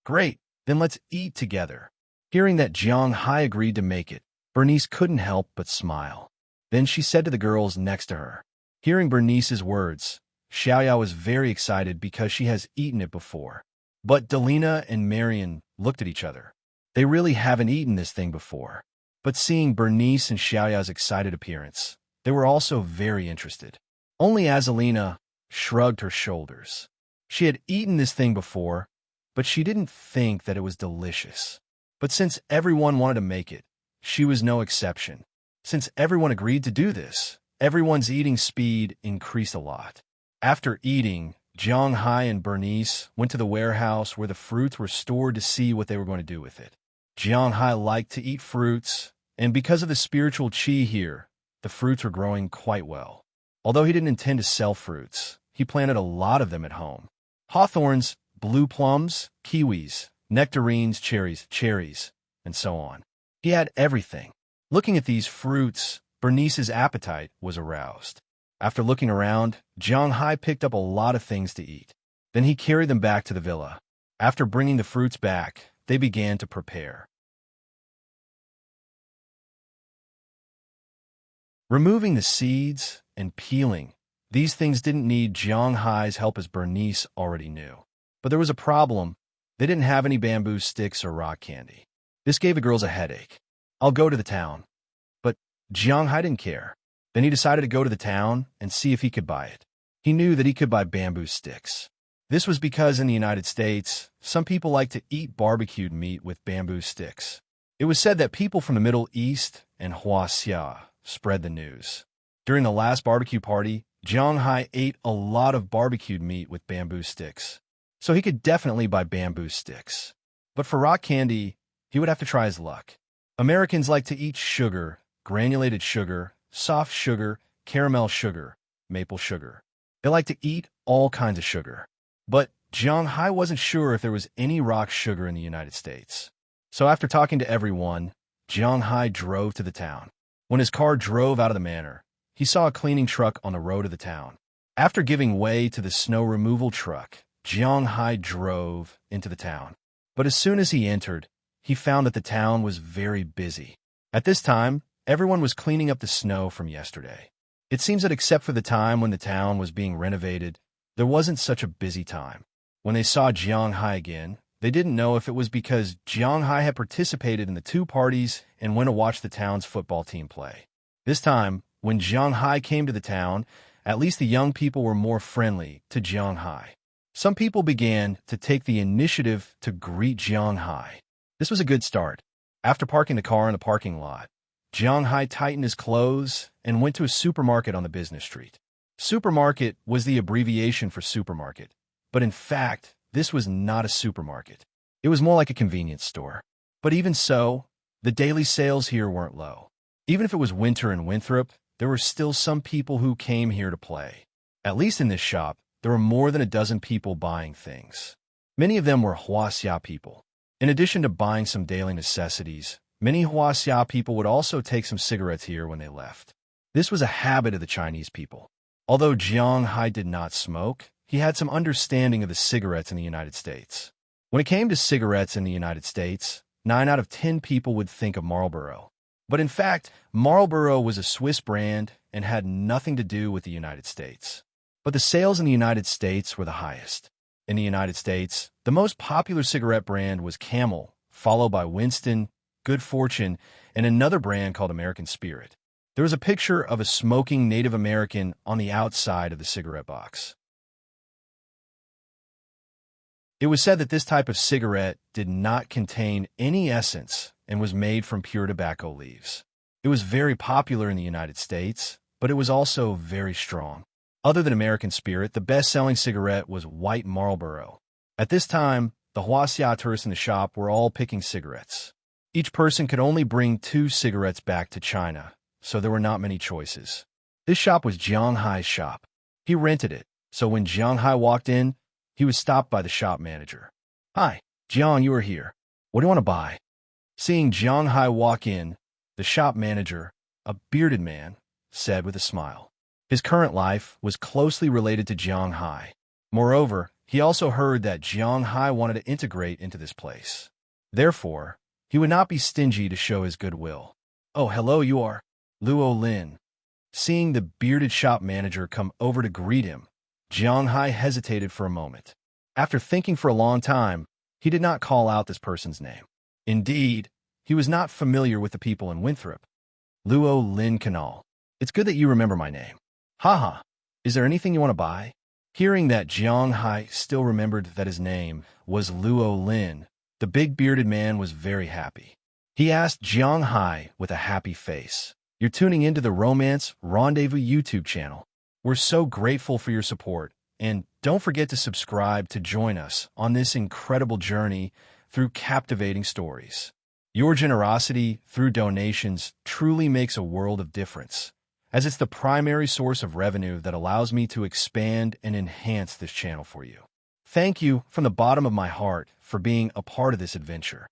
Great, then let's eat together. Hearing that Jianghai agreed to make it, Bernice couldn't help but smile. Then she said to the girls next to her. Hearing Bernice's words, Xiaoyao was very excited because she has eaten it before. But Delina and Marian looked at each other. They really haven't eaten this thing before. But seeing Bernice and Xiaoyao's excited appearance, they were also very interested. Only Azalina shrugged her shoulders. She had eaten this thing before, but she didn't think that it was delicious. But since everyone wanted to make it, she was no exception. Since everyone agreed to do this, everyone's eating speed increased a lot. After eating, Jianghai and Bernice went to the warehouse where the fruits were stored to see what they were going to do with it. Jianghai liked to eat fruits, and because of the spiritual qi here, the fruits were growing quite well. Although he didn't intend to sell fruits, he planted a lot of them at home. Hawthorns, blue plums, kiwis, nectarines, cherries, and so on. He had everything. Looking at these fruits, Bernice's appetite was aroused. After looking around, Jianghai picked up a lot of things to eat. Then he carried them back to the villa. After bringing the fruits back, they began to prepare. Removing the seeds and peeling, these things didn't need Jianghai's help as Bernice already knew. But there was a problem. They didn't have any bamboo sticks or rock candy. This gave the girls a headache. I'll go to the town. But Jianghai didn't care. Then he decided to go to the town and see if he could buy it. He knew that he could buy bamboo sticks. This was because in the United States, some people like to eat barbecued meat with bamboo sticks. It was said that people from the Middle East and Huaxia spread the news. During the last barbecue party, Jianghai ate a lot of barbecued meat with bamboo sticks. So he could definitely buy bamboo sticks. But for rock candy, he would have to try his luck. Americans like to eat sugar, granulated sugar, soft sugar, caramel sugar, maple sugar. They like to eat all kinds of sugar. But Jianghai wasn't sure if there was any rock sugar in the United States. So after talking to everyone, Jianghai drove to the town. When his car drove out of the manor, he saw a cleaning truck on the road of the town. After giving way to the snow removal truck, Jianghai drove into the town. But as soon as he entered, he found that the town was very busy. At this time, everyone was cleaning up the snow from yesterday. It seems that except for the time when the town was being renovated, there wasn't such a busy time. When they saw Jianghai again, they didn't know if it was because Jianghai had participated in the two parties and went to watch the town's football team play. This time, when Jianghai came to the town, at least the young people were more friendly to Jianghai. Some people began to take the initiative to greet Jianghai. This was a good start. After parking the car in the parking lot, Jianghai tightened his clothes and went to a supermarket on the business street. Supermarket was the abbreviation for supermarket, but in fact, this was not a supermarket. It was more like a convenience store. But even so, the daily sales here weren't low. Even if it was winter in Winthrop, there were still some people who came here to play. At least in this shop, there were more than a dozen people buying things. Many of them were Huaxia people. In addition to buying some daily necessities, many Huaxia people would also take some cigarettes here when they left. This was a habit of the Chinese people. Although Jianghai did not smoke, he had some understanding of the cigarettes in the United States. When it came to cigarettes in the United States, 9 out of 10 people would think of Marlboro. But in fact, Marlboro was a Swiss brand and had nothing to do with the United States. But the sales in the United States were the highest. In the United States, the most popular cigarette brand was Camel, followed by Winston, Good Fortune, and another brand called American Spirit. There was a picture of a smoking Native American on the outside of the cigarette box. It was said that this type of cigarette did not contain any essence and was made from pure tobacco leaves. It was very popular in the United States, but it was also very strong. Other than American Spirit, the best-selling cigarette was White Marlboro. At this time, the Huaxia tourists in the shop were all picking cigarettes. Each person could only bring 2 cigarettes back to China, so there were not many choices. This shop was Jiang Hai's shop. He rented it, so when Jiang Hai walked in, he was stopped by the shop manager. "Hi, Jiang, you are here. What do you want to buy?" Seeing Jiang Hai walk in, the shop manager, a bearded man, said with a smile. His current life was closely related to Jiang Hai. Moreover, he also heard that Jiang Hai wanted to integrate into this place. Therefore, he would not be stingy to show his goodwill. "Oh, hello, you are Luo Lin." Seeing the bearded shop manager come over to greet him, Jiang Hai hesitated for a moment. After thinking for a long time, he did not call out this person's name. Indeed, he was not familiar with the people in Winthrop. "Luo Lin Canal. It's good that you remember my name." "Haha, is there anything you want to buy?" Hearing that Jiang Hai still remembered that his name was Luo Lin, the big bearded man was very happy. He asked Jiang Hai with a happy face, "You're tuning into the Romance Rendezvous YouTube channel. We're so grateful for your support, and don't forget to subscribe to join us on this incredible journey through captivating stories. Your generosity through donations truly makes a world of difference, as it's the primary source of revenue that allows me to expand and enhance this channel for you. Thank you from the bottom of my heart for being a part of this adventure.